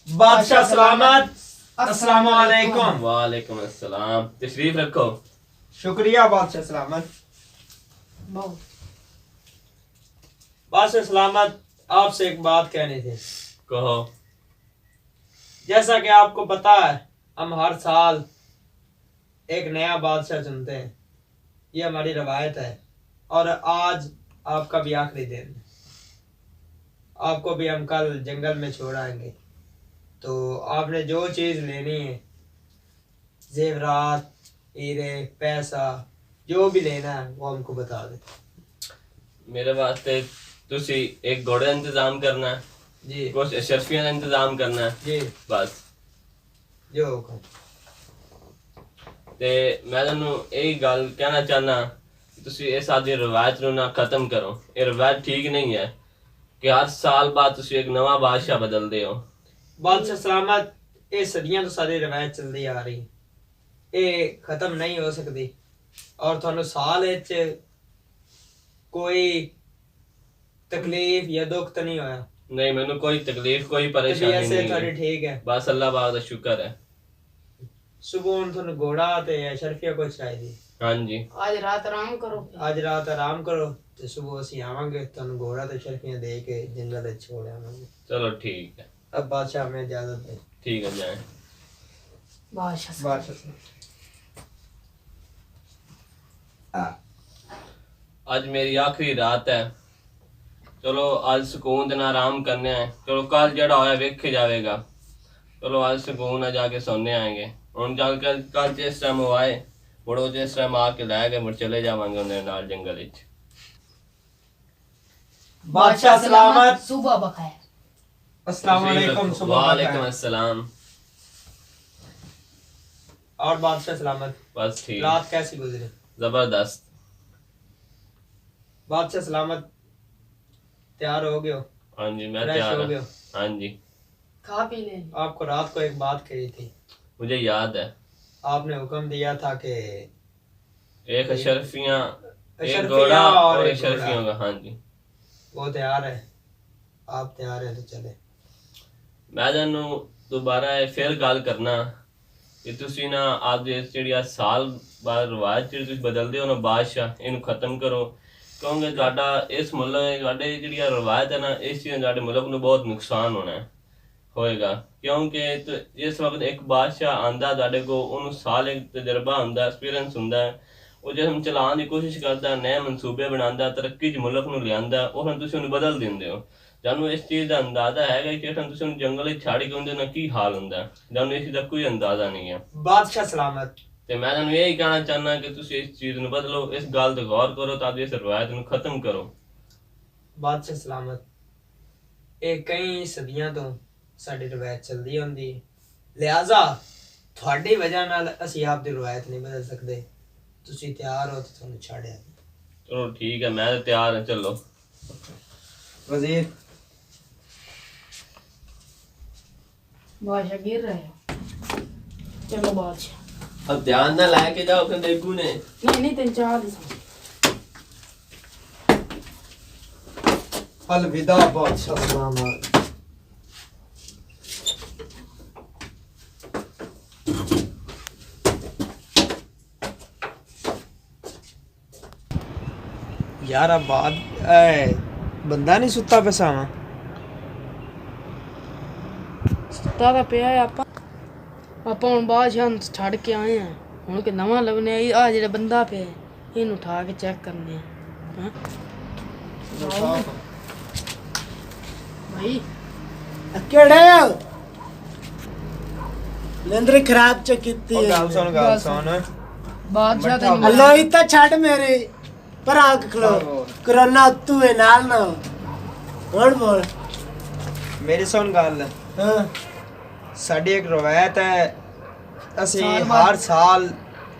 बादशाह सलामत। अस्सलाम वालेकुम। वालेकुम अस्सलाम। तशरीफ रखो। शुक्रिया बादशाह सलामत। बादशाह सलामत, आपसे एक बात कहनी थी। कहो। जैसा कि आपको पता है, हम हर साल एक नया बादशाह चुनते हैं, ये हमारी रवायत है। और आज आपका भी आखिरी दिन है। आपको भी हम कल जंगल में छोड़ आएंगे, तो आपने जो चीज़ लेनी है, जेवरात, हीरे, पैसा, जो भी लेना है वो हमको बता दे। मेरे वास्ते तुसी एक घोड़े का इंतजाम करना है जी कुछ अशरफियां का इंतजाम करना है जी, बस। जो हुक्म। ते मैं तैनू यही गल कहना चाहना कि तुसी इस आदि रवायत नू ना खत्म करो। ये रवायत ठीक नहीं है कि हर साल बाद तुसी एक नवा बादशाह बदलते हो। बादशाह सलामत, ये सदियां तो सारी रवायत चलती आ रही, ये खत्म नहीं हो सकती। और थानू साल विच कोई तकलीफ या दुख तो नहीं होया? नहीं, मैनू कोई तकलीफ कोई तबीयत परेशानी से नहीं थोड़ी है, ठीक है? बस अल्लाह पाक दा शुक्र है। सुबह हुण थानू घोड़ा ते अशरफिया कुछ चाहिए। हाँ जी, आज रात आराम करो। आज रात आराम करो ते सुबह असीं आवांगे, थानू घोड़ा ते अशरफियां दे के जंगल विच छोड़ आवांगे। चलो ठीक है। अब बादशाह हमें इजाजत दे। ठीक है, जाए। बादशाह बादशाह आज मेरी आखिरी रात है। चलो आज सुकून देना आराम करने हैं। चलो कल जड़ा होया वेखे जाएगा। चलो आज सुकून है, जाके सोने आएंगे। हम जाल कल जिस टाइम वो आए मुड़ो जिस टाइम आके लाएगा मुड़ चले जावांगे उन्हें नाल जंगल विच। बादशाह सलामत। सुबह बखैर। अस्सलाम वालेकुम। सुबह वालेकुम बखैर। अस्सलाम। और बादशाह सलामत, बस ठीक, रात कैसी गुजरी? जबरदस्त। बादशाह सलामत, तैयार हो गए हो? हाँ जी, मैं फ्रेश तैयार हो गए हूँ। हो? हाँ जी, खा पी ले। आपको रात को एक बात कही थी, मुझे याद है। आपने हुक्म दिया था कि एक अशरफियाँ, एक अशरफियाँ घोड़ा और और एक अशरफियों घोड़ा। का। हाँ जी, वो तैयार है, आप तैयार हैं तो चले। मैं तैनू दोबारा फिर गल करना कि तुसी ना आप ਜਿਹੜੀ ਸਾਲ ਬਾਅਦ ਰਿਵਾਜ ਜਿਹੜੀ ਤੁਸੀਂ ਬਦਲਦੇ ਹੋ ਨਾ ਬਾਦਸ਼ਾਹ, ਇਹਨੂੰ ਖਤਮ ਕਰੋ। ਕਿਉਂਕਿ ਤੁਹਾਡਾ ਇਸ ਮੁਲਕ ਤੁਹਾਡੇ ਜਿਹੜੀ ਰਵਾਇਤ ਹੈ ਨਾ, ਇਸ ਚੀਜ਼ ਨਾਲ ਤੁਹਾਡੇ ਮੁਲਕ ਨੂੰ ਬਹੁਤ ਨੁਕਸਾਨ ਹੋਏਗਾ। ਕਿਉਂਕਿ ਜਿਸ ਵਕਤ ਇੱਕ ਬਾਦਸ਼ਾਹ ਆਂਦਾ ਤੁਹਾਡੇ ਕੋਲ, ਉਹਨੂੰ ਸਾਲ ਇੱਕ ਤਜਰਬਾ ਹੁੰਦਾ, ਐਕਸਪੀਰੀਅੰਸ ਹੁੰਦਾ ਹੈ। ਉਹ ਜੇ ਹਮ ਚਲਾਉਣ ਦੀ ਕੋਸ਼ਿਸ਼ ਕਰਦਾ, ਨਏ ਮਨਸੂਬੇ ਬਣਾਉਂਦਾ, ਤਰੱਕੀ 'ਚ ਮੁਲਕ ਨੂੰ ਲਿਆਂਦਾ, ਉਹ ਹੁਣ ਤੁਸੀਂ ਉਹਨੂੰ ਬਦਲ ਦਿੰਦੇ ਹੋ। ਜਾਨੂੰ ਇਸ ਚੀਜ਼ ਦਾ ਅੰਦਾਜ਼ਾ ਹੈਗਾ ਕਿ ਤੁਸੀਂ ਉਹਨੂੰ ਜੰਗਲ ਵਿੱਚ ਛੱਡ ਕੇ ਉਹਦੇ ਨਾਲ ਕੀ ਹਾਲ ਹੁੰਦਾ, ਜਾਨੂੰ ਇਸ ਦਾ ਕੋਈ ਅੰਦਾਜ਼ਾ ਨਹੀਂ ਹੈ। बादशाह सलामत, ਤੇ ਮੈਂ ਤੁਹਾਨੂੰ ਇਹੀ ਕਹਿਣਾ ਚਾਹੁੰਦਾ ਕਿ ਤੁਸੀਂ ਇਸ ਚੀਜ਼ ਨੂੰ ਬਦਲੋ, ਇਸ ਗੱਲ ਤੇ ਗੌਰ ਕਰੋ ਤਾਂ ਕਿ ਇਸ ਰਵਾਇਤ ਨੂੰ ਖਤਮ ਕਰੋ। बादशाह सलामत, ਇਹ ਕਈ ਸਦੀਆਂ ਤੋਂ ਸਾਡੀ ਰਵਾਇਤ ਚੱਲਦੀ ਆਉਂਦੀ ਹੈ, ਲਿਹਾਜ਼ਾ ਤੁਹਾਡੀ ਵਜ੍ਹਾ ਨਾਲ ਅਸੀਂ ਆਪ ਦੀ ਰਵਾਇਤ ਨਹੀਂ ਬਦਲ ਸਕਦੇ। ਤੁਸੀਂ ਤਿਆਰ ਹੋ ਤਾਂ ਤੁਹਾਨੂੰ ਛੱਡਿਆ। ਚਲੋ ਠੀਕ ਹੈ, ਮੈਂ ਤਾਂ ਤਿਆਰ ਹਾਂ, ਚਲੋ। वजीर, बादशाह गिर रहे हो। चलो बादशाह। अब ध्यान ना लाए के जाओ फिर देखू ने। नहीं नहीं तीन चार अलविदा बादशाह सलामत। यार अब बंदा नहीं सुता पे सावा। सुता तो पिया है आपा हम बादशाह ਨੂੰ ਛੱਡ ਕੇ ਆਏ ਆ। ਹੁਣ ਕਿ ਨਵਾਂ ਲੱਭਨੇ ਆ ਜਿਹੜਾ ਬੰਦਾ ਪਿਆ ਇਹਨੂੰ ਉਠਾ ਕੇ ਚੈੱਕ ਕਰਨੇ ਆ। ਹਾਂ ਭਾਈ ਕਿਹੜੇ ਲੰਦਰੀ ਖਰਾਬ ਚ ਕੀਤੀ ਹੈ गल सुन ਬਾਦਸ਼ਾਹ ਤੇ ਅੱਲਾ ਹੀ ਤਾਂ ਛੱਡ ਮੇਰੇ ਪਰ ਆ ਖਲੋ ਕਰੋਨਾ ਤੂੰ ਹੈ ਨਾਲ ਨਾ ਹੁਣ ਬੋਲ मेरी सुन गल। ਹਾਂ साडी एक रवायत है, ਅਸੀਂ ਸਾਲ ਬਾਅਦ- ਹਰ ਸਾਲ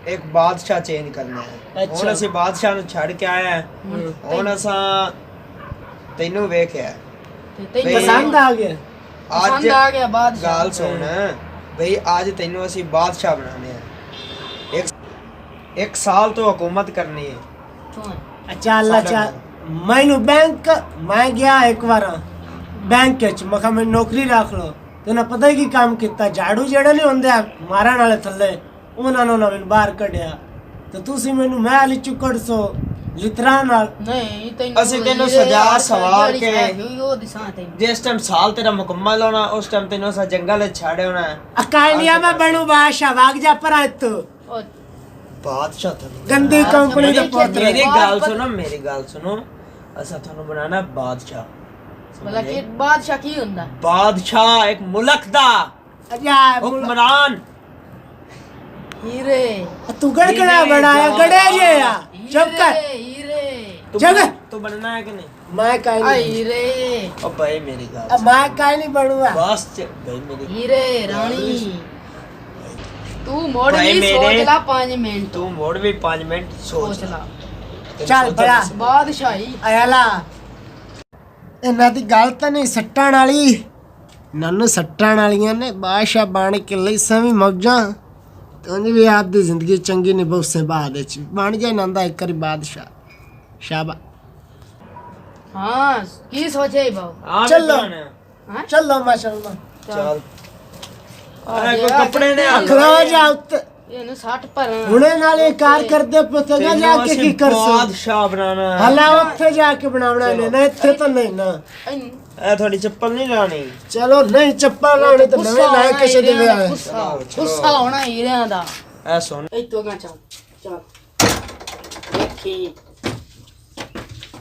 ਇੱਕ ਬਾਦਸ਼ਾਹ ਚੇਂਜ ਕਰਨਾ ਹੈ। ਅੱਛਾ। ਹੁਣ ਅਸੀਂ ਬਾਦਸ਼ਾਹ ਨੂੰ ਛੱਡ ਕੇ ਆਏ ਹਾਂ। ਹੁਣ ਅਸਾਂ ਤੈਨੂੰ ਵੇਖਿਆ, ਤੈਨੂੰ ਪਸੰਦ ਆ ਗਿਆ ਅੱਜ ਪਸੰਦ ਆ ਗਿਆ ਬਾਦਸ਼ਾਹ। ਗੱਲ ਸੁਣ ਬਈ, ਅੱਜ ਤੈਨੂੰ ਅਸੀਂ ਬਾਦਸ਼ਾਹ ਬਣਾਣੇ ਆ। ਇੱਕ ਸਾਲ ਤੋਂ ਹਕੂਮਤ ਕਰਨੀ ਹੈ। ਤੂੰ ਅੱਛਾ ਅੱਲਾ ਚਾ ਮੈਨੂੰ ਬੈਂਕ ਮੈਂ ਗਿਆ ਇੱਕ ਵਾਰ ਬੈਂਕ ਚ ਮੈਂ ਕਿਹਾ ਮੈਨੂੰ ਨੌਕਰੀ ਰੱਖ ਲਓ ਤੈਨੂੰ ਪਤਾ ਹੀ ਕੀ ਕੰਮ ਕੀਤਾ ਝਾੜੂ ਜਿਹੜਾ ਨਹੀਂ ਹੁੰਦੇ ਮਾਰਨ ਵਾਲੇ ਥੱਲੇ ਉਹਨਾਂ ਨੂੰ ਨਾ ਮੈਨੂੰ ਬਾਹਰ ਕੱਢਿਆ ਤੇ ਤੁਸੀਂ ਮੈਨੂੰ ਮਹਿਲ ਚੋਂ ਕੱਢਸੋ ਲਿਤਰਾ ਨਾਲ ਨਹੀਂ ਅਸੀਂ ਤੈਨੂੰ ਸਜਾ ਸਵਾਰ ਕੇ ਉਹ ਦਿਸਾਂ ਤੇ ਜਿਸ ਟਾਈਮ ਸਾਲ ਤੇਰਾ ਮੁਕੰਮਲ ਹੋਣਾ ਉਸ ਟਾਈਮ ਤੈਨੂੰ ਅਸਾਂ ਜੰਗਲ ਵਿੱਚ ਛੱਡ ਹੋਣਾ ਹੈ। ਅਕਾਲੀਆ ਮੈਂ ਬਣੂ ਬਾਦਸ਼ਾਹ ਵਾਗ ਜਾ ਪਰ ਤੂੰ ਉਹ ਬਾਦਸ਼ਾਹ ਤਾਂ ਗੰਦੀ ਕੰਪਨੀ ਦਾ ਪੁੱਤ ਮੇਰੀ ਗੱਲ ਸੁਣੋ ਮੇਰੀ ਗੱਲ ਸੁਣੋ ਅਸਾਂ ਤੁਹਾਨੂੰ ਬਣਾਣਾ ਬਾਦਸ਼ਾਹ ਮਤਲਬ ਕਿ ਬਾਦਸ਼ਾਹ ਕੀ ਹੁੰਦਾ ਬਾਦਸ਼ਾਹ ਇੱਕ ਮੁਲਕ ਦਾ ਅਜਾ ਹੁਕਮਰਾਨ ਹੀਰੇ ਤੂੰ ਗੜਕੜਾ ਬਣਾਇਆ ਗੜੇ ਜੇ ਆ ਚੁੱਪ ਕਰ ਹੀਰੇ ਜਗ੍ਹਾ ਤੂੰ ਬਣਨਾ ਹੈ ਕਿ ਨਹੀਂ ਮੈਂ ਕਾਈ ਆ ਨਹੀਂ ਹੀਰੇ ਓ ਭਾਈ ਮੇਰੀ ਗੱਲ ਮੈਂ ਕਾਈ ਨਹੀਂ ਬਣੂਗਾ ਬਸ ਭਾਈ ਮੇਰੀ ਹੀਰੇ ਰਾਣੀ ਤੂੰ ਮੋੜ ਭਾਈ ਵੀ ਮੇਰੇ- ਸੋਚ ਲਾ 5 ਮਿੰਟ ਤੂੰ ਮੋੜ ਵੀ 5 ਮਿੰਟ ਸੋਚ ਸੋਚ ਲਾ ਤੈਨੂੰ ਚੱਲ ਸੋਚਣਾ ਬੜਾ। ਸੀ। ਬਾਦਸ਼ਾਹੀ ਅਯਾਲਾ ਇਹਨਾਂ ਦੀ ਗੱਲ ਤਾਂ ਨਹੀਂ ਸੱਟਾਂ ਵਾਲੀ ਨੰਨ ਸੱਟਾਂ ਵਾਲੀਆਂ ਨੇ ਬਾਦਸ਼ਾਹ ਬਣ ਕੇ ਲਈ ਸਵੀ ਮੌਜਾਂ ਤੂੰ ਵੀ ਆਪ ਦੀ ਜ਼ਿੰਦਗੀ ਚੰਗੀ ਨਹੀਂ ਬਹੁਸੇ ਬਾਅਦ ਵਿੱਚ ਬਣ ਜਾਏ ਨੰਦਾ ਇੱਕ ਵਾਰੀ ਬਾਦਸ਼ਾਹ ਸ਼ਾਬਾ ਹਾਂ ਕੀ ਸੋਚੇ ਬਾਉ ਹਾਂ ਚੱਲੋ। ਹਾਂ ਚੱਲੋ ਮਾਸ਼ਾਅੱਲਾ ਚੱਲ ਅਰੇ ਕੋਈ ਕੱਪੜੇ ਨੇ ਹੱਥ ਖਲੋ ਜਾ ਉੱਤੇ ਇਹਨੂੰ 60 ਭਰਾਂ ਹੁਣੇ ਨਾਲ ਇਹ ਕਾਰ ਕਰਦੇ ਪੁੱਤਗਾ ਜਾ ਕੇ ਕੀ ਕਰਸੋ ਬਾਦਸ਼ਾਹ ਬਣਾਣਾ ਹੈ। ਹਲਾ ਉੱਥੇ ਜਾ ਕੇ ਬਣਾਉਣਾ ਨੇ ਨਾ ਇੱਥੇ ਤਾਂ ਨਹੀਂ ਨਾ ਇਹ ਤੁਹਾਡੀ ਚੱਪਲ ਨਹੀਂ ਲਾਣੀ ਚਲੋ ਨਹੀਂ ਚੱਪਲ ਲਾਉਣੀ ਤਾਂ ਨਵੇਂ ਲਾਏ ਕਿਸੇ ਦੇ ਵਿਆਹ ਗੁੱਸਾ ਹੋਣਾ ਹੀਰਿਆਂ ਦਾ ਇਹ ਸੁਣ ਇਹ ਤੋਂ ਗਾ ਚੱਲ ਚੱਲ ਦੇਖੀ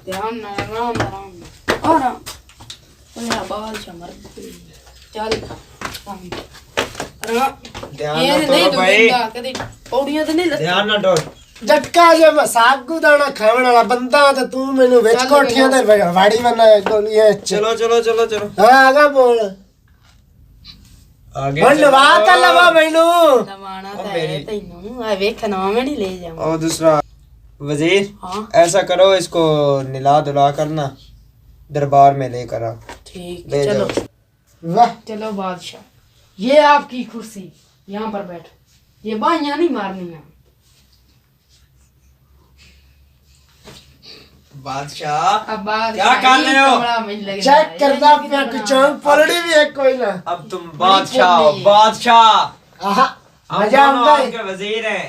ਧਿਆਨ ਨਾਲ ਆਰਾਮ ਆਰਾਮ ਉਹਨੇ ਬਾਦਸ਼ਾਹ ਮਰ ਗਈ ਚੱਲ ਆਰਾਮ ਧਿਆਨ ਇਹ ਨਾਲ ਨਹੀਂ ਤੋਰੋ ਭਾਈ ਡੁੱਬੇਗਾ ਕਦੇ ਪੌੜੀਆਂ ਤੇ ਨਹੀਂ ਲੱਗ ਧਿਆਨ ਨਾਲ ਡੋਲ ਜਟਕਾ ਜੇ ਸਾਗੂ ਦਾਣਾ ਖਾਵਣ ਵਾਲਾ ਬੰਦਾ ਤੇ ਤੂੰ ਮੈਨੂੰ ਵਿੱਚ ਚੱਲ ਕੋਠੀਆਂ ਦੇ ਵਾੜੀ ਬਣਾ ਗੋਲੀਆਂ ਚ ਚਲੋ ਚਲੋ ਚਲੋ ਚਲੋ ਹਾਂ ਆਗਾ ਬੋਲ ਆਗੇ ਹੁਣ ਲਵਾ ਤਾਂ ਲਵਾ ਮੈਨੂੰ ਨਵਾਣਾ ਤਾਂ ਹੈ ਤੈਨੂੰ ਆ ਵੇਖਣਾ ਮੈਂ ਨਹੀਂ ਲੈ ਜਾਵਾਂ और दूसरा वजीर हाँ ऐसा करो इसको निला धुला करना दरबार में लेकर आ ठीक ले चलो जाओ। ਵਾਹ चलो बादशाह ये आपकी कुर्सी यहाँ पर बैठ ये बाइयां नहीं मारनी है बादशाह अब बादशाह क्या कर रहे हो? कमरा में लग ਚੈੱਕ ਕਰਦਾ ਪਿਆ ਕਿ ਚੌਂਕ ਪਲੜੀ ਵੀ ਇੱਕ ਕੋਈ ਨਾ अब तुम बादशाह हो बादशाह ਆਹਾ हम ਮਜ਼ਾ दोनों ਆਉਂਦਾ ਹੈ आपके वजीर हैं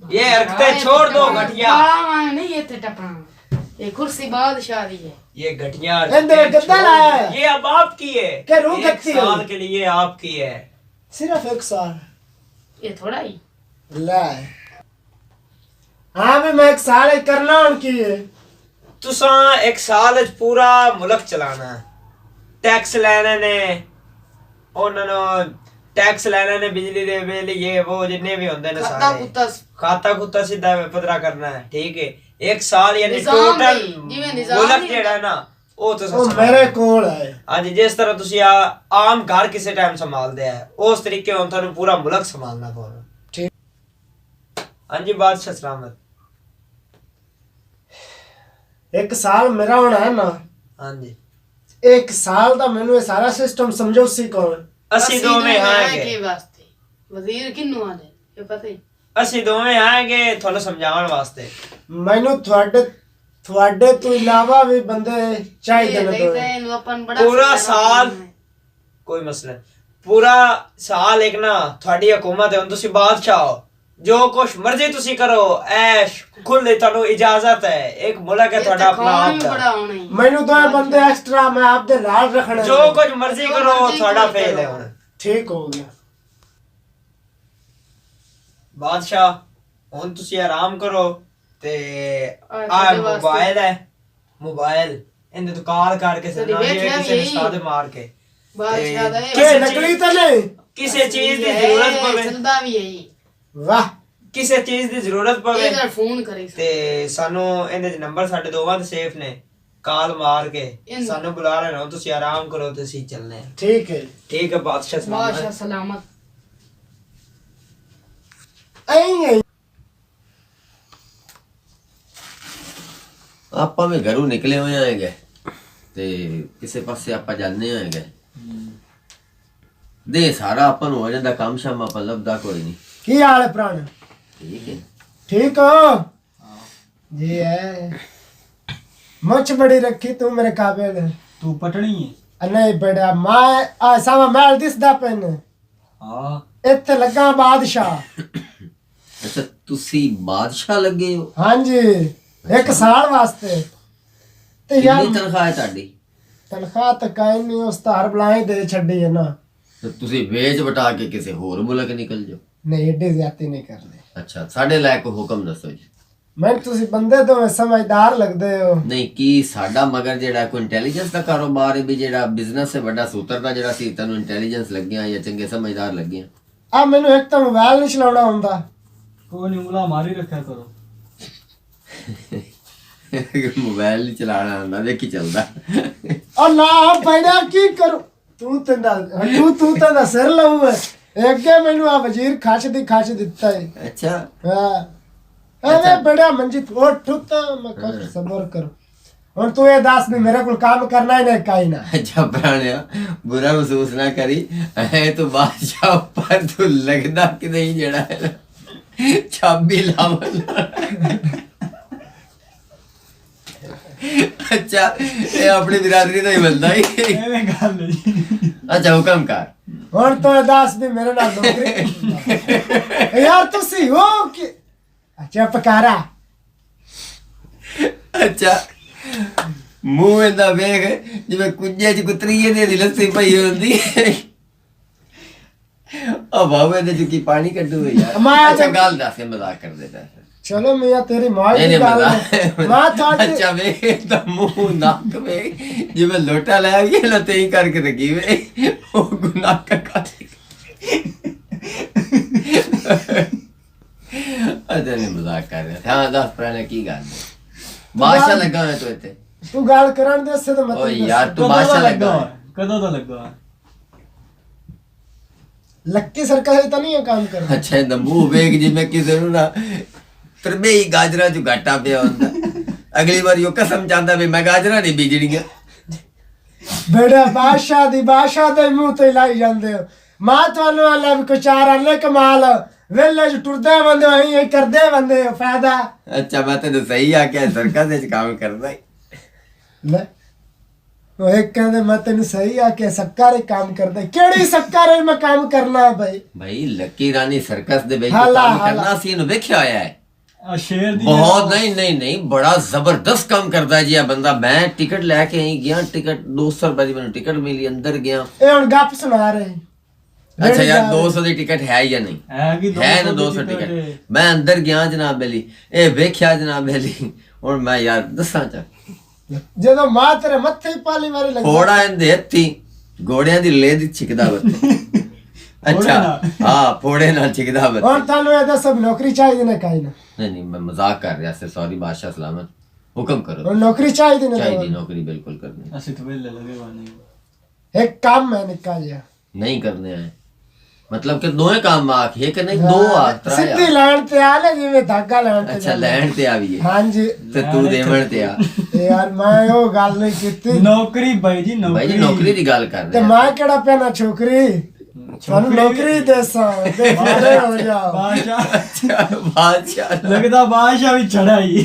ये हरकतें छोड़ दो घटिया नहीं ये थे टपना ये कुर्सी बादशाह दी है ये घटिया ਇਹਦੇ हरकतें गद्दा छोड़ लाया दो। है। ये अब आपकी है क्या रूह एक कच्ची है? साल के लिए आपकी है ਸਿਰਫ ਇੱਕ ਸਾਲ ये थोड़ा ही ਲੈ ਹਾਂ ਵੀ ਮੈਂ ਇੱਕ ਸਾਲ ਹੀ ਕਰਨਾ ਹੁਣ ਕੀ ਹੈ तुसा एक साल च पूरा मुल्क चलाना है टैक्स लेने ने उन्होंने टैक्स लेने ने बिजली दे बिल ये वो जितने भी होंगे ने खाता सारे कुत्ता खाता कुत्ता सीधा पदरा करना है ठीक है एक साल यानी निजाम टोटल भी, जिवें निजाम मुल्क नहीं जेड़ा है ना ਉਹ ਉਹ ਤੁਸੀਂ ਮੇਰੇ ਕੋਲ ਹੈ ਹਾਂਜੀ ਜਿਸ ਤਰ੍ਹਾਂ ਤੁਸੀਂ ਆਮ ਘਰ ਕਿਸੇ ਟਾਈਮ ਸੰਭਾਲਦੇ ਆ ਉਸ ਤਰੀਕੇ ਨਾਲ ਤੁਹਾਨੂੰ ਪੂਰਾ ਮੁਲਕ ਸੰਭਾਲਣਾ ਪਊਗਾ ਠੀਕ ਹਾਂਜੀ ਬਾਦਸ਼ਾਹ ਸਲਾਮਤ ਇੱਕ ਸਾਲ ਮੇਰਾ ਹੋਣਾ ਹੈ ਨਾ ਹਾਂਜੀ ਇੱਕ ਸਾਲ ਦਾ ਮੈਨੂੰ ਇਹ ਸਾਰਾ ਸਿਸਟਮ ਸਮਝੋ ਸੀ ਕੌਣ ਅਸੀਂ ਦੋਵੇਂ के ਆਏਗੇ वास्ते वजीर किन्नू आ जाए ये पता ही ਅਸੀਂ ਦੋਵੇਂ ਆਏਗੇ ਤੁਹਾਨੂੰ ਸਮਝਾਉਣ ਵਾਸਤੇ ਮੈਨੂੰ ਤੁਹਾਡੇ ਤੋਂ ਇਲਾਵਾ ਵੀ ਬੰਦੇ ਚਾਹੀਦੇ ਨੇ देखते ਦੋ हैं इन्हू अपन बड़ा पूरा सजाना साल करना है। ਕੋਈ ਮਸਲਾ ਨਹੀਂ। ਪੂਰਾ ਸਾਲ ਇੱਕ ਨਾ ਤੁਹਾਡੀ ਹਕੂਮਤ ਹੈ ਹੁਣ ਤੁਸੀਂ ਬਾਦਸ਼ਾਹ ਹੋ ਜੋ ਕੁਛ ਮਰਜ਼ੀ ਤੁਸੀਂ ਕਰੋ ਐਸ਼ ਖੁੱਲੇ ਤੁਹਾਨੂੰ ਇਜਾਜ਼ਤ ਹੈ ਇੱਕ ਮੁਲਕ ਹੈ ये ਤੁਹਾਡਾ तो ਆਪਣਾ खाना ਆਪ भी बड़ा ਦਾ होना ही ਮੈਨੂੰ ਦੋ ਬੰਦੇ ਐਕਸਟਰਾ ਮੈਂ ਆਪਦੇ ਨਾਲ ਰੱਖਣੇ ਜੋ ਨੇ। ਕੁਝ ਮਰਜ਼ੀ ਜੋ ਕਰੋ ਮਰਜ਼ੀ ਤੁਹਾਡਾ ਕਰੋ। ਫੇਲ ਹੈ ਹੁਣ ਠੀਕ ਹੋ ਗਿਆ ਬਾਦਸ਼ਾਹ ਹੁਣ ਤੁਸੀਂ ਆਰਾਮ ਕਰੋ ਤੇ ਆ ਤੁਹਾਡੇ ਵਾਸਤੇ। ਮੋਬਾਈਲ ਹੈ ਮੋਬਾਈਲ ਇਹਦੇ ਤੋਂ ਕਾਲ ਕਰਕੇ ਤੁਹਾਡੀ ਸੁਣਾ ਵੇਖਿਆ ਜਿਵੇਂ ਕਿਸੇ ਨੇ ਵੀ। ਸਾਦੇ ਮਾਰ ਕੇ बादशाह दा ਕਿਸੇ ਕਿ ਨਕਲੀ ਤਾਂ ਨਹੀਂ ਕਿਸੇ ਚੀਜ਼ ਦੀ ਜ਼ਰੂਰਤ ਪਵੇ चलदा भी है ये ਵਾਹ ਕਿਸੇ ਚੀਜ਼ ਦੀ ਜ਼ਰੂਰਤ ਪਵੇ इधर फोन करे ਤੇ ਸਾਨੂੰ ਇਹਦੇ ਚ ਨੰਬਰ ਸਾਡੇ ਦੋਵਾਂ ਦੇ ਸੇਫ ਨੇ ਕਾਲ ਮਾਰ ਕੇ ਸਾਨੂੰ ਬੁਲਾ ਲੈਣਾ ਤੁਸੀਂ ਆਰਾਮ ਕਰੋ ਤੇ ਅਸੀਂ ਚੱਲਨੇ ਆ ਠੀਕ ਹੈ ਠੀਕ ਹੈ ਬਾਦਸ਼ਾਹ बादशाह ਸਲਾਮਤ सलामत ਐਂ ਆਪਾਂ ਵੀ ਘਰੋਂ ਨਿਕਲੇ ਹੋਏ ਆਏਗੇ ਤੇ ਕਿਸੇ ਪਾਸੇ ਆਪਾਂ ਜਾਂਦੇ ਹੋਏਗੇ ਦੇ ਸਾਰਾ ਆਪਾਂ ਨੂੰ ਹੋ ਜਾਂਦਾ ਕੰਮ ਸ਼ਾਮ ਆਪਾਂ ਲੱਭਦਾ ਕੋਈ ਨਹੀਂ ਕੀ ਹਾਲ ਹੈ ਪ੍ਰਾਣ ਠੀਕ ਹੈ ਠੀਕ ਹੋ ਜੀ ਹੈ ਮੁੱਛ ਬੜੀ ਰੱਖੀ ਤੂੰ ਮੇਰੇ ਕਾਬਿਲ तू पटनी है ਨਹੀਂ ਬੇੜਾ ਮੈਂ ਆ ਸਾਵਾ ਮਹਿਲ ਦਿਸਦਾ ਪੈਨ हाँ ਇੱਥੇ ਲੱਗਾ ਬਾਦਸ਼ਾਹ। ਅੱਛਾ ਤੁਸੀਂ ਬਾਦਸ਼ਾਹ ਲੱਗੇ ਹੋ? ਹਾਂਜੀ 1 ਸਾਲ ਵਾਸਤੇ। ਤੇ ਯਾਰ ਕਿੰਨੀ ਤਨਖਾਹ ਹੈ ਤੁਹਾਡੀ? ਤਨਖਾਹ ਤਾਂ ਕਾਇ ਨਹੀਂ, ਉਸ ਤਾਰ ਬਲਾਏ ਦੇ ਛੱਡੀ ਹੈ ਨਾ। ਤੇ ਤੁਸੀਂ ਵੇਚ ਵਟਾ ਕੇ ਕਿਸੇ ਹੋਰ ਮੁਲਕ ਨਿਕਲ ਜਾਓ। ਨਹੀਂ ਏਡੇ ਜ਼ਿਆਦਤੀ ਨਹੀਂ ਕਰਨੇ। ਅੱਛਾ ਸਾਡੇ ਲੈ ਕੋ ਹੁਕਮ ਦੱਸੋ ਜੀ। ਮੈਨੂੰ ਤੁਸੀਂ ਬੰਦੇ ਦੋਵੇਂ ਸਮਝਦਾਰ ਲੱਗਦੇ ਹੋ। ਨਹੀਂ ਕੀ ਸਾਡਾ ਮਗਰ ਜਿਹੜਾ ਕੋਈ ਇੰਟੈਲੀਜੈਂਸ ਦਾ ਕਾਰੋਬਾਰ ਹੈ ਵੀ ਜਿਹੜਾ ਬਿਜ਼ਨਸ ਹੈ ਵੱਡਾ ਸੂਤਰ ਦਾ ਜਿਹੜਾ ਸੀ ਤੈਨੂੰ ਇੰਟੈਲੀਜੈਂਸ ਲੱਗਿਆ ਜਾਂ ਚੰਗੇ ਸਮਝਦਾਰ ਲੱਗਿਆ? ਆ ਮੈਨੂੰ ਇੱਕ ਤਾਂ ਮੋਬਾਈਲ ਨਹੀਂ ਚਲਾਉਣਾ ਆਉਂਦਾ। कोई नहीं उंगला मारी रखा करो। ਮੋਬਾਈਲ ਨਹੀਂ ਚਲਾਉਣਾ ਆਉਂਦਾ ਵੇਖੀ ਚੱਲਦਾ। और ना पैदा की करूं तू तो ना सिर लाऊं मैं ਅੱਗੇ ਮੈਨੂੰ ਆ ਵਜ਼ੀਰ ਖਾਸ਼ ਦਿੱਤਾ ਹੈ। ਅੱਛਾ ਹਾਂ ਅਰੇ ਬੜਾ ਮੰਜਿਤ ਉੱਠ ਤਾਂ ਮੈਂ ਕਰ ਸਬਰ ਕਰ। ਹੁਣ ਤੂੰ ਇਹ ਦੱਸ ਵੀ ਮੇਰੇ ਕੋਲ ਕੰਮ ਕਰਨਾ ਹੀ ਨਹੀਂ ਕਾਈ ਨਾ। ਅੱਛਾ ਪ੍ਰਾਣਿਆ ਬੁਰਾ ਮਹਿਸੂਸ ਨਾ ਕਰੀ ਐ ਤੂੰ ਬਾਦਸ਼ਾਹ ਪਰ ਤੂੰ ਲੱਗਦਾ ਕਿ ਨਹੀਂ ਜਿਹੜਾ ਹੈ ਚਾਬੀ ਲਾਵਣ। ਅੱਛਾ ਇਹ ਆਪਣੀ ਬਿਰਾਦਰੀ ਦਾ ਹੀ ਬੰਦਾ ਹੀ। एवें गल नहीं। ਅੱਛਾ ਹੁਕਮ ਕਰ। ਹੁਣ ਤੂੰ ਇਹ ਦੱਸ ਵੀ ਮੇਰੇ ਨਾਲ ਨੌਕਰੀ ਯਾਰ ਤੁਸੀਂ ਹੋ ਕਿ ਅੱਛਾ ਪਕਾਰਾ। ਅੱਛਾ ਮੂੰਹ ਇਹਦਾ ਵੇਖ ਜਿਵੇਂ ਕੁੱਜੇ ਚ ਕੁਤਰੀਏ ਦੀ ਲੱਸੀ ਪਈ ਹੁੰਦੀ। ਆ ਬਾਬੇ ਦੇ ਚ ਕੀ ਪਾਣੀ ਕੱਢੂ ਯਾਰ। ਅੱਛਾ ਗੱਲ ਦੱਸ ਮਜ਼ਾਕ ਕਰਦੇ ਪਏ। ਚਲੋ ਮੀਆਂ ਤੇਰੀ ਮੌਜ ਨਹੀਂ ਦੀ ਨਹੀਂ ਗੱਲ ਮਜ਼ਾਕ। ਮੈਂ ਤੁਹਾਡੀ ਅੱਛਾ ਵੇਖ ਤਾਂ ਮੂੰਹ ਨੱਕ ਵੇਖ ਜਿਵੇਂ ਲੋਟਾ ਲੈ ਗਈ ਨਾ ਤੇ ਕਰਕੇ ਰੱਖੀ ਵੇ ਉਹ ਗੁਨਾਹ ਕਾ। ਅੱਛਾ ਨਹੀਂ ਮਜ਼ਾਕ ਕਰ ਰਿਹਾ। ਹਾਂ ਦੱਸ ਪ੍ਰਾਣੇ ਕੀ ਗੱਲ ਹੈ? ਬਾਦਸ਼ਾਹ ਲੱਗਾ ਹੋਇਆ ਤੂੰ ਇੱਥੇ? ਤੂੰ ਗੱਲ ਕਰਨ ਦੇ ਸੇ ਤਾਂ ਮਤ ਓਏ ਯਾਰ ਤੂੰ ਬਾਦਸ਼ਾਹ ਲੱਗਾ ਹੋਇਆ। कदों दा लगा है? ਲੱਕੀ ਸਰਕਲ ਤਾਂ ਨਹੀਂ ਇਹ ਕੰਮ ਕਰਦਾ। ਅੱਛਾ ਇਹਦਾ ਮੂੰਹ ਵੇਖ ਜਿਵੇਂ ਕਿਸੇ ਨੂੰ ਨਾ ਤਰਬੇਈ ਗਾਜਰਾਂ ਚ ਘਾਟਾ ਪਿਆ ਹੁੰਦਾ। ਅਗਲੀ ਵਾਰ ਉਹ ਕਸਮ ਚਾਹੁੰਦਾ ਵੀ ਮੈਂ ਗਾਜਰਾਂ ਨਹੀਂ ਬੀਜਣੀਆਂ। ਬੇੜਾ ਬਾਦਸ਼ਾਹ ਦੇ ਮੂੰਹ ਤੇ ਲਾਈ ਜਾਂਦੇ ਹੋ। ਮਾਂ ਤੁਹਾਨੂੰ ਅੱਲਾ ਵੀ ਕੁਛ ਚਾਰ ਅੱਲੇ ਕਮਾਲ ਵੇਲੇ ਚ ਟੁਰਦੇ ਬੰਦੇ ਹੋ ਇਹ ਕਰਦੇ ਬੰਦੇ ਹੋ ਫਾਇਦਾ। ਅੱਛਾ ਮੈਂ ਤੈਨੂੰ ਸਹੀ ਆਖਿਆ ਸਰਕਸ ਵਿੱਚ ਕੰਮ ਕਰਦਾ ਹੀ। ਲੈ ਉਹ ਇੱਕ ਕਹਿੰਦੇ ਮੈਂ ਤੈਨੂੰ ਸਹੀ ਆਖਿਆ ਸੱਕਾਰੇ ਕੰਮ ਕਰਦਾ। ਕਿਹੜੀ ਸੱਕਾਰੇ ਮੈਂ ਕੰਮ ਕਰਨਾ ਭਾਈ? ਭਾਈ ਲੱਕੀ ਰਾਣੀ ਸਰਕਸ ਦੇ ਵਿੱਚ ਹਾਲਾ, ਕੰਮ ਹਾਲਾ। ਕਰਨਾ ਸੀ ਇਹਨੂੰ ਵੇਖਿਆ ਹੋਇਆ ਹੈ। आ शेर दी ਬਹੁਤ ਨਹੀਂ ਬੜਾ ਜ਼ਬਰਦਸਤ ਕੰਮ ਕਰਦਾ ਜੀ ਇਹ ਬੰਦਾ। ਮੈਂ ਟਿਕਟ ਲੈ ਕੇ ਆਈ ਗਿਆ ਟਿਕਟ 200 ਰੁਪਏ ਦੀ ਮੈਨੂੰ ਟਿਕਟ ਮਿਲੀ ਅੰਦਰ ਗਿਆ। ਇਹ ਹੁਣ ਗੱਪ ਸੁਣਾ ਰਹੇ। ਅੱਛਾ ਯਾਰ 200 ਦੀ ਟਿਕਟ ਹੈ ਜਾਂ ਨਹੀਂ? है कि ਹੈ ਨਾ 200 ਟਿਕਟ। ਮੈਂ ਅੰਦਰ ਗਿਆ ਜਨਾਬ ਬੇਲੀ ਇਹ ਵੇਖਿਆ ਜਨਾਬ ਬੇਲੀ। ਹੁਣ ਮੈਂ ਯਾਰ ਦੱਸਾਂ ਚਾ ਜਦੋਂ ਮਾਂ ਤੇਰੇ ਮੱਥੇ ਹੀ ਪਾਲੀ ਮਾਰੀ ਲੱਗੀ ਫੋੜਾ ਇਹਦੇ ਹੱਥੀ ਘੋੜਿਆਂ ਦੀ ਲੈ ਦੀ ਛਿਕਦਾ ਬੱਤੇ। ਅੱਛਾ ਹਾਂ ਫੋੜੇ ਨਾਲ ਛਿਕਦਾ ਬੱਤੇ। ਹੁਣ ਤੁਹਾਨੂੰ ਇਹ ਦੱਸੋ ਨੌਕਰੀ ਚਾਹੀਦੀ ਨਾ ਕਾਈ ਨਾ? ਨਹੀਂ ਮੈਂ ਮਜ਼ਾਕ ਕਰ ਰਿਹਾ ਸੀ ਸੌਰੀ ਬਾਦਸ਼ਾਹ ਸਲਾਮਤ ਹੁਕਮ ਕਰੋ। ਹੁਣ ਨੌਕਰੀ ਚਾਹੀਦੀ ਨਾ? ਚਾਹੀਦੀ नौकरी बिल्कुल करनी असि तो वेले लगे वाने। एक काम है निका जिहा नहीं करने हैं मतलब कि दोए काम आख एक नहीं दो आख ਸਿੱਧੀ ਲਾਈਨ ਤੇ ਆ ਲੈ ਜਿਵੇਂ ਧਾਗਾ ਲਾਈਨ ਤੇ अच्छा लैंड ते आ भी है ਹਾਂਜੀ ते तू देवण ते आ ਤੇ ਯਾਰ ਮੈਂ ਉਹ ਗੱਲ ਨਹੀਂ ਕੀਤੀ नौकरी भाई जी भाई जी नौकरी। नौकरी दी गल कर ਤੇ रहे हैं। ਮੈਂ ਕਿਹੜਾ ਪੈਣਾ ਛੋਕਰੀ ਤੁਹਾਨੂੰ ਨੌਕਰੀ ਦੇਸਾਂ ਤੇ ਫਾੜੇ ਹੋ ਜਾ। बादशाह अच्छा बादशाह लगदा बादशाह भी चढ़ा ही।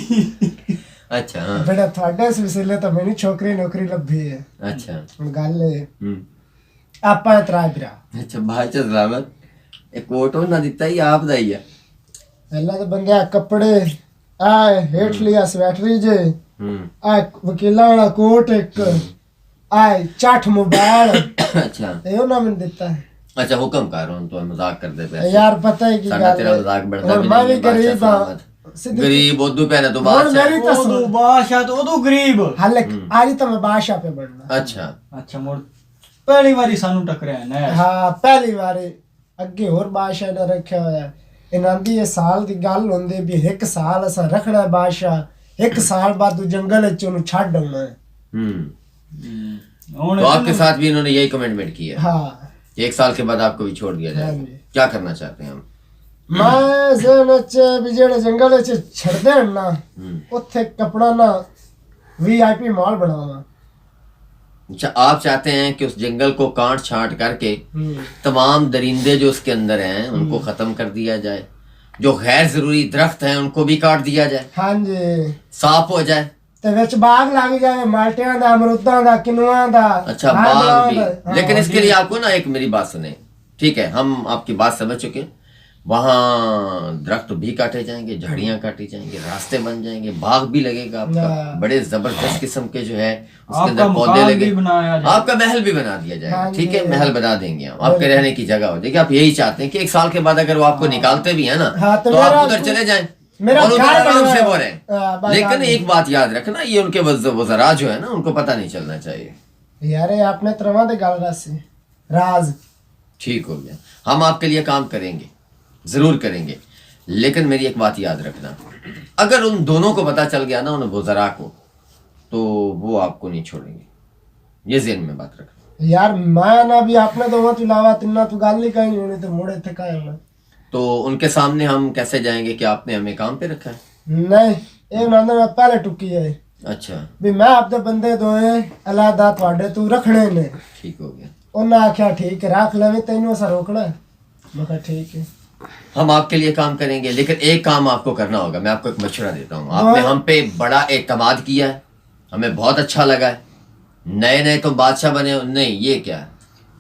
अच्छा हाँ ਬੇਟਾ ਤੁਹਾਡੇ ਇਸ ਵਸੀਲੇ ਤਾਂ ਮੈਨੂੰ ਛੋਕਰੀ ਨੌਕਰੀ ਲੱਭੀ ਹੈ। अच्छा ਹੁਣ ਗੱਲ ਇਹ हम्म ਆਪਾਂ ਇਤਰਾਜ਼ ਵੀਰਾ अच्छा बादशाह सलामत एक कोट ना दिता ही आप दा ही है। ਪਹਿਲਾਂ ਤਾਂ ਬੰਦਿਆ ਕੱਪੜੇ ਆ ਹੇਠ ਲਿਆ ਸਵੈਟਰੀ ਜੇ ਆ ਵਕੀਲਾਂ ਵਾਲਾ ਕੋਟ ਇੱਕ ਆ ਚਾਠ ਮੋਬਾਈਲ अच्छा ਇਹ ਉਹਨਾਂ ਮੈਨੂੰ ਦਿੱਤਾ ਹੈ। अच्छा हुक्म कर रहा हूं तो मजाक कर दे पे ਯਾਰ ਪਤਾ ਹੈ ਕੀ साडा ਗੱਲ तेरा मजाक बढ़दा ਹੁਣ भी ਮੈਂ नहीं ਵੀ है बादशाह ਗਰੀਬ ਹਾਂ सलामत ਸਿੱਧੀ गरीब उदू पहले तो ਹੁਣ बादशाह ਮੇਰੀ ਤਾਂ ओदू बादशाह तो ओदू गरीब। ਹਾਲੇ ਆਜੀ ਤਾਂ ਮੈਂ ਬਾਦਸ਼ਾਹ पे ਬਣਨਾ। अच्छा अच्छा मोड़ पहली बारी सानू टकरिया ना। ਹਾਂ ਪਹਿਲੀ ਵਾਰੀ ਅੱਗੇ ਹੋਰ ਬਾਦਸ਼ਾਹ ਨੇ ਰੱਖਿਆ ਹੋਇਆ। ਇਹਨਾਂ ਦੀ ਇਹ ਸਾਲ ਦੀ ਗੱਲ ਹੁੰਦੀ ਵੀ ਇੱਕ ਸਾਲ ਅਸਾਂ ਰੱਖਣਾ ਬਾਦਸ਼ਾਹ ਇੱਕ ਸਾਲ ਬਾਅਦ ਉਹ ਜੰਗਲ ਵਿੱਚ ਉਹਨੂੰ ਛੱਡ ਆਉਣਾ ਹੈ। ਹੁਣ तो आपके साथ भी इन्होंने यही कमिटमेंट की है ਹਾਂ एक साल के बाद आपको भी छोड़ दिया हाँ जाएगा जी। क्या करना चाहते हैं हम? ਮੈਂ ਜ਼ਹਿਨ ਚ ਵੀ ਜਿਹੜੇ ਜੰਗਲ ਵਿੱਚ ਛੱਡਦੇ ਹਨ ਨਾ ਉੱਥੇ ਕਪੜਾ ਨਾ VIP ਮਾਲ ਬਣਾਵਾਂ। अच्छा आप चाहते हैं कि उस जंगल को काट छांट करके तमाम दरिंदे जो उसके अंदर हैं उनको खत्म कर दिया जाए, जो गैर जरूरी दरख्त हैं उनको भी काट दिया जाए, ਹਾਂਜੀ साफ हो जाए ਤੇ ਵਿੱਚ ਬਾਗ ਲੱਗ ਜਾਵੇ ਮਾਲਟਿਆਂ ਦਾ ਅਮरूਦਾं ਦਾ किनुआ ਦਾ अच्छा हर बाग तरह भी, का। लेकिन इसके लिए आपको ना एक मेरी बात सुने, ठीक है, हम आपकी बात समझ चुके हैं। वहाँ दरख्त भी काटे जाएंगे, झाड़ियाँ काटी जाएंगी, रास्ते बन जाएंगे, बाग भी लगेगा आपका, हाँ। बड़े जबरदस्त किस्म के जो है उसके आपका अंदर पौधे मकान लगे, भी बनाया जाएगा। आपका महल भी बना दिया जाएगा, हाँ ठीक है, जी। महल बना देंगे हम, आपके रहने की जगह हो जाएगी। आप यही चाहते हैं कि 1 साल के बाद अगर वो आपको निकालते भी है ना हाँ, तो तो आप मेरा उधर चले जाएं मेरा और उधर घर आराम बनवा- से वो हाँ, रहें। बाजार लेकिन में। एक बात याद रखना, ये उनके वज़रा जो है ना उनको पता नहीं चलना चाहिए। यार आपने तरवा दे गल रसी राज ठीक हो गया, हम आपके लिए काम करेंगे, जरूर करेंगे, लेकिन मेरी एक बात याद रखना, अगर उन दोनों को पता चल गया ना, उन वज़रा को, तो वो आपको नहीं छोड़ेंगे, ये ज़हन में बात रखना। यार मैं ना भी आपने तो वहां अलावा तिन्ना तो गल ही कहीं होनी तो मोड़े थे का होना तो उनके सामने हम कैसे जाएंगे कि आपने हमें काम पे रखा है? नहीं ਇਹ ਨੰਦਰ ਮੈਂ ਪਹਿਲੇ ਟੁੱਕੀ ਹੈ अच्छा, ਵੀ ਮੈਂ ਆਪਦੇ ਬੰਦੇ ਦੋਏ ਅਲਾਦਾ ਤੁਹਾਡੇ ਤੂੰ ਰੱਖਣੇ ਨੇ ठीक हो गया, ਉਹਨਾਂ ਆਖਿਆ ਠੀਕ ਹੈ ਰੱਖ ਲਵੇਂ ਤੈਨੂੰ ਅਸਾਂ ਰੋਕਣਾ ਮੈਂ ਕਿਹਾ ठीक है हम आपके लिए काम करेंगे, लेकिन एक काम आपको करना होगा। मैं आपको एक मशवरा देता हूँ, आपने हम पे बड़ा एतमाद किया है, हमें बहुत अच्छा लगा है, नए नए तुम बादशाह बने हो, नहीं ये क्या है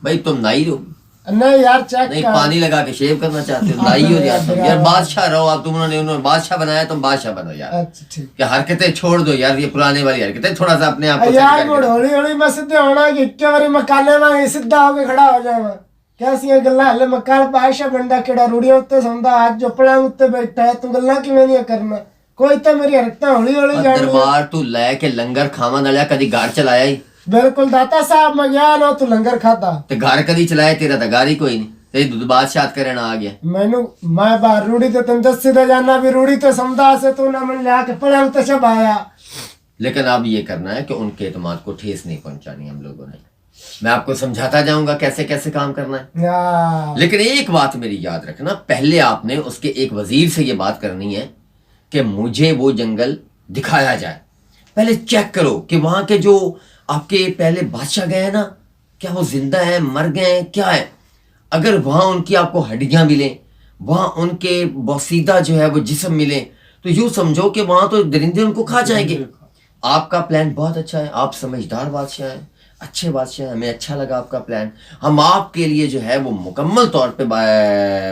भाई, तुम नाई हो, नहीं यार चेक नहीं कर पानी लगा के शेव करना चाहते हो, नाई हो यार तुम, यार बादशाह रहो आप, उन्होंने बादशाह बनाया, तुम बादशाह बनो यार, अच्छा ठीक कि हरकतें छोड़ दो यार, ये पुराने वाली हरकतें, थोड़ा सा अपने आप को set यार करके मुड़ हौली हौली मैं सीधे होना कि एक बारी मकाने में सीधा होके खड़ा हो जावा कैसी गल्ला हले मकान बादशाह बनदा केड़ा रूड़ियां उत्ते सौंदा आज चोपड़ा उत्ते बैठा है तू गल्ला किवें नहीं करना कोई तो मेरी हरकतें हौली हौली और जानी दरबार तू लेके लंगर खावा नलिया, कदी घर चलाया ही बिल्कुल दाता साहब मैं गया ना तू लंगर खाता ते घर कदी चलाया, तेरा तो घर ही कोई नहीं, तेरी दूध बादशाह करना आ गया। मैनू मैं बाहर रूड़ी ते तुम दस सीधे जाना भी रूड़ी ते समझा से तू ना मन लिया के पड़ा तो सब आया लेकिन अब ये करना है कि उनके एतमाद को ठेस नहीं पहुंचानी हम लोगों ने, मैं आपको समझाता जाऊंगा कैसे कैसे काम करना है, यार लेकिन एक बात मेरी याद रखना, पहले आपने उसके एक वजीर से ये बात करनी है कि मुझे वो जंगल दिखाया जाए, पहले चेक करो कि वहां के जो आपके पहले बादशाह गए हैं ना, क्या वो जिंदा है, मर गए हैं, क्या है, अगर वहां उनकी आपको हड्डियां मिले, वहां उनके बसीदा जो है वो जिस्म मिले, तो यूं समझो कि वहां तो दरिंदे उनको खा जाएंगे। आपका प्लान बहुत अच्छा है, आप समझदार बादशाह हैं, अच्छे बादशाह हैं, हमें अच्छा लगा आपका प्लान। हम आपके लिए जो है वो मुकम्मल तौर पे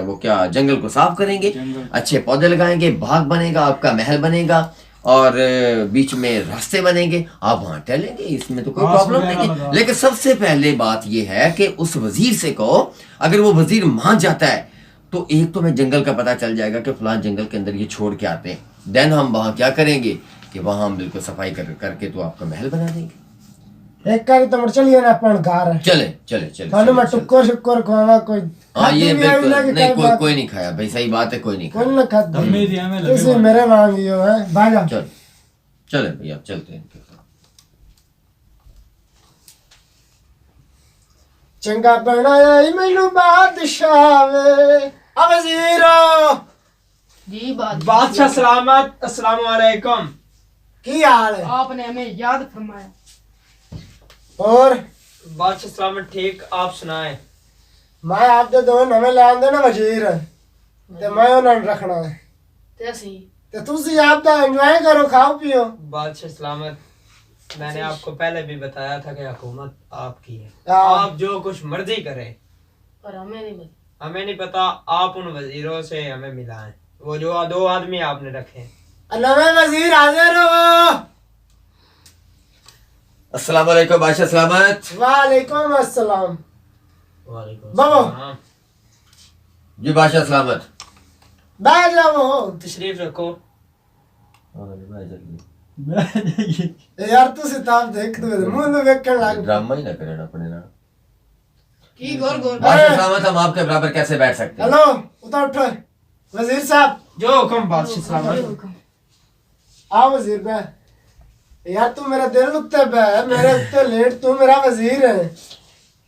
वो क्या जंगल को साफ करेंगे, अच्छे पौधे लगाएंगे, बाग बनेगा, आपका महल बनेगा और बीच में रास्ते बनेंगे, आप वहां टहलेंगे, इसमें तो कोई प्रॉब्लम नहीं है। लेकिन सबसे पहले बात यह है कि उस वजीर से कहो, अगर वो वजीर मान जाता है तो एक तो मैं जंगल का पता चल जाएगा कि फलां जंगल के अंदर ये छोड़ के आते हैं, देन हम वहां क्या करेंगे कि वहां हम बिल्कुल सफाई करके तो आपका महल बना देंगे। एक कारी तो मर चलिए ना अपन घर चले चले चले थाने मैं चले, चले। टुक्कर शुक्कर खावा कोई हाँ ये खाती भी आई ना बिल्कुल कि नहीं, कई बात- कोई नहीं खाया भाई, सही बात है, कोई नहीं कोई खाया। ना खाती किसी मेरे मांगियो है भागा चलो चले भैया, चलते हैं इनके साथ। चंगा बनाया मैनू बादशाह वे आ वजीरो जी बादशाह सलामत, अस्सलाम वालेकुम। की हाल है आपने हमें याद फरमाया और बादशाह सलामत ठीक, आप सुनाएं। मैं आपके दो नवे ले आंदे ना वजीर ते मैं उन्हें रखना है ते ਅਸੀਂ ते तुसी आप दा एंजॉय करो खाओ पियो बादशाह सलामत, मैंने आपको पहले भी बताया था कि हुकूमत आपकी है, हाँ। आप जो कुछ मर्जी करें, पर हमें नहीं पता हमें नहीं पता। आप उन वजीरों से हमें मिलाएं, वो जो 2 आदमी आपने रखे हैं। नवे वजीर हाजिर हो अस्सलाम वालेकुम बादशाह सलामत। वालेकुम अस्सलाम वालेकुम बाबा। सलाम। जी बादशाह सलामत। बैठ जाओ तशरीफ रखो। यार तुसी ताप देख दो मुंह नु वेखण लग ड्रामा ही ना करें अपने ना। की गोर गोर बादशाह सलामत, हम आपके बराबर कैसे बैठ सकते हैं? हेलो उठो उठो वजीर साहब जो हुक्म बादशाह सलामत। आओ वजीर बे यार तू मेरा दिल उत्ते बे मेरे उत्ते लेट तू मेरा वजीर है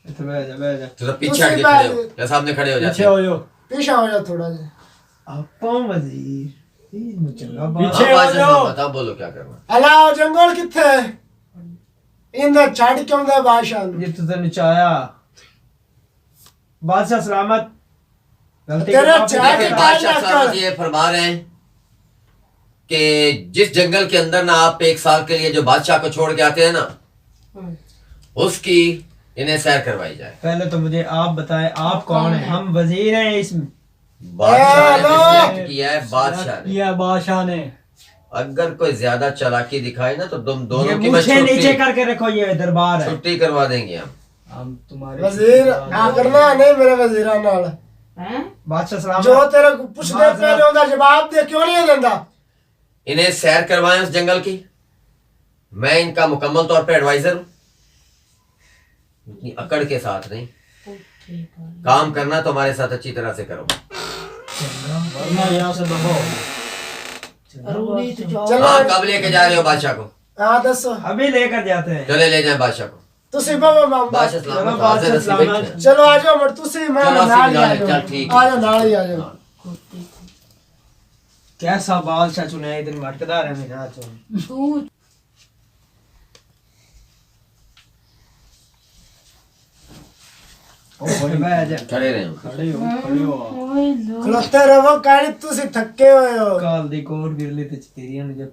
इधर बैठ जा, बैठ जा। तो पीछे तुसी हट के खड़े हो या सामने खड़े हो जाते पीछे हैं? हो जाओ। पीछे हो जा थोड़ा जा आपा वजीर ई नु चंगा हाँ, पीछे हो बादशाह जाओ। सलामत, आप बोलो क्या करना। अलाओ जंगल किथे इंदा छाड़ क्यों दे बादशाह नु? ये तो नचाया बादशाह सलामत। गलती तेरा के चाय लेकिन के बादशाह टाइम सलामत कर। ये फरमा रहे हैं कि जिस जंगल के अंदर ना आप 1 साल के लिए जो बादशाह को छोड़ के आते हैं ना, उसकी इन्हें सैर करवाई जाए। पहले तो मुझे आप बताएं, आप कौन है? हम वजीर हैं इस बादशाह ने select किया है, बादशाह ने। या बादशाह ने। अगर कोई ज्यादा चालाकी दिखाए ना तो तुम दोनों ये की मैं मुझे नीचे छुट्टी करके रखो, ये दरबार है। छुट्टी करवा देंगे हम तुम्हारे वजीर आगरना नहीं मेरे वजीरा नाल हैं? बादशाह सलाम। जो तेरे को पुछदे पहले ओदा जवाब दे, क्यों नहीं देंदा? इन्हें सैर करवाएं उस जंगल की। मैं इनका मुकम्मल तौर पे एडवाइजर हूँ, इतनी अकड़ के साथ नहीं। काम करना तो हमारे साथ अच्छी तरह से करो। वरना यहाँ से दबो। अरूरी तो जाओ। चलो हाँ, कब लेके जा रहे हो बादशाह को? हाँ दसो। अभी लेकर जाते हैं। चले ले जाए बादशाह को। तुसी बाबा मामा बादशाह चलो, सलामत, बादशाह हाजिर नसीब सलामत। बैठे। चलो आ जाओ, मत तुसी मैं चलो, नाल ही आ चल, जाओ। ठीक आ जाओ, नाल ही आ जाओ। कैसा बादशाह चुने, इतनी मटकदार है मेरा चुन। तू खड़े रहे हो। खड़े हो। ओए लो। खलोते रहो, कानी तुसी थके हुए हो। काल दी कोट गिरली ते तेरी ने जब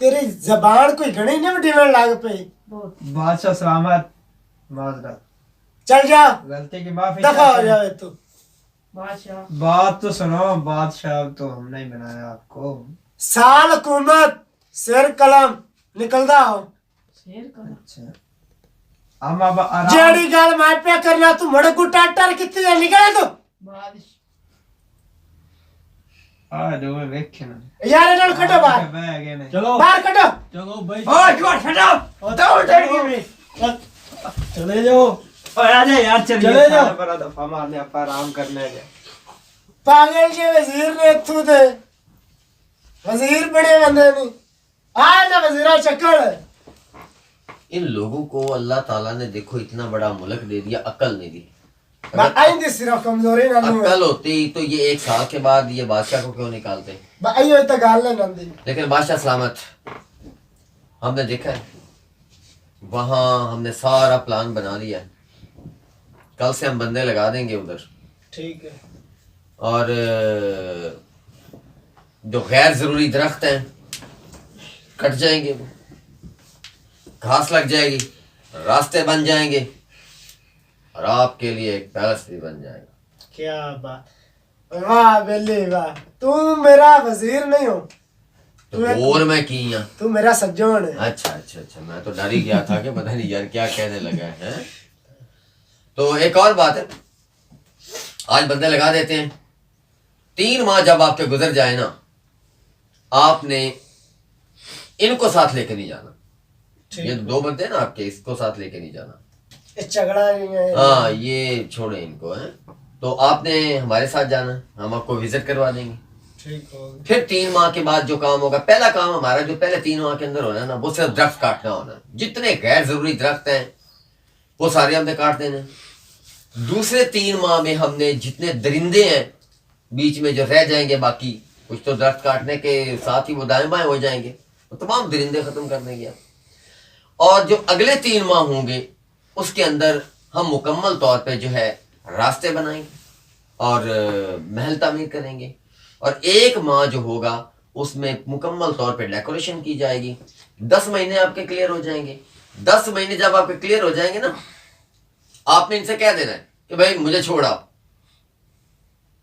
तेरी जबान कोई घणी नहीं डिमन लाग पे। बादशाह सलामत। माजरा चल जा, गलती की माफी दफा हो चाहते हैं। जावे तू। बादशाह बात तो सुनो, बादशाह तो हमने ही बनाया आपको। साल हुकूमत सिर कलम निकलदा हो। शेर का अच्छा, हम अब आराम। जेड़ी गल मैं पे करना तू मड़ को टाटर कितने जा निकले तू। बादशाह आ दो वेखे ना। यार इन्हें कटो बाहर, बह गए ने। चलो बाहर कटो। चलो भाई ओए जुआ शट अप। दो उठ चले जाओ। ओए आ जा यार, चल चले जाओ। बड़ा दफा मारने आप आराम करने गए। पागल के वजीर ने तू दे वजीर बड़े बंदे नहीं आ ना वजीरा चक्कर। इन लोगों को अल्लाह ताला ने देखो इतना बड़ा मुल्क दे दिया, अकल नहीं दी। मैं आइंदे सिर्फ कमजोरी ना लूं। अकल होती तो ये 1 साल के बाद ये बादशाह को क्यों निकालते। भाई ये तो गाल नहीं नंदी। लेकिन बादशाह सलामत, हमने देखा है वहां हमने सारा प्लान बना लिया है। कल से हम बंदे लगा देंगे उधर, ठीक है। और जो गैर जरूरी दरख्त हैं कट जाएंगे, वो घास लग जाएगी, रास्ते बन जाएंगे, और आपके लिए एक पैलेस भी बन जाएगा। क्या बात, वाह बेली वाह। तू मेरा वजीर नहीं हो, तो और मैं की यहाँ। तू मेरा सज्जन है। अच्छा अच्छा अच्छा, मैं तो डर ही गया था कि पता नहीं यार क्या कहने लगा है। तो एक और बात है, आज बंदे लगा देते हैं। 3 माह जब आपके गुजर जाए ना, आपने इनको साथ लेके नहीं जाना। ये 2 बंदे ना आपके, इसको साथ लेके नहीं जाना। ये झगड़ा नहीं है। हाँ, ये छोड़े इनको है। तो आपने हमारे साथ जाना, हम आपको विजिट करवा देंगे। ठीक हो। फिर 3 माह के बाद जो काम होगा, पहला काम हमारा जो पहले 3 माह के अंदर होना है ना, वो सिर्फ दरख्त काटना होना है। जितने गैर जरूरी दरख्त हैं वो सारे हमने काट देने। दूसरे 3 माह में हमने जितने दरिंदे हैं बीच में जो रह जाएंगे, बाकी कुछ तो दरख्त काटने के साथ ही वो दाएं बाएं हो जाएंगे, वो तमाम दरिंदे खत्म कर देंगे। और जो अगले 3 माह होंगे उसके अंदर हम मुकम्मल तौर पे जो है रास्ते बनाएंगे और महल तामीर करेंगे। और 1 माह जो होगा उसमें मुकम्मल तौर पे डेकोरेशन की जाएगी। 10 महीने आपके क्लियर हो जाएंगे। 10 महीने जब आपके क्लियर हो जाएंगे ना, आपने इनसे कह देना है कि भाई मुझे छोड़ा,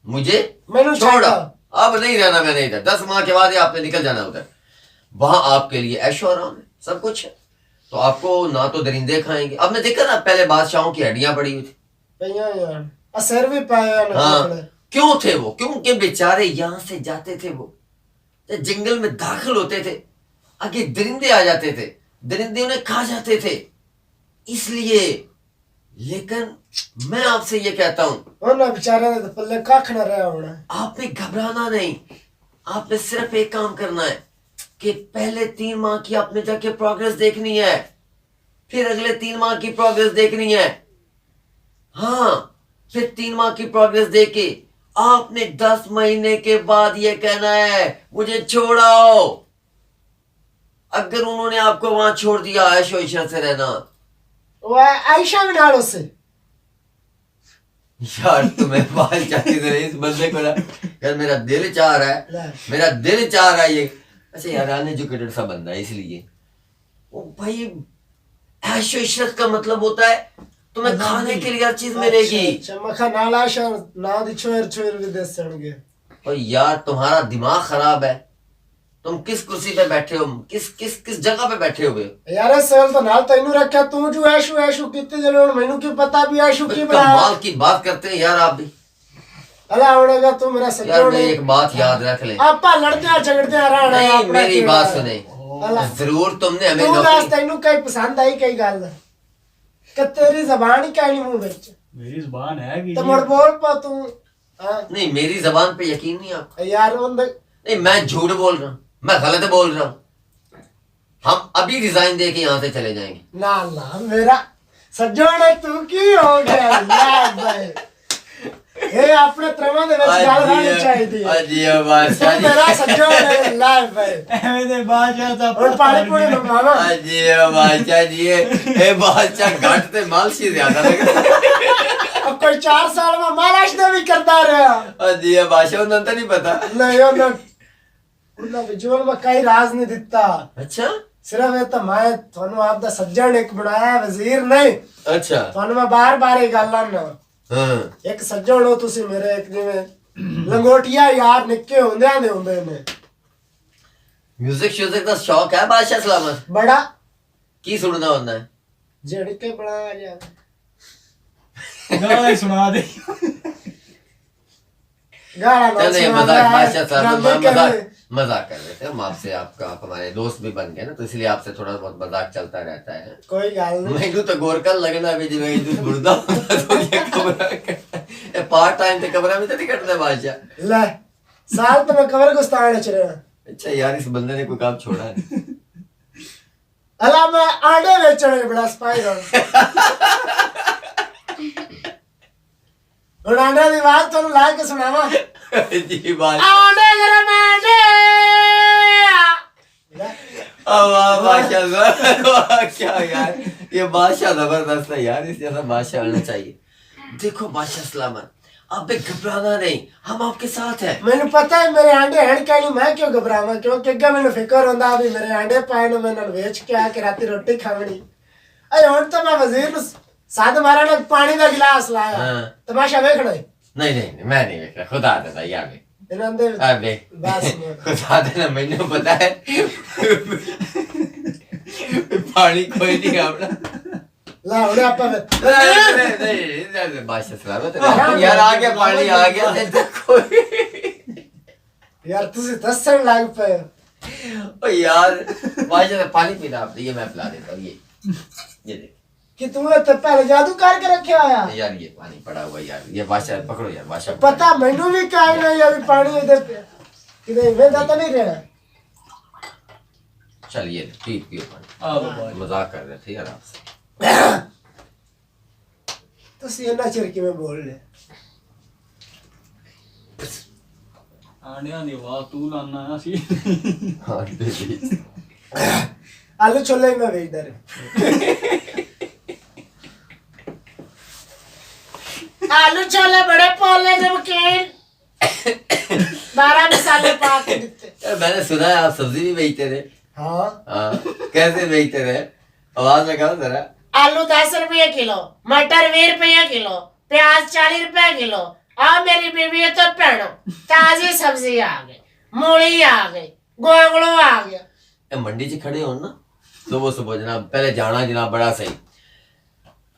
मुझे मैंने छोड़ा, अब नहीं रहना मैंने इधर। 10 माह के बाद ही आपने निकल जाना उधर। वहां आपके लिए ऐशो आराम है, सब कुछ है। तो आपको ना तो दरिंदे खाएंगे। आपने देखा ना पहले बादशाहों की हड्डियां पड़ी हुई थी। भैया यार असर भी पाया ना। हाँ, क्यों थे वो? क्योंकि बेचारे यहां से जाते थे, वो जब जंगल में दाखिल होते थे आगे दरिंदे आ जाते थे, दरिंदे उन्हें खा जाते थे, इसलिए। लेकिन मैं आपसे ये कहता हूं, ना बेचारे ने तो पल्ले कख न रहा होना। आपने घबराना नहीं। आपने सिर्फ एक काम करना है कि पहले 3 माह की आपने जाके प्रोग्रेस देखनी है, फिर अगले 3 माह की प्रोग्रेस देखनी है। हाँ, फिर 3 माह की प्रोग्रेस देख के आपने 10 महीने के बाद ये कहना है मुझे छोड़ाओ। अगर उन्होंने आपको वहां छोड़ दिया ऐशो इशरत से रहना, वो आयशा भी नाल उससे। यार तुम्हें बाल चाहती तो इस बंदे को ना यार मेरा दिल चाह रहा है, ले। मेरा दिल चाह रहा है ये। अच्छा यार अनएजुकेटेड सा बंदा है इसलिए। ओ भाई ऐशो इशरत का मतलब होता है तुम्हें खाने के लिए हर चीज मिलेगी। अच्छा मखा नाला शर ना दी छोर छोर विदेश सणगे। और यार तुम्हारा दिमाग खराब है, तुम किस कुर्सी पे बैठे हो, किस किस किस जगह पे बैठे हुए हो? यार सवाल तो नाल तैनू रखा तू जो ऐशो ऐशो कितने जने मैनू की पता भी ऐशो की बना कमाल की बात करते हैं यार आप भी। अला आवड़ेगा तू मेरा यार सज्जन मेरी एक बात याद रख ले, आपा लड़ते झगड़ते रहना नहीं मेरी बात सुने, अला जरूर तुमने हमें तू दास नौकरी, तैनू कई पसंद आई कई गल कि तेरी जबान ही कहीं मुंह विच मेरी जुबान है कि तो मुड़ बोल पा तू हां नहीं मेरी जबान पे यकीन नहीं आपका? यार उन नहीं मैं झूठ बोल रहा हूँ, मैं गलत बोल रहा हूँ। हम अभी रिजाइन दे के यहाँ से चले जाएंगे। ना ना मेरा सज्जन तू की हो गया यार भाई ये अपने त्रमा दे विच गल रहनी चाहिए अजी बादशाह तू मेरा सज्जन है लाइव भाई एवें दे बादशाह दा और पानी पूरी मंगवावा अजी बादशाह जी ये बादशाह घट ते मालशी ज्यादा लग अब कोई 4 साल में मालिश दे भी करता रहा अजी बादशाह उन्हें तो नहीं पता। नहीं उन्हें विजुअल में कई राज नहीं दिता अच्छा सिर्फ ये तो मैं थानू आप दा सज्जन एक बनाया वजीर नहीं अच्छा थानू मैं बार-बार ये गल ना हाँ एक सज्जन हो तुसी मेरे एक जिवें लंगोटिया यार निक्के होंदे ने म्यूजिक श्यूजिक का शौक है बादशाह सलामत? बड़ा की सुनना होता है? जड़ के बनाया जा गाना ही सुना दे। गाना ना चलिए सुना मजाक, रहा है, बादशाह साहब ड्रामे कर रहे। मजाक कर रहे थे हम आपसे, आपका आप हमारे दोस्त भी बन गए ना, तो इसलिए आपसे थोड़ा बहुत मजाक चलता रहता है। कोई गल नहीं मैनू तो गोरकल लगना भी जिवें इधर मुर्दा होता तो ये कमरा ये पार्ट टाइम ते कमरा में तो नहीं कटना बादशाह। ले साल तो मैं कवर गुस्तान च रहा अच्छा यार इस बंदे ने कोई काम छोड़ा है। अला मैं आंडे बेचने बड़ा स्पाइडर और आंडे दी बात तो ला के सुनावा जी बात आंडे गरम आंडे वाह बादशाह वाह, क्या यार ये बादशाह जबरदस्त है यार, इस जैसा बादशाह आना चाहिए। देखो बादशाह सलामत आप भी घबराना नहीं, हम आपके साथ हैं। मैंने पता है मेरे आंडे हण के नहीं मैं क्यों घबरावा क्योंकि अगर मैंने फिक्र होंदा भी मेरे आंडे पाए ने मैंने वेच के आके राती रोटी खावनी अरे हुन तो मैं वजीर नु साथ मारा ने पानी दा गिलास लाया हाँ। तमाशा देखना है नहीं नहीं नहीं, मैं नहीं देख रहा, खुदा देता यार भी इन्हां दे अबे बस खुदा देना मैंने पता है पानी कोई नहीं अपना ला उड़े आपा नहीं बादशाह सलामत यार आ गया पानी आ गया देखो यार तुझे दसन लाग पे ओ यार बादशाह पानी पीना आप, ये मैं पिला देता हूँ ये देख कि तूने तो पहले जादू करके रखे आया यार ये पानी पड़ा हुआ यार, ये बादशाह पकड़ो यार बादशाह पता मैनू भी काहे नहीं अभी पानी इधर पे किधर वेदा तो नहीं रहा चल ये पियो पानी, आओ बादशाह। मजाक कर रहे थे यार आपसे। तो सीना चिर के में बोल ले आंडियां दी आवाज तू लाना ना सी। हाँ दे दे आलू छोले में भेज दे आलू छोले बड़े पोले नमकीन 12 मसाले पा के देते यार मैंने सुना है आप सब्जी भी बेचते थे। हाँ हाँ कैसे बेचते थे, आवाज लगाओ जरा। आलू 10 रुपये किलो मटर 20 रुपये किलो प्याज 40 रुपये किलो आ मेरी बीवी तो पेड़ो ताजी सब्जी आ गई मूली आ गई गोंगड़ू आ गया ये मंडी च खड़े हो ना सुबह सुबह जनाब, पहले जाना जनाब बड़ा सही,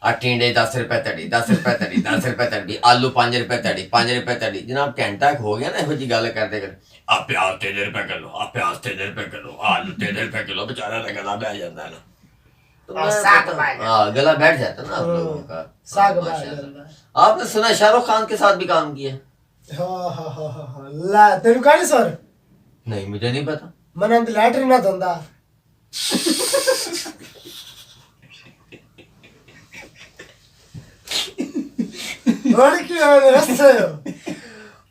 टिंडे 10 रुपए तड़ी 10 रुपए तड़ी 10 रुपए तड़ी आलू 5 रुपए तड़ी 5 रुपए तड़ी जनाब घंटा हो गया ना, जी गल करते कर आप प्याज 3 रुपए किलो, आप प्याज 3 रुपए किलो, आलू 3 रुपए किलो, बेचारा का गला बैठ जाता है ना, तो और मैं साग पता- बैठ हाँ गला बैठ जाता है ना आप लोगों का। साग हाँ, बैठ माशाल्लाह। जाता आपने सुना शाहरुख खान के साथ भी काम किया? हाँ ला तेरू कानी सर नहीं मुझे नहीं पता। मन लैटरी ना धंधा और क्यों रस्ते हो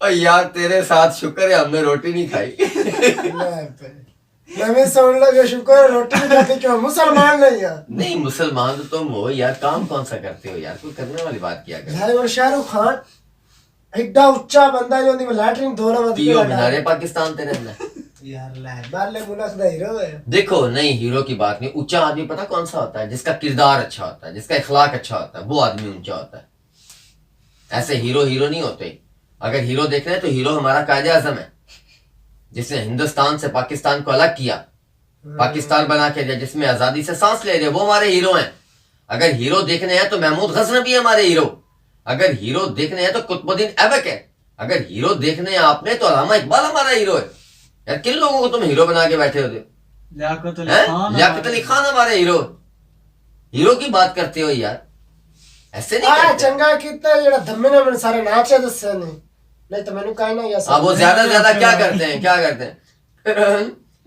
और यार तेरे साथ शुक्र है हमने रोटी नहीं खाई। मैं सुन लगे शुक्र रोटी नहीं खाती क्यों मुसलमान नहीं है नहीं मुसलमान तो तुम हो यार, काम कौन सा करते हो यार, कोई करने वाली बात किया कर। भाई और शाहरुख खान एड्डा उच्चा बंदा जो दी लैटरिन धोरा मत तीनों मीनारे पाकिस्तान तेरे अंदर। यार लै बाले मुल्क दा हीरो है। देखो नहीं, हीरो की बात नहीं। ऊंचा आदमी पता कौन सा होता है? जिसका किरदार अच्छा होता है, जिसका इखलाक अच्छा होता है, वो आदमी ऊंचा होता है। ऐसे हीरो हीरो नहीं होते। अगर हीरो देख रहे हैं तो हीरो हमारा कायदे आजम है, जिसने हिंदुस्तान से पाकिस्तान को अलग किया, पाकिस्तान बना के दिया, जिसमें आजादी से सांस ले रहे, वो हमारे हीरो हैं। अगर हीरो देखने हैं तो महमूद गजनवी है हमारे हीरो। अगर हीरो देखने हैं तो कुतुबुद्दीन ऐबक है। अगर हीरो देखने हैं आपने तो अल्लामा इकबाल हमारा हीरो है। यार किन लोगों को तुम हीरो बना के बैठे होते हो? लियाकत अली हैं? खान लियाकत अली खान हमारे हीरो। हीरो की बात करते हो यार, ऐसे नहीं आ करते। चंगा कीता जेड़ा धम्मे ने मैंने सारे नाचे दसे ने, नहीं तो मैंने कहा ना या हाँ, वो ज्यादा से ज्यादा क्या करते हैं, क्या करते हैं? फिर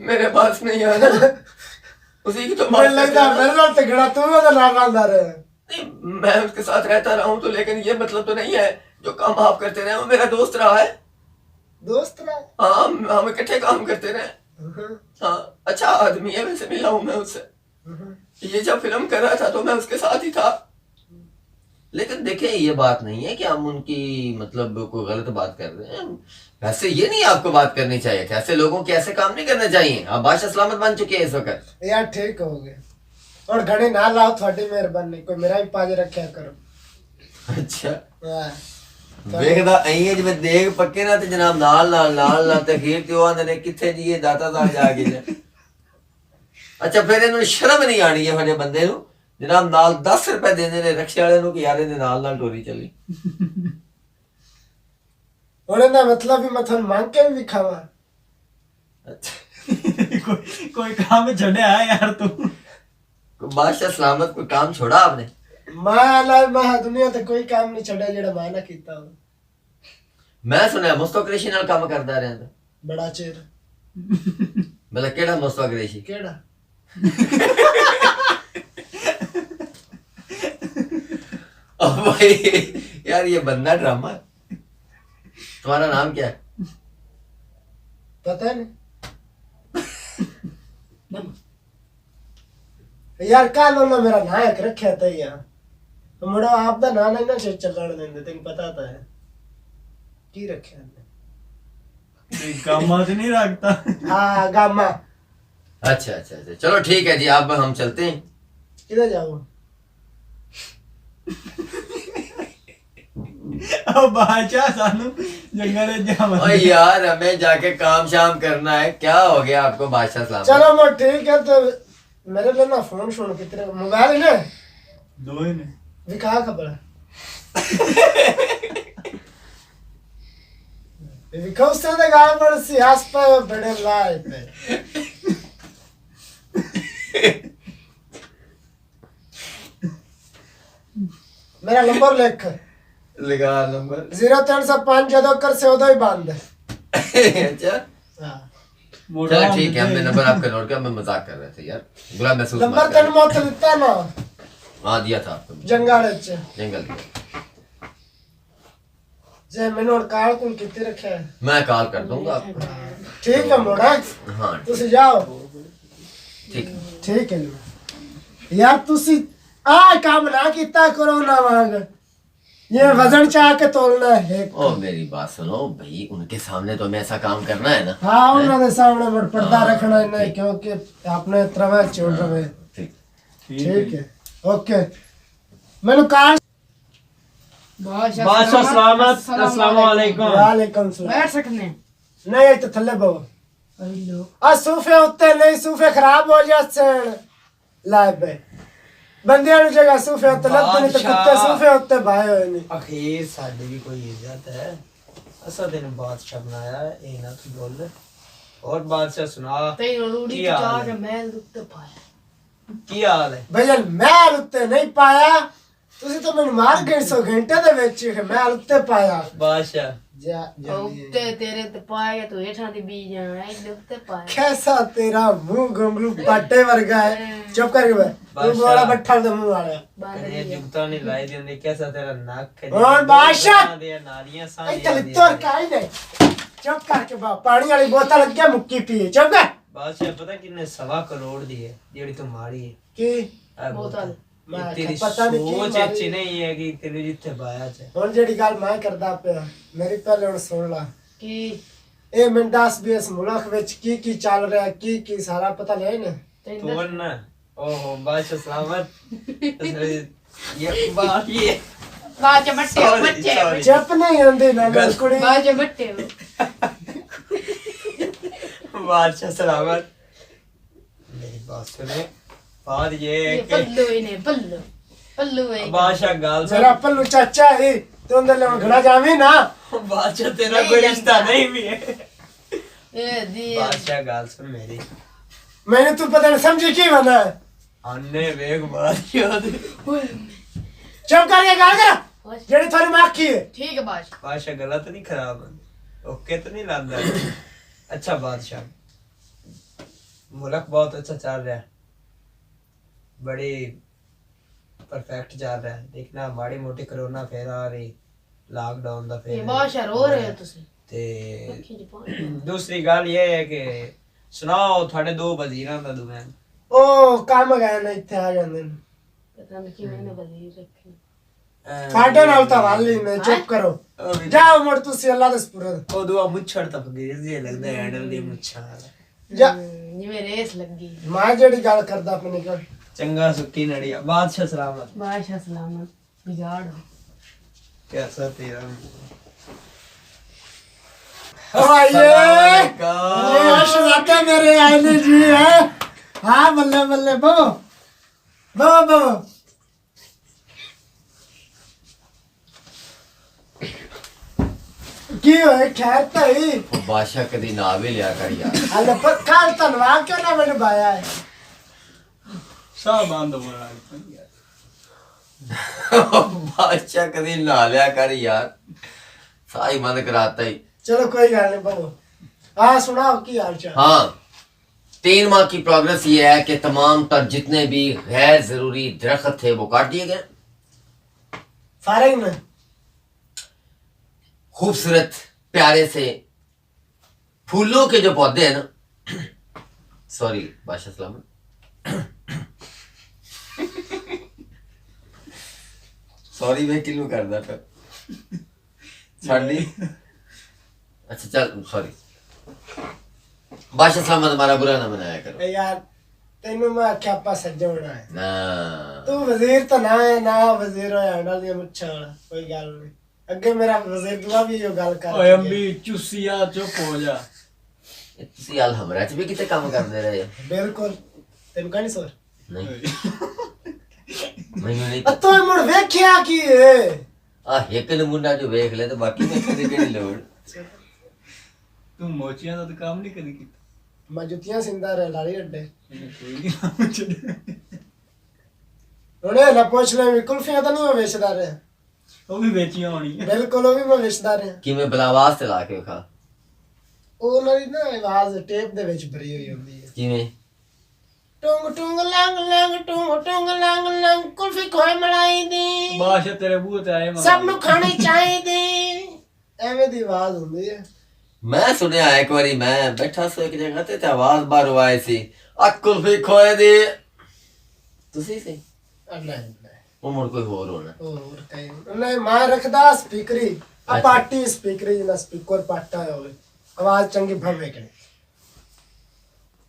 मेरे पास नहीं आना, उसी की तो मुझे बात लगता है मेरे नाल तगड़ा तू तो ना मानदार है। नहीं, मैं उसके साथ रहता रहा हूँ तो, लेकिन ये मतलब तो नहीं है जो काम आप करते रहे, वो मेरा दोस्त रहा है। दोस्त ना हाँ, हम इकट्ठे काम करते रहे। हाँ, अच्छा आदमी है, वैसे मिला हूँ मैं उससे। ये जब फिल्म कर रहा था तो मैं उसके साथ ही था। लेकिन देखें, ये बात नहीं है कि हम उनकी मतलब कोई गलत बात कर रहे हैं। वैसे ये नहीं आपको बात करनी चाहिए थी, ऐसे लोगों के ऐसे काम नहीं करने चाहिए। आप बादशाह सलामत बन चुके हैं इस वक्त। यार ठीक हो गए और घणे ना लाओ, थोड़ी मेहरबानी, कोई मेरा भी पाज रखा करो। अच्छा, वाह ਵੇਖਦਾ ਐਂ ਹੈ ਜਿਵੇਂ ਦੇਗ ਪੱਕੇ ਨਾ ਤੇ ਜਨਾਬ ਨਾਲ ਤੇ ਖੀਰ ਤੇ ਉਹ ਆਂਦੇ ਨੇ ਕਿੱਥੇ ਜੀਏ ਦਾਤਾ ਸਾਹਿਬ ਜਾ ਕੇ ਜਾ। ਅੱਛਾ, ਫਿਰ ਇਹਨੂੰ ਸ਼ਰਮ ਨਹੀਂ ਆਣੀ ਹੈ ਸਾਡੇ ਬੰਦੇ ਨੂੰ, ਜਨਾਬ ਨਾਲ 10 ਰੁਪਏ ਦੇਂਦੇ ਨੇ ਰਕਸ਼ੇ ਵਾਲੇ ਨੂੰ ਕਿ ਯਾਰ ਇਹਦੇ ਨਾਲ ਟੋਰੀ ਚੱਲੀ। ਹੁਣ ਇਹਦਾ ਮਤਲਬ ਵੀ ਮੈਂ ਤੁਹਾਨੂੰ ਮੰਗ ਕੇ ਵੀ ਵਿਖਾਵਾਂ। अच्छा, कोई काम छड़े है यार तू। बादशाह सलामत कोई काम छोड़ा आपने? मैं दुनिया ते कोई काम नहीं छड़िया जेड़ा मैं ना कीता हो। मैं सुनया मुस्तकरेशी नाल काम करदा रहंदा। बड़ा चेर मतलब केड़ा मुस्तकरेशी? केड़ा ओ भाई यार, ये बंदा ड्रामा है। तुम्हारा नाम क्या है? पता नहीं यार काल ना मेरा नायक रखा था यार, तो मुड़ा आप दा ना नहीं ना चलण देंदे, तेन पता तो है की रखा है। कामा तो नहीं रखता। हाँ गामा। अच्छा अच्छा अच्छा, चलो ठीक है जी, अब हम चलते हैं। किधर जाओ? अब बादशाह सानू जंगल जावा। ओए यार, हमें जाके काम शाम करना है। क्या हो गया आपको बादशाह सलामत? चलो मैं ठीक है, तो मेरे लिए ना फोन शोन कितने मोबाइल है ना दो ही ने दिखा खबर दिखाओ से तो गाय पर सियास पे बड़े लाए पे मेरा नंबर लिख लगा नंबर। 0305 जदों कर से उदो ही बंद। अच्छा, हाँ चलो ठीक है, हमने नंबर आपका नोट किया। मैं मजाक कर रहे थे यार, बुरा महसूस नंबर मत तेन करें। मौत दिता ना हाँ, दिया था आपको जंगाड़े च जंगल में। जे मैंने और कार कुल कितने रखे है। मैं कॉल कर दूंगा आपको। ठीक है मोड़ा, हाँ तुसी जाओ। ठीक है। ठीक है यार, तुसी आ काम ना किता करो ना मांग, ये वजन चाह के तोलना है। ओ मेरी बात सुनो भाई, उनके सामने तो हमें ऐसा काम करना है ना। हाँ उन्होंने सामने बड़ पर्दा हाँ, रखना है नहीं, ठीक। क्योंकि आपने तरह छोड़ रहे। ठीक। ठीक है ओके। मैंने कार बादशाह सलामत, अस्सलाम वालेकुम। वालेकुम सलाम। बैठ सकने नहीं तो थल्ले बो आ सोफे उत्ते नहीं, सोफे खराब हो जाते लाए पे बंदे वाली जगह सोफे उत्ते लगते नहीं, तो कुत्ते सोफे उत्ते भाई होए नहीं। अखीर साडी भी कोई इज्जत है। असा दिन बादशाह बनाया है, ए ना तू बोल। और बादशाह सुना, तेरी रूड़ी क्या जा हाल के है? मैल दुखते पाया। की हाल है? भैया मैं उत्ते नहीं पाया, तुसी तो मैंने मार 150 घंटे दे विच मैं उत्ते पाया। बादशाह जा उत्ते तेरे ते पाए तो हेठां दी बीज जाना है, दुखते पाया। कैसा तेरा मुंह घुंगरू पाटे वर्गा है। चुप कर बे, तू बड़ा बट्ठा दे मुंह वाला। कने जुगता नहीं लाई दी, कैसा तेरा नाक है? और बादशाह दे नालियां सा ए चल तोर काई नहीं, चुप करके बा पानी वाली बोतल लग गया मुक्की पिए। चुप कर। बादशाह पता कितने 1.25 करोड़ दी है जेडी तू मारी है की आ बोतल। ਮੈਂ तेरी ਆਖਿਆ ਪਤਾ ਨਹੀਂ ਕੀ सोच ਮਾਰੀ। अच्छी नहीं है कि तेरे जिथे बाया च ਹੁਣ ਜਿਹੜੀ ਗੱਲ ਮੈਂ ਕਰਦਾ ਪਿਆ ਮੇਰੀ ਪਹਿਲੇ ਹੁਣ ਸੁਣ ਲਾ ਕੀ ਇਹ ਮੈਨੂੰ ਦੱਸ ਵੀ ਇਸ ਮੁਲਕ ਵਿੱਚ ਕੀ ਕੀ ਚੱਲ ਰਿਹਾ ਕੀ ਸਾਰਾ ਪਤਾ ਲੈ ਨਾ ਤੈਨੂੰ तो ना ओहो बादशाह सलामत ये बात ये ਬਾਅਦ ਚ ਬੱਟੇ Sorry, ਬੱਚੇ sorry. ਚੁੱਪ ਨਹੀਂ ਹੁੰਦੀ ਨਾ ਮੇਰੀ ਕੁੜੀ ਬਾਅਦ ਚ ਬੱਟੇ बादशाह सलामत मेरी बात सुने बात ये है कि ਪੱਲੂ ਇਹਨੇ ਪੱਲੂ ਇਹ बादशाह गाल से ਮੇਰਾ ਪੱਲੂ ਚਾਚਾ ਹੈ ਤੇ ਉਹਦੇ ਲਈ ਹੁਣ ਘੜਾ ਜਾਵੀਂ ਨਾ बादशाह तेरा कोई रिश्ता नहीं भी है ਇਹ ਦੀ बादशाह गाल सुन मेरी ਮੈਨੂੰ ਤੂੰ ਪਤਾ ਨਹੀਂ ਸਮਝੀ ਕੀ ਬਣਾ अन्ने वेग बादशाह दे ਚੁੱਪ ਕਰਕੇ ਗੱਲ ਕਰ ਜਿਹੜੀ ਤੁਹਾਡੀ ਮਾਂ ਕੀ ਹੈ ਠੀਕ ਹੈ ਬਾਜ बादशाह गलत नहीं खराब ओके तो नहीं लादा अच्छा बादशाह मुल्क बहुत अच्छा चल रहा है बड़ी परफेक्ट चल रहा है देखना माड़ी मोटी कोरोना फिर आ रही लॉकडाउन दा ਇਹ फिर ਬਾਸ਼ਾ ਰੋ ਰਹੇ ਹੋ ਤੁਸੀਂ ते ਅੱਖੀ ਚ ਪਾਣੀ दूसरी गल ये है कि सुनाओ थोड़े दो वजीरां दा दुआ ਉਹ ਕੰਮ ਗਏ ਨੇ ਇੱਥੇ ਆ ਜਾਂਦੇ ਨੇ ਪਤਾ ਨਹੀਂ ਕਿਵੇਂ ਨੇ ਵਜ਼ੀਰ ਰੱਖੇ ਸਾਡੇ ਨਾਲ ਤਾਂ ਵਾਲੀ ਨੇ ਚੁੱਪ ਕਰੋ ਜਾਓ ਮੁੜ ਤੁਸੀਂ ਅੱਲਾ ਦੇ ਸਪੁਰਦ ਉਹ ਦੁਆ ਮੁੱਛੜ ਤਾਂ ਫਕੀਰ ਜੀ ਲੱਗਦਾ ਹੈਂਡਲ ਦੀ ਮੁੱਛਾਂ ਜਾ ਜਿਵੇਂ ਰੇਸ ਲੱਗੀ ਮੈਂ ਜਿਹੜੀ ਗੱਲ ਕਰਦਾ ਆਪਣੀ ਗੱਲ ਚੰਗਾ ਸੁੱਕੀ ਨੜੀਆ ਬਾਦਸ਼ਾਹ ਸਲਾਮਤ ਬਾਸ਼ਾ ਸਲਾਮਤ ਬਿਗਾੜ कैसा तेरा आइए ये शहजादे मेरे आईने जी है हाँ बल्ले बल्ले बो बो बो की होए खैर तो ही वो बादशाह कदी ना भी लिया कर यार अल्लाह पर काल तनवार क्यों ना मैंने बाया है सब बंद हो रहा है बादशाह कदी ना लिया कर यार साई बंद कराता ही चलो कोई गल नहीं बो हाँ सुनाओ की हाल चाल हाँ 3 माह की प्रोग्रेस ये है कि तमाम तर जितने भी गैर जरूरी दरख्त थे वो काट दिए गए फारिग में खूबसूरत प्यारे से फूलों के जो पौधे हैं ना सॉरी बादशाह सलामत सॉरी मैं किलू करदा फिर छाड़ी अच्छा चल सॉरी बादशाह सलामत हमारा बुरा ना मनाया करो ए यार तेनू मैं आख्या आपा सज्जे होना है ना तू वजीर तो ना है ना वजीर हो हैंडल दी मुच्छा वाला कोई गल नहीं अगे मेरा वजीर दुआ भी जो गल कर ਓਏ ਅੰਬੀ ਚੁੱਸੀਆ ਚੁੱਪ ਹੋ ਜਾ ਤੁਸੀਂ ਹਾਲ ਹਮਰਾ ਚ ਵੀ ਕਿਤੇ ਕੰਮ ਕਰਦੇ ਰਹੇ ਹੋ? बिल्कुल तेन कहानी सोर ਨਹੀਂ ਮੈਨੂੰ ਨਹੀਂ तो मुड़ वेख्या की है ਆ ਇੱਕ ਨਮੂਨਾ ਜੋ ਵੇਖ ਲੈ ਤੇ ਬਾਕੀ ਵੇਖਣ ਦੀ ਕਿਹੜੀ ਲੋੜ ਤੂੰ ਮੋਚੀਆਂ ਦਾ ਤਾਂ ਕੰਮ ਨਹੀਂ ਕਦੀ ਕੀਤਾ मैं जुतियां सिंदा रे लाड़ी अड्डे ਕੋਈ ਨਹੀਂ ਕੰਮ ਛੱਡ उन्हें ना पूछ ले भी कुल्फियां तो नहीं हो बेचदा रे ਉਹ ਵੀ ਵੇਚੀਆਂ ਹੋਣੀਆਂ बिल्कुल वो भी मैं बेचदा रे ਕਿਵੇਂ ਬਲਾਵਾਜ਼ ਤੇ ਲਾ ਕੇ ਵਿਖਾ ਉਹਨਾਂ ਦੀ ਨਾ ਆਵਾਜ਼ ਟੇਪ ਦੇ ਵਿੱਚ ਭਰੀ ਹੋਈ ਹੁੰਦੀ ਹੈ ਕਿਵੇਂ ਟੁੰਗ ਟੁੰਗ ਲੰਗ ਲੰਗ ਟੁੰਗ ਟੁੰਗ ਲੰਗ ਲੰਗ ਕੁਲਫੀ ਖੋਏ ਮਲਾਈ ਦੀ ਬਾਦਸ਼ਾਹ ਤੇਰੇ ਬੂਹ ਤੇ ਆਏ ਸਭ ਨੂੰ ਖਾਣੀ ਚਾਹੀਦੀ ਐਵੇਂ ਦੀ ਆਵਾਜ਼ ਹੁੰਦੀ ਹੈ ਮੈਂ ਸੁਣਿਆ ਇੱਕ ਵਾਰੀ ਮੈਂ ਬੈਠਾ ਸੋ ਇੱਕ ਜਗ੍ਹਾ ਤੇ ਆਵਾਜ਼ ਬਾਹਰੋਂ ਆਈ ਸੀ ਅਕਲ ਫੇ ਖੋਏ ਦੇ ਤੁਸੀਂ ਸੀ ਅੱਲਾ ਉਹ ਮੁੜ ਕੋਈ ਹੋਰ ਹੋਣਾ ਹੋਰ ਕਈ ਨਹੀਂ ਮੈਂ ਰੱਖਦਾ ਸਪੀਕਰੀ ਆ ਅੱਛਾ। ਪਾਰਟੀ ਸਪੀਕਰੀ ਜਿਹਦਾ ਸਪੀਕਰ ਪਾਟਾ ਹੋਵੇ ਆਵਾਜ਼ ਚੰਗੀ ਭਰਵੇ ਕਿ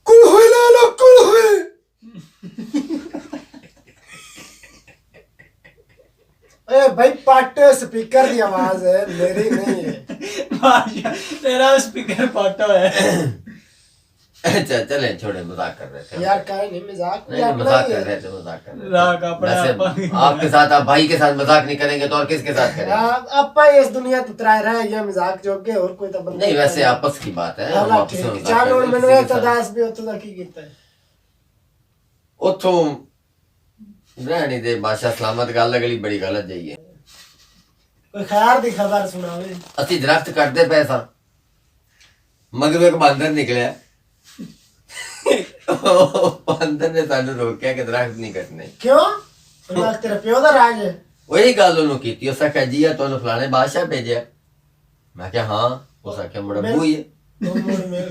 ਕੁਲ ਹੋਏ ਲਾ ਲੋ ਕੁਲ ਹੋਏ ए भाई पाटे स्पीकर की आवाज है मेरी नहीं है ਬਾਦਸ਼ਾਹ ਤੇਰਾ ਸਪੀਕਰ ਪਾਟਾ ਹੈ अच्छा चले छोड़े मजाक कर रहे थे यार काहे नहीं मजाक नहीं मजाक कर रहे थे मजाक कर रहे राग थे अपने वैसे आप आपके साथ आप भाई के साथ मजाक नहीं करेंगे तो और किसके साथ करेंगे अपा इस दुनिया तो त्राय रहा है ये मजाक जोगे और कोई तो बंदा नहीं वैसे आपस की बात है हम हां आपस में ठीक मजाक चल कर और रहे हैं, मैंने किसी के तो साथ। दास भी होता था की कीता है उथों रहनी दे बादशाह सलामत गल अगली बड़ी गलत जाइए कोई खैर दी खबर सुनावे ਅਸੀਂ ਦਰਖਤ ਕੱਟਦੇ ਪਏ ਸਾਂ ਮਗਰ ਇੱਕ ਬਾਂਦਰ ਨਿਕਲਿਆ ਬਾਂਦਰ ਨੇ ਸਾਨੂੰ ਰੋਕਿਆ ਕਿ ਦਰਖਤ ਨਹੀਂ ਕੱਟਣੇ क्यों दिमाग तेरा प्यो दा राज है ਉਹੀ ਗੱਲ ਉਹਨੂੰ ਕੀਤੀ ਉਸ ਆਖਿਆ ਜੀ ਆ ਤੁਹਾਨੂੰ ਫਲਾਣੇ ਬਾਦਸ਼ਾਹ ਭੇਜਿਆ ਮੈਂ ਕਿਹਾ ਹਾਂ ਉਸ ਆਖਿਆ ਮੁੜ ਅੱਬੂ ਹੀ ਹੈ वो मोड़ मेरे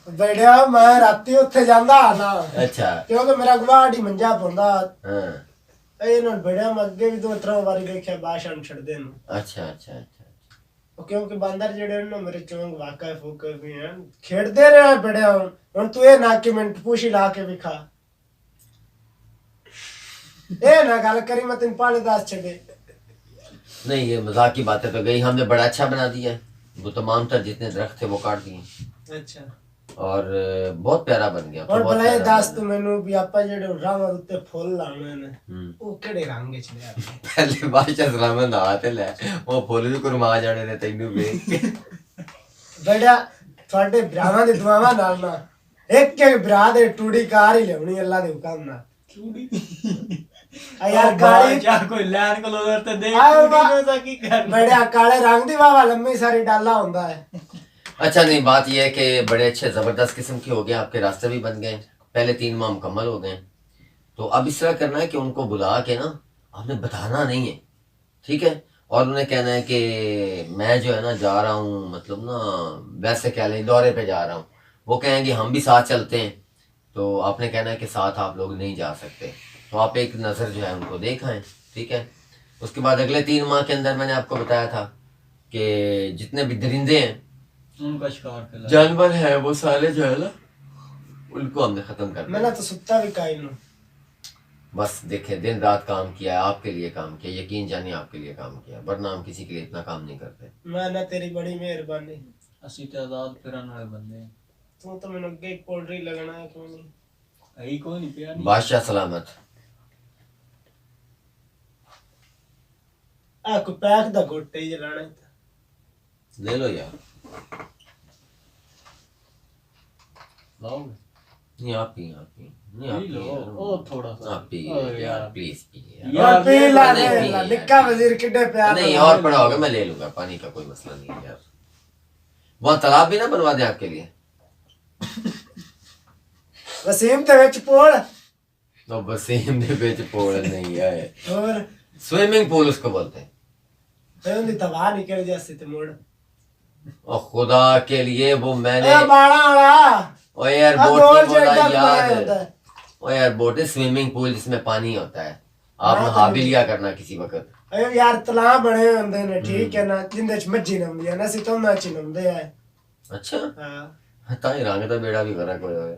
ਬੜਿਆ ਮੈਂ ਰਾਤੀ ਉੱਥੇ ਜਾਂਦਾ ਨਾ अच्छा ਕਿਉਂਕਿ ਮੇਰਾ ਗਵਾੜੀ ਮੰਜਾ ਪਾਉਂਦਾ हाँ ਇਹਨਾਂ ਬੜਿਆ ਮੈਂ ਅੱਗੇ ਵੀ 2-3 ਵਾਰੀ ਵੇਖਿਆ ਬਾਸ਼ਾਂ ਨੂੰ ਛੱਡਦੇ ਨੂੰ अच्छा अच्छा अच्छा ਉਹ ਕਿਉਂਕਿ ਬਾਂਦਰ ਜਿਹੜੇ ਨੇ ਨਾ ਮੇਰੇ ਚੋਂਗ ਵਾਕਾ ਫੋਕੇ ਵੀ ਹਨ ਖੇਡਦੇ ਰਹੇ ਬੜਿਆ ਹੁਣ ਤੂੰ ਇਹ ਨਾ ਕਿ ਮਿੰਟ ਪੁੱਛੀ ਲਾ ਕੇ ਵਿਖਾ ਇਹ ਨਾ ਗੱਲ ਕਰੀ ਮੈਂ ਤੈਨੂੰ ਪਾਲੇ ਦੱਸ ਛੱਡੇ नहीं ये मजाक की बातें तो गई हमने बड़ा अच्छा बना दिया है वो तमाम तर जितने दरख्त थे वो काट दिए अच्छा और बहुत प्यारा बन गया ਹੁਣ बहुत ਬਲਾਏ प्यारा ਦੱਸ बन ਤੂੰ ਮੈਨੂੰ ਵੀ ਆਪਾਂ ਜਿਹੜੇ ਰਾਵਾਂ ਉੱਤੇ ਫੁੱਲ ਲਾਉਣੇ ਨੇ हम्म। ਉਹ ਕਿਹੜੇ ਰੰਗ ਚ ਲਿਆ पहले बादशाह सलाम ना आते ले वो फुल भी कुरमा जाने ने तैनू वेख के ਬੜਿਆ ਤੁਹਾਡੇ ਭਰਾਵਾਂ ਦੀ ਦੁਆਵਾਂ ਨਾਲ ਨਾ ਇੱਕ ਇੱਕ ਭਰਾ ਦੇ ਟੂੜੀ ਕਾਰ ਹੀ ਲਿਆਉਣੀ ਅੱਲਾ ਦੇ ਹੁਕਮ ਨਾਲ ਆ ਯਾਰ ਗਾੜੀ ਜਾ ਕੋਈ ਲੈਣ ਕਲੋਜ਼ਰ ਤੇ ਦੇਖ ਆਏ ਟੂਟੀ ਵਾਹ। ਨੂੰ ਤਾਂ ਕੀ ਕਰਨਾ ਬੜਿਆ ਕਾਲੇ ਰੰਗ ਦੀ ਵਾਵਾ ਲੰਮੀ ਸਾਰੀ ਡਾਲਾ ਹੁੰਦਾ ਹੈ अच्छा नहीं बात यह है कि बड़े अच्छे ज़बरदस्त किस्म के हो गए आपके रास्ते भी बन गए पहले 3 माह मुकम्मल हो गए तो अब इस तरह करना है कि उनको बुला के ना आपने बताना नहीं है ठीक है और उन्हें कहना है कि मैं जो है ना जा रहा हूँ मतलब ना वैसे कह लें दौरे पे जा रहा हूँ वो कहेंगे हम भी साथ चलते हैं तो आपने कहना है कि साथ आप लोग नहीं जा सकते तो आप एक नज़र जो है उनको दिखाएं ठीक है उसके बाद अगले 3 माह के अंदर मैंने आपको बताया था कि जितने भी दरिंदे हैं उनका शिकार कर जानवर है वो सारे जो है ना उनको हमने खत्म कर दिया मैंने तो सुत्ता भी काई नु बस देखे दिन रात काम किया है आपके लिए काम किया यकीन जानिए आपके लिए काम किया वरना हम किसी के लिए इतना काम नहीं करते मैंने तेरी बड़ी मेहरबानी ਅਸੀਂ ਤੇ ਆਜ਼ਾਦ ਫਿਰਨ ਵਾਲੇ ਬੰਦੇ ਹਾਂ ਤੂੰ ਤਾਂ ਮੈਨੂੰ ਅੱਗੇ ਪੋਲਟਰੀ ਲੱਗਣਾ ਹੈ ਕਿਉਂ ਨਹੀਂ ਅਈ ਕੋਈ ਨਹੀਂ ਪਿਆ ਨਹੀਂ बादशाह सलामत ਆ ਕੋ ਪੈਕ ਦਾ ਗੋਟੇ ਹੀ ਜਲਾਣਾ ਹੈ ले लो यार ਲਾਓਗੇ नहीं आप पी नहीं आप पी लो, यार। ओ, थोड़ा सा। आप पी ओ, यार यार। प्लीज पी यार ਯਾਰ ਪੀ ਲਾ नहीं, ले नहीं, ला यार। ਨਿੱਕਾ ਵਜ਼ੀਰ ਕਿੱਡੇ ਪਿਆਰ नहीं ਨਾਲ। और पड़ा होगा मैं ले लूंगा पानी का कोई मसला नहीं है यार वहाँ तालाब भी ना बनवा दे आपके लिए ਵਸੀਮ ਤੇ ਵਿੱਚ ਪੋਲ तो वसीम ने बेच पोड़ नहीं है ਹੋਰ स्विमिंग पूल उसको बोलते हैं ਤੇ ਉਹਦੀ ਤਵਾ ਨਿਕਲ ਜਾਸੀ ਤੇ ਮੋੜ और खुदा के लिए वो मैंने ਇਹ ਬਾਣਾ ਵਾਲਾ ओ यार ਆ बोट ਗੋਲ नहीं बोला ਜਿਹੜਾ ਬਣਾਇਆ याद ਹੁੰਦਾ है ਹੈ। ओ यार बोट है स्विमिंग पूल जिसमें पानी होता है आप हाँ, नहा तो भी लिया करना किसी वक्त ਇਹ ਯਾਰ ਤਲਾਬ ਬਣੇ ਹੁੰਦੇ ਨੇ ਠੀਕ ਹੈ ਨਾ ਜਿੰਦੇ ਚ ਮੱਝੀ ਨੰਦੀ ਆ ਨਾ ਅਸੀਂ ਤਾਂ ਉਹਨਾਂ ਚ ਹੀ ਨੰਦੇ ਆ अच्छा ਹਾਂ ताई रंग का बेड़ा भी करा कोई होए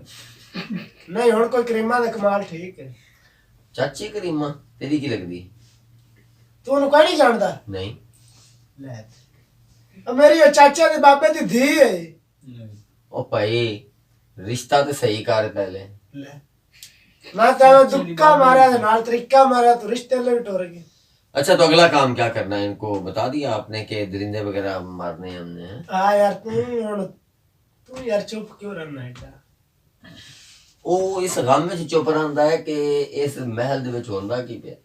ਨਹੀਂ ਹੁਣ ਕੋਈ ਕਰੀਮਾਂ ਦਾ ਕਮਾਲ ਠੀਕ ਹੈ चाची करीमा तेरी की लगदी ਤੂੰ ਉਹਨੂੰ ਕੋਈ ਨਹੀਂ ਜਾਣਦਾ नहीं ਲੈ ਉਹ ਮੇਰੀ ਉਹ ਚਾਚਾ ਦੇ ਬਾਬੇ ਦੀ ਧੀ ਹੈ ओ भाई रिश्ता तो सही कर पहले ਲੈ ਮੈਂ ਤਾਂ ਦੁੱਕਾ ਮਾਰਿਆ ਤੇ ਨਾਲ ਤਰੀਕਾ ਮਾਰਿਆ ਤੂੰ ਰਿਸ਼ਤੇ ਲਈ ਟੁਰ ਗਈ अच्छा तो अगला काम क्या करना है इनको बता दिया आपने कि दरिंदे वगैरह मारने हैं हमने हैं? ਆ ਯਾਰ ਤੂੰ ਯਾਰ ਚੁੱਪ ਕਿਉਂ ਰਹਿਣਾ ਹੈ ਉਹ ਇਸ ਗਮ ਵਿੱਚ ਚੁੱਪ ਰਹਿੰਦਾ ਹੈ ਕਿ ਇਸ महल ਦੇ ਵਿੱਚ ਹੁੰਦਾ ਕੀ ਪਿਆ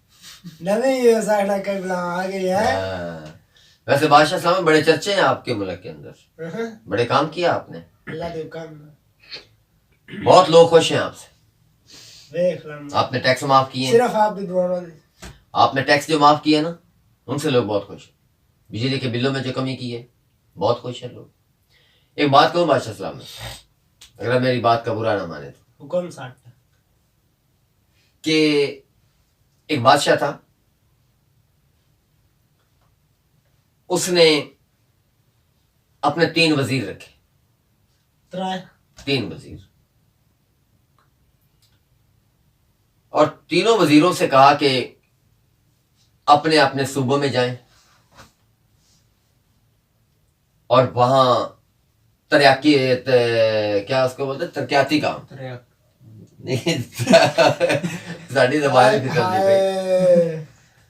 नहीं ये साइड का बुला आ गई है हाँ। वैसे बादशाह साहब में बड़े चर्चे हैं आपके मुल्क के अंदर बड़े काम किया आपने अल्लाह दे काम बहुत लोग खुश हैं आपसे देख लंबा आपने टैक्स माफ किए हैं सिर्फ आप दी दुआ में आपने टैक्स जो माफ किए ना उनसे लोग बहुत खुश हैं बिजली के बिलों में जो कमी की है बहुत खुश हैं लोग एक बात कहूँ बादशाह साहब में अगर आप मेरी बात का बुरा ना माने तो हुक्म साट कि एक बादशाह था उसने अपने 3 वजीर रखे त्राय 3 वजीर और तीनों वजीरों से कहा कि अपने अपने सूबों में जाएं और वहां तरक्की क्या उसको बोलते तरक्याती काम नहीं साड़ी जबान भी चलती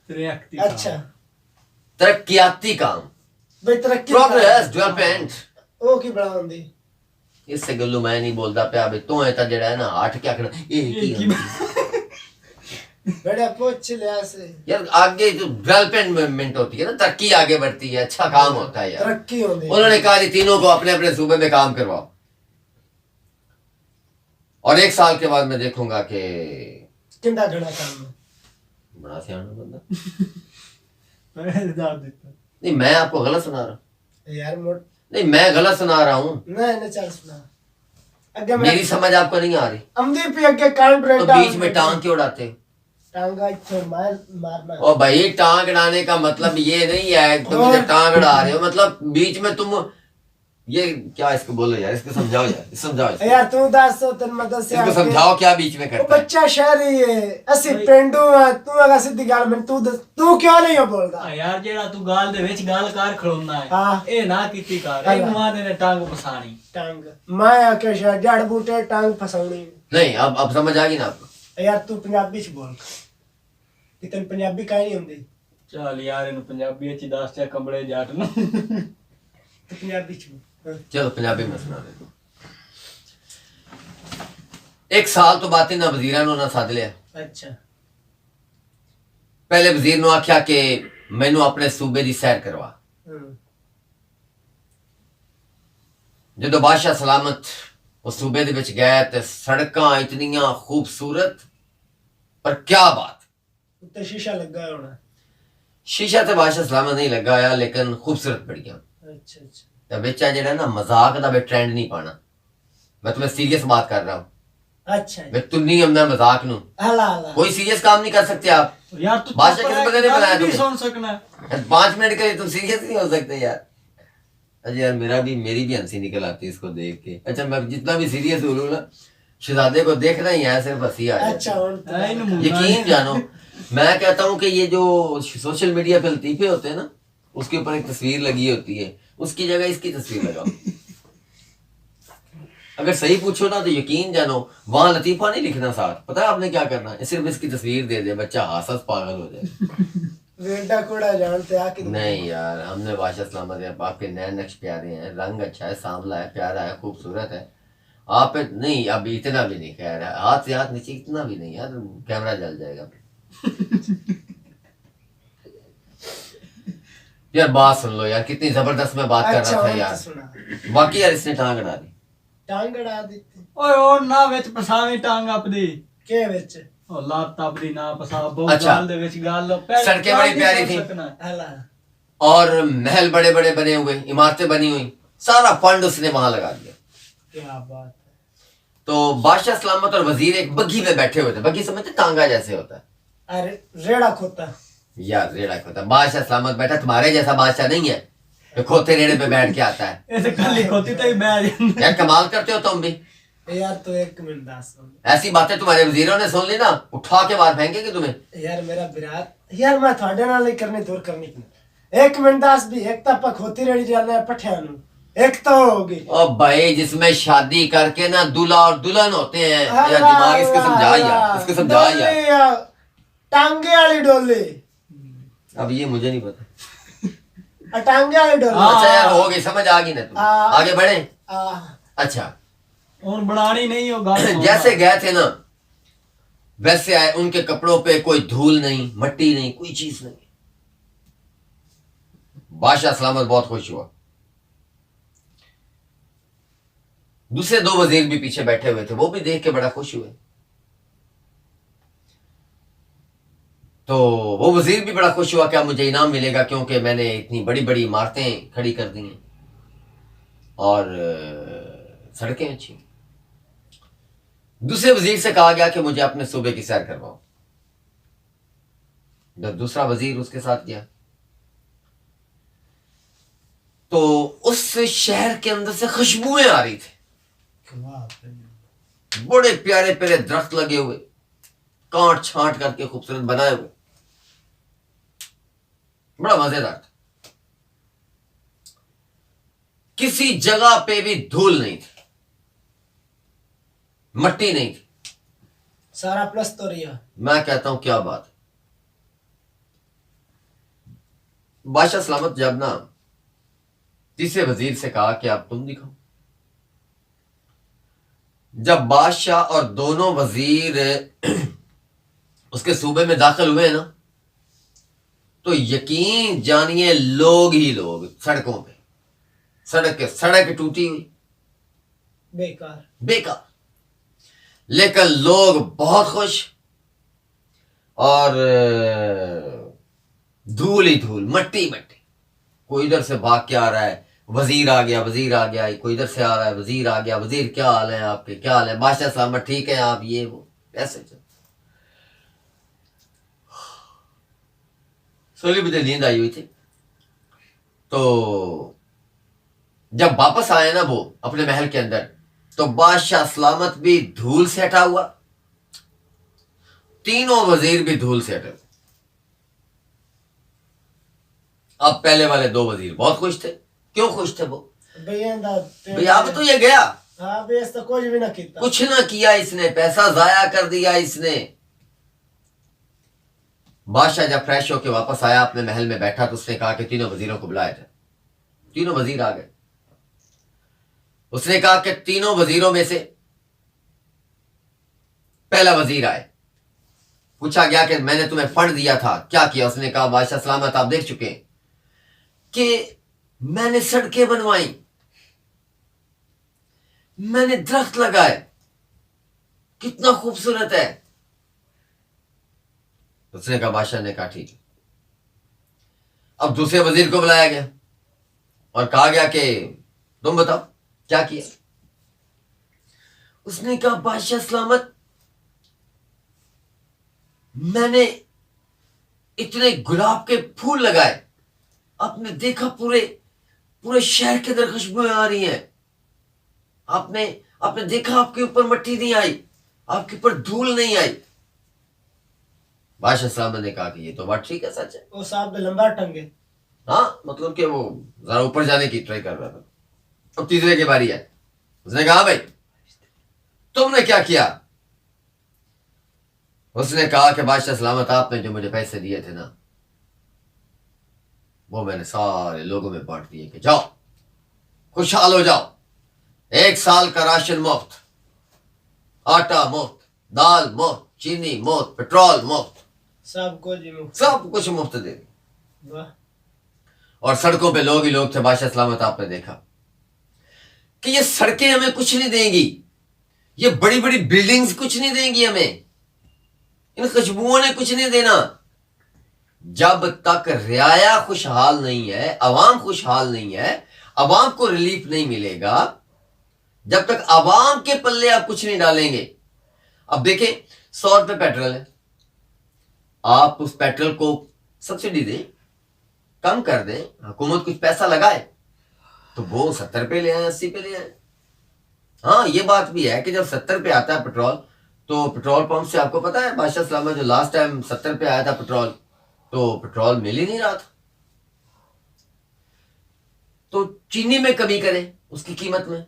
पई अच्छा तरक्याती काम भाई तरक्की प्रोग्रेस डेवलपमेंट ओ की बड़ा होंदी इससे गल्लू मैं नहीं बोलता पिया भी तू है ता जेड़ा है ना आठ क्या करना ये की बड़ा पूछ लिया से यार आगे जो डेवलपमेंट होती है ना तरक्की आगे बढ़ती है अच्छा काम होता है यार तरक्की होंदी उन्होंने कहा ये तीनों को अपने अपने सूबे में काम करवाओ और 1 साल के बाद मैं देखूंगा कि किंदा घड़ा काम है बड़ा सियाना बंदा नहीं नहीं मैं आपको गलत सुना रहा हूँ यार मोट नहीं मैं गलत सुना रहा हूँ नहीं नहीं चल सुना अगे मेरी समझ आपको नहीं आ रही? अमदी पे अगे कान तो ब्रेड बीच में टांग क्यों उड़ाते हो? टांगा इथे मारना। ओ भाई, टांग अड़ाने का मतलब ये नहीं है तुम मुझे टांग अड़ा रहे हो, मतलब बीच में तुम ये क्या इसको बोलो यार, इसको समझाओ यार, समझाओ इसको। यार तू दस तो तेन मदद से इसको समझाओ क्या बीच में वो करता है। बच्चा शहरी है असि पेंडू है, तू अगर सीधी गाल में तू क्यों नहीं हो बोलदा? ਆ ਯਾਰ ਜਿਹੜਾ ਤੂੰ ਗਾਲ ਦੇ ਵਿੱਚ ਗਾਲ ਕਰ ਖਲੋਣਾ ਹੈ ਹਾਂ। ਇਹ ਨਾ ਕੀਤੀ ਕਰ ਇਹ ਮਾਂ ਨੇ ਟੰਗ ਪਸਾਣੀ टांग मैं आके शायद जड़ बूटे टांग फसाउनी। नहीं, अब समझ आ गई ना आपको? यार तू पंजाबी च बोल कि तेन पंजाबी काहे नहीं हुंदी? ਚੱਲ ਯਾਰ ਇਹਨੂੰ ਪੰਜਾਬੀ ਵਿੱਚ ਹੀ ਦੱਸ ਤੇ ਕੰਬਲੇ ਜੱਟ ਨੂੰ तू पंजाबी च बोल। चलो पंजाबी में सुना दे। एक साल तो बातें ना वजीरा ना सद लिया। अच्छा पहले वजीर ने आख्या कि मैनू अपने सूबे की सैर करवा। जो बादशाह सलामत उस सूबे दे विच गए ते सड़कां इतनियां खूबसूरत, पर क्या बात, उत्ते शीशा लगा होना। शीशा तो बादशाह सलामत नहीं लगा आया, लेकिन खूबसूरत बढ़िया। अच्छा अच्छा तो बेचा जेड़ा ना मजाक का ट्रेंड नहीं पाना, मैं तुम्हें सीरियस बात कर रहा हूँ। अच्छा वे तुम नहीं हमने मजाक नू, हला हला कोई सीरियस काम नहीं कर सकते आप। यार तू बादशाह किस बंदे ने बनाया नहीं तुम्हें? सुन सकना 5 मिनट के लिए तुम सीरियस नहीं हो सकते यार। अजय यार मेरी भी हंसी निकल आती है इसको देख के। अच्छा मैं जितना भी सीरियस हो लूँ ना, शहजादे को देखना ही है सिर्फ हंसी आ अच्छा जाती हुन तो है। यकीन जानो, मैं कहता हूँ कि ये जो सोशल मीडिया पे लतीफे होते हैं ना, उसके ऊपर एक तस्वीर लगी होती है, उसकी जगह इसकी तस्वीर लगाओ। अगर सही पूछो ना तो यकीन जानो वहां लतीफा नहीं लिखना साथ, पता है आपने क्या करना है? सिर्फ इसकी तस्वीर दे दे, बच्चा हंस पागल हो जाए। वेड़ा कोड़ा जानते आके नहीं यार, हमने बादशाह सलामत है, आपके नए नक्श प्यारे हैं, रंग अच्छा है, सांवला है, प्यारा है, खूबसूरत है। आप नहीं, अब इतना भी नहीं कह रहा, हाथ से हाथ नीचे इतना भी नहीं यार, कैमरा जल जाएगा। यार बात सुन लो यार, कितनी जबरदस्त मैं बात कर अच्छा रहा था हुन तो यार। सुना बाकी यार इसने टांग अड़ा दी। टांग अड़ा देते ਓਏ ਉਹ ਨਾ ਵਿੱਚ ਪਸਾਵੀਂ ਟੰਗ ਆਪਦੀ के विच ਉਹ ਲੱਤ ਆਪਦੀ ਨਾ ਪਸਾ ਬਹੁਤ अच्छा। ਗਾਲ ਦੇ ਵਿੱਚ ਗੱਲ ਪਹਿਲੇ सड़कें ਗੱਲ बड़ी नहीं प्यारी सुन थी। सकना। हला और महल बड़े बड़े बने हुए, इमारतें बनी हुई, सारा फंड उसने वहां लगा दिया। क्या बात है। तो बादशाह सलामत और वजीर एक बग्घी में बैठे हुए थे। बग्घी समझते तांगा जैसे होता है अरे रेड़ा खोता यार, रेड़ा खोता। बादशाह सलामत बैठा, तुम्हारे जैसा बादशाह नहीं है जो खोते रेड़े पे बैठ के आता है। ਇਹ ਤੇ ਕੱਲੀ ਖੋਤੀ ਤੇ ਹੀ ਬਹਿ ਜਾਂਦਾ यार कमाल करते हो तुम भी। यार तो एक मिनट दास ऐसी बातें तुम्हारे वजीरों ने सुन ली ना, उठा के बाहर फेंकेंगे तुम्हें। यार मेरा विराट यार मैं थोड़े नाल नहीं करनी दूर करनी की एक मिनट दास भी एक तो आपा खोती रेड़ी जाना है पठिया नु, एक तो होगी ओ भाई, जिसमें शादी करके ना दूल्हा और दुल्हन होते हैं, यार दिमाग इसको समझा यार, इसको समझा यार। टांगे वाली डोली अब ये मुझे नहीं पता। टांगे वाली डोली अच्छा यार, हो गई, समझ आ गई ना तुम, आगे बढ़े। अच्छा, ਹੁਣ ਬਣਾਣੀ ਨਹੀਂ ਉਹ ਗੱਲ ਸੁਣ। जैसे गए थे ना वैसे आए, उनके कपड़ों पे कोई धूल नहीं, मट्टी नहीं, कोई चीज नहीं। बादशाह सलामत बहुत खुश हुआ। दूसरे 2 वजीर भी पीछे बैठे हुए थे, वो भी देख के बड़ा खुश हुए। तो वो वजीर भी बड़ा खुश हुआ, क्या मुझे इनाम मिलेगा, क्योंकि मैंने इतनी बड़ी बड़ी इमारतें खड़ी कर दी हैं और सड़कें अच्छी। दूसरे वजीर से कहा गया कि मुझे अपने सूबे की सैर करवाओ। जब दूसरा वजीर उसके साथ गया तो उस शहर के अंदर से खुशबुएं आ रही थी। बड़े प्यारे प्यारे दरख्त लगे हुए, काट छांट करके खूबसूरत बनाए हुए, बड़ा मजेदार था। किसी जगह पे भी धूल नहीं थी, मट्टी नहीं थी। सारा प्लस तो रिया। मैं कहता हूं क्या बात है। बादशाह सलामत जब ना तीसरे वजीर से कहा कि आप तुम दिखाओ, जब बादशाह और दोनों वजीर उसके सूबे में दाखिल हुए ना, तो यकीन जानिए लोग ही लोग सड़कों पे, सड़क टूटी हुई, बेकार, लेकिन लोग बहुत खुश, और धूल ही धूल, मट्टी, कोई इधर से भाग के आ रहा है, वजीर आ गया, वजीर आ गया, कोई इधर से आ रहा है, वजीर आ गया, वजीर क्या हाल है आपके, क्या हाल है, बादशाह सलामत, ठीक है आप, ये वो ऐसे चल। सोली मुझे नींद आई हुई थी, तो जब वापस आए ना वो अपने महल के अंदर, तो बादशाह सलामत भी धूल से हटा हुआ, तीनों वजीर भी धूल से हटे। अब पहले वाले 2 वजीर बहुत खुश थे। क्यों खुश थे वो? भैया अब तो ये गया, हाँ बेस तो कुछ भी ना किया, कुछ ना किया इसने, पैसा जाया कर दिया इसने। बादशाह जब फ्रेश होके वापस आया, अपने महल में बैठा, तो उसने कहा कि तीनों वजीरों को बुलाया जाए। तीनों वजीर आ गए। उसने कहा कि तीनों वजीरों में से पहला वजीर आए। पूछा गया कि मैंने तुम्हें फंड दिया था, क्या किया? उसने कहा बादशाह सलामत आप देख चुके हैं कि मैंने सड़कें बनवाई, मैंने दरख्त लगाए, कितना खूबसूरत है। उसने कहा, बादशाह ने कहा ठीक है। अब दूसरे वजीर को बुलाया गया और कहा गया कि तुम बताओ क्या किया। उसने कहा बादशाह सलामत, मैंने इतने गुलाब के फूल लगाए, आपने देखा पूरे पूरे शहर के अंदर खुशबुएं आ रही हैं। आपने आपने देखा आपके ऊपर मिट्टी नहीं आई, आपके ऊपर धूल नहीं आई। बादशाह सलामत ने कहा कि ये तो बात ठीक है, सच है। वो साहब लंबा टंगे, हाँ मतलब कि वो जरा ऊपर जाने की ट्राई कर रहा था। अब तीसरे की बारी है। उसने कहा भाई तुमने क्या किया? उसने कहा कि बादशाह सलामत आपने जो मुझे पैसे दिए थे ना, वो मैंने सारे लोगों में बांट दिए कि जाओ खुशहाल हो जाओ, 1 साल का राशन मुफ्त, आटा मुफ्त, दाल मुफ्त, चीनी मुफ्त, पेट्रोल मुफ्त, सब कुछ मुफ्त दे दी। वाह। और सड़कों पे लोग ही लोग थे। बादशाह सलामत आपने देखा कि ये सड़कें हमें कुछ नहीं देंगी, ये बड़ी बड़ी बिल्डिंग्स कुछ नहीं देंगी हमें, इन खुशबुओं ने कुछ नहीं देना। जब तक रियाया खुशहाल नहीं है, अवाम खुशहाल नहीं है, अवाम को रिलीफ नहीं मिलेगा, जब तक अवाम के पल्ले आप कुछ नहीं डालेंगे। अब देखें 100 रुपए पेट्रोल है, आप उस पेट्रोल को सब्सिडी दें, कम कर दें, हुकूमत कुछ पैसा लगाए तो वो 70 रुपए ले आए, 80 पे ले आए। हाँ ये बात भी है कि जब 70 पे आता है पेट्रोल, तो पेट्रोल पंप से आपको पता है बादशाह सलामत जो लास्ट टाइम 70 पे आया था पेट्रोल, तो पेट्रोल मिल ही नहीं रहा था। तो चीनी में कमी करें उसकी कीमत में,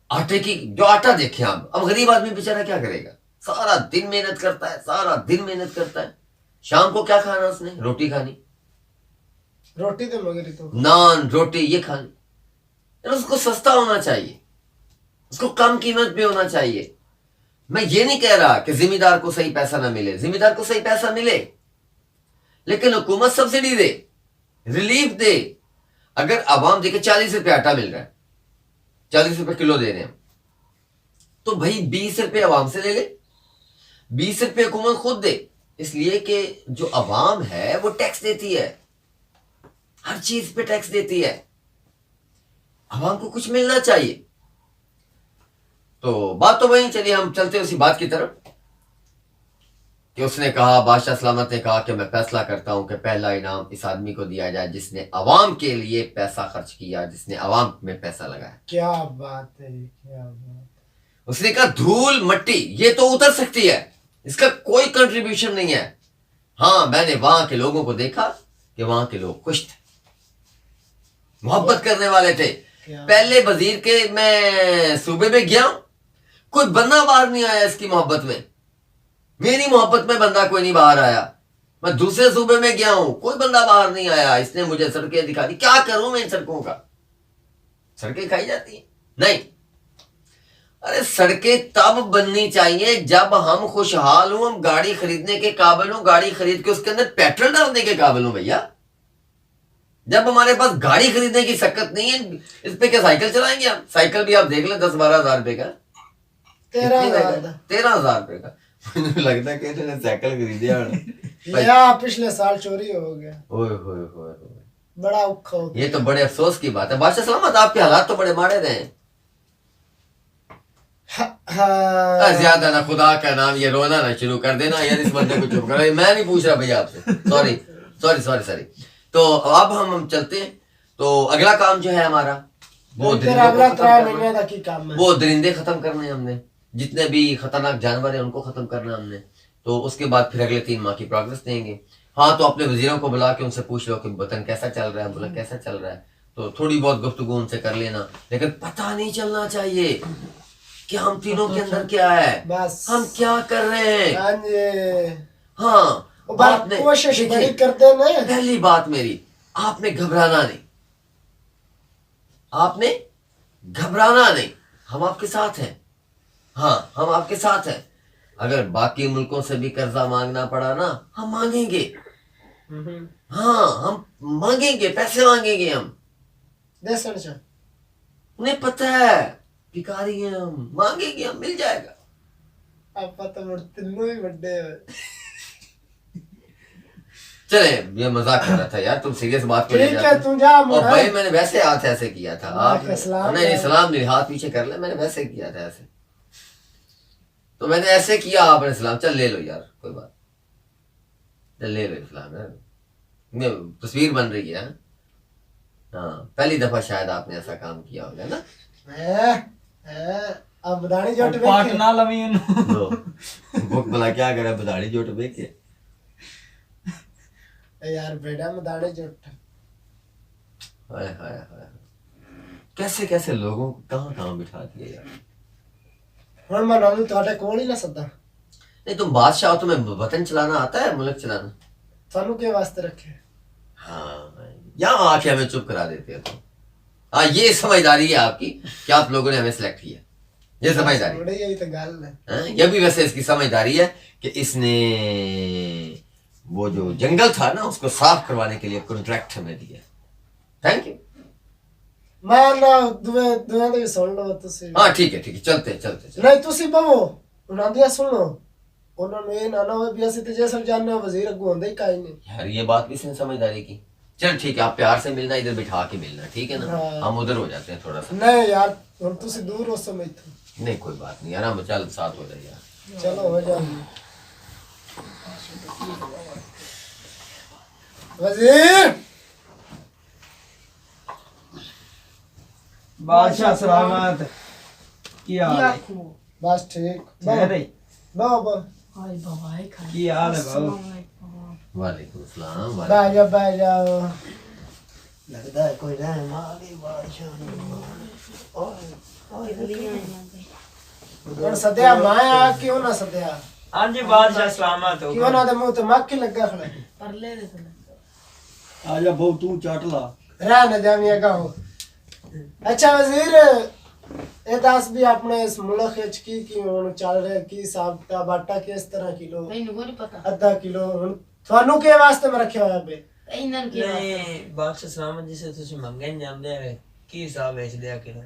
आटे की जो आटा देखें आप, अब गरीब आदमी बेचारा क्या करेगा, सारा दिन मेहनत करता है, सारा दिन मेहनत करता है, शाम को क्या खाना उसने, रोटी खानी, रोटी तो मगर तो नान रोटी ये खानी। उसको सस्ता होना चाहिए, उसको कम कीमत पे होना चाहिए। मैं ये नहीं कह रहा कि जिम्मेदार को सही पैसा ना मिले, जिम्मेदार को सही पैसा मिले, लेकिन हुकूमत सब्सिडी दे, रिलीफ दे। अगर अवाम देखे 40 रुपए आटा मिल रहा है, 40 रुपए किलो दे रहे हैं, तो भाई 20 रुपए अवाम से ले ले, 20 रुपए हुकूमत खुद दे, इसलिए कि जो अवाम है वो टैक्स देती है, हर चीज पे टैक्स देती है, अवाम को कुछ मिलना चाहिए। तो बात तो वही, चलिए हम चलते उसी बात की तरफ कि उसने कहा, बादशाह सलामत ने कहा कि मैं फैसला करता हूं कि पहला इनाम इस आदमी को दिया जाए जिसने अवाम के लिए पैसा खर्च किया, जिसने अवाम में पैसा लगाया। क्या बात है, क्या बात। उसने कहा धूल मट्टी ये तो उतर सकती है, इसका कोई कंट्रीब्यूशन नहीं है। हाँ मैंने वहां के लोगों को देखा कि वहां के लोग खुश थे, मोहब्बत करने वाले थे। पहले वजीर के मैं सूबे में गया, कोई बंदा बाहर नहीं आया इसकी मोहब्बत में, मेरी मोहब्बत में बंदा कोई नहीं बाहर आया। मैं दूसरे सूबे में गया हूं, कोई बंदा बाहर नहीं आया, इसने मुझे सड़कें दिखा दी। क्या करूं मैं इन सड़कों का, सड़कें खाई जाती हैं नहीं। अरे सड़कें तब बननी चाहिए जब हम खुशहाल हों, हम गाड़ी खरीदने के काबिल हों, गाड़ी खरीद के उसके अंदर पेट्रोल डालने के काबिल हों भैया। जब हमारे पास गाड़ी खरीदने की शक्कत नहीं है, इस पे क्या साइकिल चलाएंगे हम? साइकिल भी आप देख लें 10-12 हजार रुपए का, 13,000 रुपए का। मुझे लगता है कि इन्होंने साइकिल खरीदी है। पिछले साल चोरी हो गया। ओए होए होए होए, बड़ा औखा होता ये तो बड़े अफसोस की बात है बादशाह सलामत, आपके हालात तो बड़े माड़े रहे हैं। हाँ ज्यादा ना खुदा का नाम, ये रोना ना शुरू कर देना यार, इस बंदे को चुप करो, मैं नहीं पूछ रहा भैया आपसे, सॉरी सॉरी सॉरी सॉरी। तो अब हम चलते हैं। तो अगला काम जो है हमारा वो तेरा अगला 3 महीने का की काम है। वो दरिंदे खत्म करने हैं हमने, जितने भी खतरनाक जानवर हैं उनको खत्म करना है हमने। तो उसके बाद फिर अगले 3 माह की प्रोग्रेस देंगे। हाँ, तो अपने वजीरों को बुला के उनसे पूछ लो कि वतन कैसा चल रहा है, मुल्क कैसा चल रहा है। तो थोड़ी बहुत गुफ्तगू उनसे कर लेना, लेकिन पता नहीं चलना चाहिए कि हम तीनों के अंदर क्या है, बस हम क्या कर रहे हैं। हाँ जी, हाँ, बात कोशिश बड़ी करते ना। पहली बात मेरी, आपने घबराना नहीं, आपने घबराना नहीं, हम आपके साथ हैं। हाँ, हम आपके साथ हैं। अगर बाकी मुल्कों से भी कर्जा मांगना पड़ा ना, हम मांगेंगे। हाँ, हम मांगेंगे, पैसे मांगेंगे हम। दे सर उन्हें पता है भिखारी हैं हम, मांगेंगे हम, मिल जाएगा। आप तो तीनों ही बड़े हो। चले, ये मजाक कर रहा था यार, तुम सीरियस बात को ले ठीक जाते है, हो। तू जा और मुड़ा। भाई मैंने वैसे हाथ ऐसे किया था, आप सलाम नहीं नहीं, सलाम नहीं, हाथ पीछे कर ले, मैंने वैसे किया था ऐसे, तो मैंने ऐसे किया, आपने सलाम। चल ले लो यार, कोई बात, चल ले लो सलाम यार, तस्वीर बन रही है। हाँ, पहली दफा शायद आपने ऐसा काम किया होगा ना। अब बदानी जोट पाट ना लवी लो, बुक भला क्या करे, बदाड़ी जोट बेच के यार बेटा मदानी जोट। हाय हाय हाय, कैसे कैसे लोगों को कहाँ कहाँ बिठा दिया यार। हुण मैं नानू ਤੁਹਾਡੇ ਕੋਲ ही ना सदा। नहीं, तुम बादशाह हो, तुम्हें वतन चलाना आता है, मुल्क चलाना। थानू के वास्ते रखे। हाँ, यहाँ आके हमें चुप करा देते हो तुम। हाँ, ये समझदारी है आपकी कि आप लोगों ने हमें सिलेक्ट किया, ये समझदारी बड़ी यही तो गल है। है। ये भी वैसे इसकी समझदारी है कि इसने वो जो जंगल था ना उसको साफ करवाने के लिए कॉन्ट्रैक्ट हमें दिया। Thank you. मैं ना दुए दुए तो सुन लो तुसी। हाँ ठीक है, ठीक है, चलते चलते। नहीं तुसी बवो उन्हां दिया सुनो, उन्होंने ये ना ना हो भी असि ते जे सब जानने वजीर अगू होंदे ही काई नहीं। यार ये बात भी इसने समझदारी की। चल ठीक है, आप प्यार से मिलना, इधर बिठा के मिलना, ठीक है ना। हाँ। हम उधर हो जाते हैं थोड़ा सा। नहीं यार हुण तुसी दूर हो समय तो। नहीं कोई बात नहीं यार, हम चल साथ हो जाए यार। चलो हो जाओ। वजीर बादशाह सलामत, की हाल है? बस ठीक। ठहरे, बाबा हाय बाबा है खाना। की हाल है बाबू? वालेकुम अस्सलाम। बैठ जाओ। लगता है कोई रहने वाली बादशाह। और सद्या माया क्यों ना सद्या? हाँ जी बादशाह सलामत हो। क्यों ना दे मुंह ते मक्खी लगा खड़ा। परले दे थले आजा बहु तू चाट ला। रह न जामिएगा हो। अच्छा वजीर, ये दस भी अपने इस मुल्क विच की हुण चल रहा की हिसाब किताब, आटा किस तरह किलो? तैनू कोई नहीं पता। आधा किलो हुण थानू के वास्ते मैं रखा होया बे? इन्हन के नहीं बादशाह सलामत जिसे तुसी मंगे नहीं जानदे है की हिसाब बेच दिया किलो।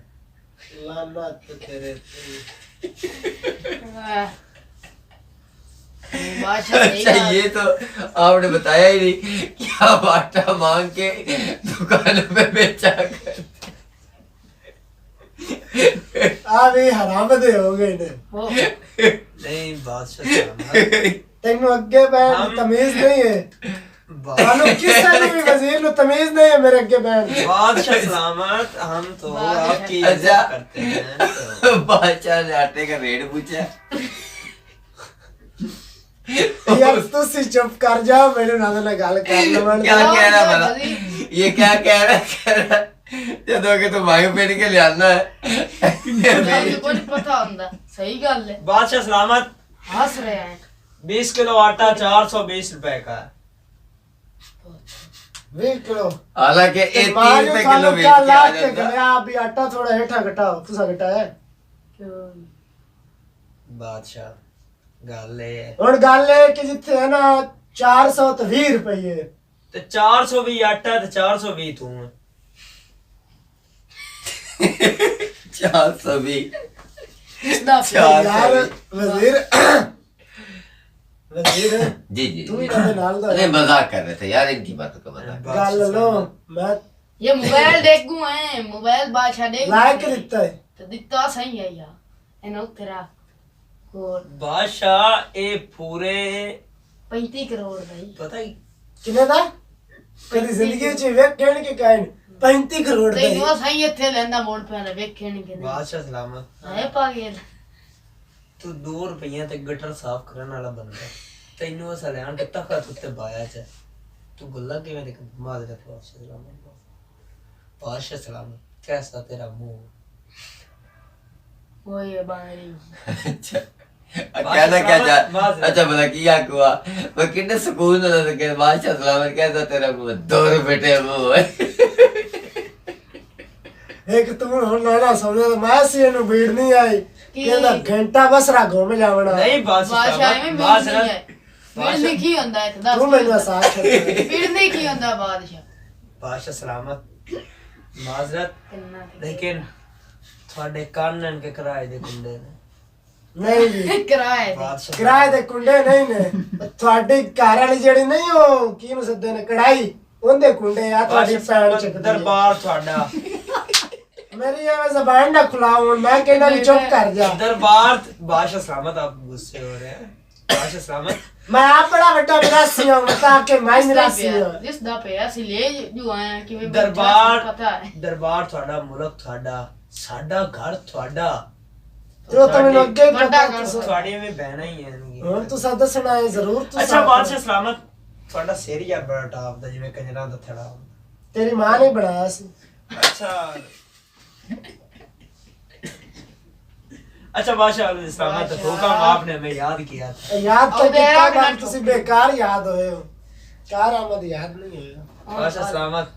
लानत तेरे बादशाह सही अच्छा, बात। ये तो आपने बताया ही नहीं कि आप आटा मांग के दुकान पे बेचा कर। आ भी हराम दे हो गए ने। हो नहीं बादशाह सलामत, तेनू अगे बैठ हम- तमीज नहीं है। थानू बादशाह किसी भी वजीर नु तमीज नहीं है मेरे अगे बैठ। सलामत, हम तो बादशाह- आपकी अच्छा। इज्जत करते हैं तो। बादशाह ने आटे का रेट पूछा। यार तुसी चुप कर जाओ, मेरे नाल ना गल कर लवण। क्या कह रहा भला? ये क्या कह रहा जदों कि तू मांग पेट के लियाना है। तैनू कोई नहीं पता हुंदा। सही गल है। बादशाह सलामत, हंस रहे हैं। 20 किलो आटा 420 रुपए का है। 20 किलो। हालांकि ये 3 मां रुपए थानू किलो बेच क्या के आ लाख के जाता। गया, अभी आटा थोड़ा हेठा घटाओ, तुसा घटाया? बादशाह गल ये है हुण गल है कि जिथे है ना 420 रुपये ते 420 आटा ते 420 तू है। 420। इसदा चार यार सौ वजीर वजीर जी जी तू ही जी। कहते नाल दा अरे मजाक कर रहे थे यार, इनकी बातों का मजाक। गल लो मैं ये मोबाइल देखूं है, मोबाइल बादशाह देख लाइक दिता है तो दिता सही है यार एनो तेरा और बादशाह ए पूरे 35 करोड़ भाई पता ही किने दा कदी जिंदगी च वेख कहण के काइन 35 करोड़ दा तेनू सही इथे लेंदा मोड़ पे वेखे नहीं कि बादशाह सलामत है पागल तू 2 रुपया ते गटर साफ करने वाला बंदा तेनू सलाम के तखत उत्ते बाया च तू गुल्ला किवें देख माजरत बादशाह सलामत बादशाह सलामत कैसा तेरा मुंह वो ये बारी अच्छा कहना क्या चाह, अच्छा भला किया हुआ वो कितने सुकून होता था कि बादशाह सलामत कहता तेरा मुंह 2 रुपए मुंह है। एक तू हुन ना समझ मैं सी नु भीड़ नहीं आई कहंदा घंटा बस रा घूम जावना नहीं बादशाह बादशाह में सलामत मिलनी की होंदा है दस तू मैनू साथ छड़ मिलनी की होंदा बादशाह बादशाह सलामत माजरत किन्ना थी। लेकिन थोड़े कानन के किराए दे गुंडे ने नहीं जी किराए दे बादशाह किराए दे कुंडे नहीं ने ਤੁਹਾਡੀ ਘਰ ਵਾਲੀ ਜਿਹੜੀ ਨਹੀਂ ਉਹ ਕੀ ਨੂੰ ਸੱਦੇ ਨੇ ਕੜਾਈ ਉਹਦੇ ਕੁੰਡੇ ਆ ਤੁਹਾਡੀ ਪੈਣ ਚੱਕਦੀ ਦਰਬਾਰ ਤੁਹਾਡਾ ਮੇਰੀ ਐਵੇਂ ਜ਼ਬਾਨ ਨਾ ਖੁਲਾਓ ਮੈਂ ਕਹਿੰਦਾ ਵੀ ਚੁੱਪ ਕਰ ਜਾ दरबार बादशाह सलामत आप गुस्से हो रहे हैं बादशाह सलामत ਮੈਂ ਆ ਬੜਾ ਵੱਡਾ ਨਿਰਾਸੀ ਹਾਂ ਮਤਾ ਕਿ ਮੈਂ ਨਿਰਾਸੀ ਹਾਂ ਜਿਸ ਦਾ ਪਿਆ ਅਸੀਂ ਲੈ ਜੋ ਆਇਆ ਕਿ ਵੀ ਦਰਬਾਰ ਪਤਾ ਹੈ ਦਰਬਾਰ ਤੁਹਾਡਾ ਮੁਲਕ ਤੁਹਾਡਾ ਸਾਡਾ ਘਰ ਤੁਹਾਡਾ ਜੋ ਤਾਂ ਮੈਨੂੰ ਅੱਗੇ ਵੱਡਾ ਪਤਾ ਕਰ ਤੁਸੀਂ ਤੁਹਾਡੀਆਂ ਵੀ ਬਹਿਣਾ ਹੀ ਹੈ ਹੁਣ ਤੂੰ ਸਾਡਾ ਸੁਣਾਏ ਜ਼ਰੂਰ ਤੂੰ ਅੱਛਾ ਬਾਦਸ਼ਾਹ ਸਲਾਮਤ ਤੁਹਾਡਾ ਸਿਰ ਹੀ ਆ ਬੜਾ ਟਾਪ ਦਾ ਜਿਵੇਂ ਕੰਜਰਾਂ ਦਾ ਥੜਾ ਹੁੰਦਾ ਤੇਰੀ ਮਾਂ ਨੇ ਬਣਾਇਆ ਸੀ अच्छा अच्छा बादशाह सलामत हुक्म आपने हमें याद किया था ਯਾਦ ਤਾਂ ਉਹ ਤੇਰਾ ਕੀਤਾ ਬਿਨਾਂ ਪਰ ਤੁਸੀਂ ਬੇਕਾਰ ਯਾਦ ਹੋਏ ਹੋ ਕਾਰ ਆਮਦ ਯਾਦ ਨਹੀਂ ਹੋਇਆ बादशाह सलामत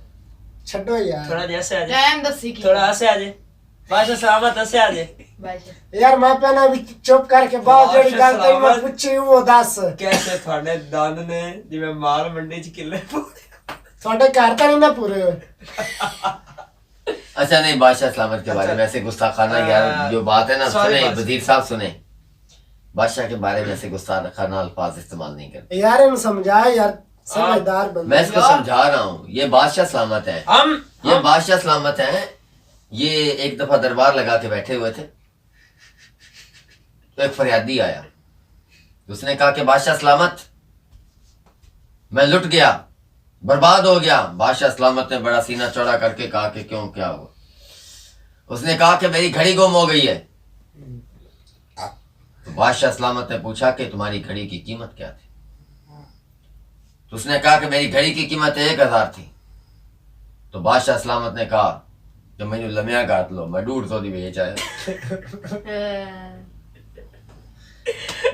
ਛੱਡੋ ਯਾਰ थोड़ा जैसे आ जाए ਟਾਈਮ ਦੱਸੀ ਕੀ थोड़ा ऐसे आ जाए बादशाह सलामत ऐसे आ जाए ਬਾਦਸ਼ਾਹ ਯਾਰ ਮੈਂ ਪਹਿਲਾਂ ਵੀ ਚੁੱਪ ਕਰਕੇ ਬਾਹਰ ਜਿਹੜੀ ਗੱਲ ਤੈਨੂੰ ਮੈਂ ਪੁੱਛੀ ਉਹ ਦੱਸ कैसे थोड़े दंद ने जिਵੇਂ ਮਾਲ ਮੰਡੀ ਚ ਕਿੱਲੇ ਤੁਹਾਡੇ ਘਰ ਤਾਂ ਨਹੀਂ ਨਾ ਪੂਰੇ ਹੋਏ अच्छा नहीं, बादशाह सलामत के बारे में ऐसे गुस्ताखाना यार जो बात है ना Sorry, सुने बादशाह। वजीर साहब सुने, बादशाह के बारे में ऐसे गुस्ताखाना अल्फाज इस्तेमाल नहीं करते। यार ਇਹਨੂੰ ਸਮਝਾ यार समझदार बंदा मैं इसको समझा रहा हूँ, ये बादशाह सलामत है, ये बादशाह सलामत है। ये एक दफा दरबार लगा के बैठे हुए थे तो एक फरियादी आया, उसने कहा कि बादशाह सलामत मैं लुट गया, बर्बाद हो गया। बादशाह सलामत ने बड़ा सीना चौड़ा करके कहा कि क्यों, क्या हुआ? उसने कहा कि मेरी घड़ी गुम हो गई है। तो बादशाह सलामत ने पूछा कि तुम्हारी घड़ी की कीमत क्या थी? तो उसने कहा कि मेरी घड़ी की कीमत 1000 थी। तो बादशाह सलामत ने कहा कि मैंने लम्या काट लो, मैं 150 दी बेच आया।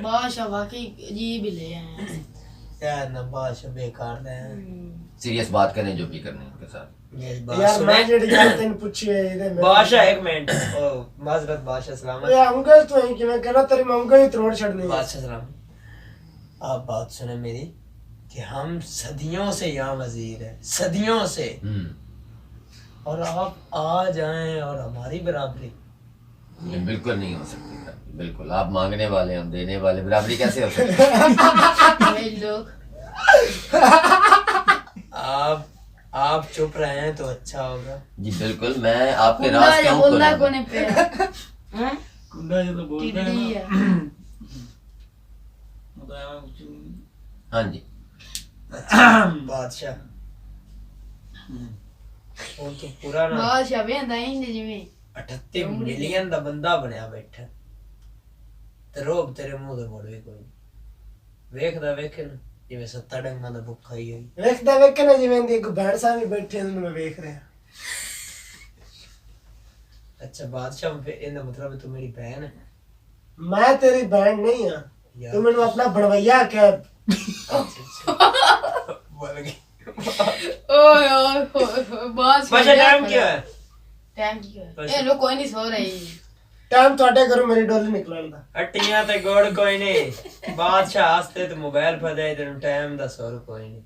बादशाह वाकई अजीब ही ले आए हैं। यार ना बादशाह बेकार है सीरियस बात करें जो भी करनी उनके साथ। ये बात यार मैं सुने ਜਿਹੜੀ ਗੱਲ ਤੈਨੂੰ ਪੁੱਛੀ ਹੈ ਇਹਦੇ ਮੈਂ बादशाह एक मिनट ओ माजरत बादशाह सलामत ਓਏ ਅੰਕਲ ਤੂੰ ਹੀ ਕਿਵੇਂ ਕਹਿਣਾ ਤੇਰੀ ਉਂਗਲ ਹੀ ਤੋੜ ਛੱਡਣੀ ਹੈ बादशाह सलामत आप बात सुने मेरी कि हम सदियों से यहाँ वजीर है, सदियों से, और आप आ जाएं और हमारी बराबरी। ये बिल्कुल नहीं हो सकती, बिल्कुल। आप मांगने वाले, हम देने वाले, बराबरी कैसे हो सकती है? ये लोग आप चुप रहे हैं तो अच्छा होगा। जी बिल्कुल, मैं आपके राज क्यों बोलना खोलूंगा? कोने पे हैं कुंडा जो तो बोलते हैं टिड्डी ना, है हाँ जी, बादशाह वो तो पूरा ना बादशाह वेंदा इंज जिवें 38 मिलियन ਦਾ ਬੰਦਾ ਬਣਿਆ ਬੈਠਾ ਤੇ ਰੋਬ ਤੇਰੇ ਮੂੰਹ ਦੇ ਮੋੜ ਵੀ ਕੋਈ ਵੇਖਦਾ ਵੇਖੇ ਨਾ ਜਿਵੇਂ ਸੱਤਾ ਡੰਗਾਂ ਦਾ ਭੁੱਖਾ ਹੀ ਹੋਈ। ਵੇਖਦਾ ਵੇਖ ਨਾ ਜਿਵੇਂ ਦੀ ਇੱਕ ਭੈਣ ਸਾਹਿਬ ਬੈਠੇ ਨੇ ਮੈਂ ਵੇਖ ਰਿਹਾ। अच्छा बादशाह ਇਹਦਾ ਮਤਲਬ ਤੂੰ ਮੇਰੀ ਬਹਿਨ ਹੈ। ਮੈਂ ਤੇਰੀ ਭੈਣ ਨਹੀਂ ਆ, यार ਤੂੰ ਮੈਨੂੰ ਆਪਣਾ ਬਣਵਈਆ ਕਹਿ। बोल गई ओए ओए ओए बादशाह बादशाह टाइम क्या है? टाइम क्या है ये लोग कोई नहीं सो रही ਟਾਈਮ ਤੁਹਾਡੇ ਘਰੋਂ ਮੇਰੀ ਡੋਲੀ ਨਿਕਲਣ ਦਾ। ਹੱਟੀਆਂ ਤੇ ਗੋੜ ਕੋਈ ਨਹੀਂ। ਬਾਦਸ਼ਾਹ ਹੱਸਤੇ ਤੇ ਮੋਬਾਈਲ ਫੜਾਏ ਤੈਨੂੰ ਟਾਈਮ ਦਾ ਸੌਰ ਕੋਈ ਨਹੀਂ।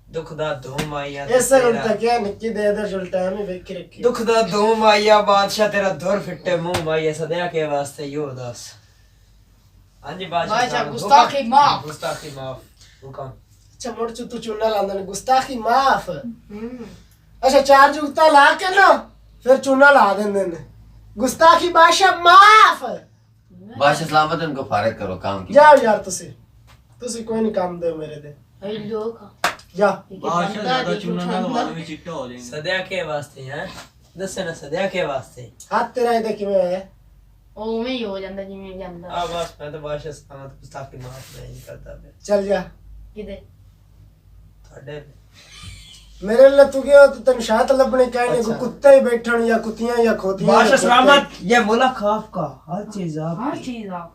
ਦੁੱਖ ਦਾ ਧੂਮ ਆਈਆ ਇਸੇ ਨੂੰ ਤਾਂ ਕਿਹਾ ਨਿੱਕੀ ਦੇ ਦੇ ਜੁਲ ਟਾਈਮ ਹੀ ਵੇਖ ਕੇ ਰੱਖੀ। ਦੁੱਖ ਦਾ ਧੂਮ ਆਈਆ ਬਾਦਸ਼ਾਹ ਤੇਰਾ ਦੁਰ ਫਿੱਟੇ ਮੂੰਹ ਮਾਈਆ ਸਦਿਆ ਕੇ ਵਾਸਤੇ ਯੋ ਦੱਸ हाँ जी बादशाह साहब, गुस्ताखी हुक्म। माफ। गुस्ताखी माफ हुक्म। अच्छा मुड़ तू चूना लांदा ने गुस्ताखी माफ। अच्छा 4 जुगता ला के ना फिर चूना ला देंदे ने गुस्ताखी बादशाह माफ। बादशाह सलामत उनको फारिग करो काम की। जाओ यार तुसी कोई नहीं काम दे मेरे दे ऐ लोग जा। बादशाह ज्यादा चूना ना लगा भी चिट्टा हो जाएंगे। सदिया के वास्ते हैं, दसे ना सदिया के वास्ते। हाथ तेरा इधर किवें है? उਵੇਂ ਹੀ ਹੋ ਜਾਂਦਾ ਜਿਵੇਂ ਜਾਂਦਾ अब बस मैं तो बादशाह सलामत गुस्ताखी माफ नहीं करता फिर चल जा ਕਿਤੇ थोड़े मेरे लिए तू गयो तो तन शात लबने कहने को अच्छा। कुत्ते ही बैठन या कुतियां या खोतियां। बादशाह या खोते। सलामत, ये मुल्क आपका, हर चीज हर आपकी। चीज आप,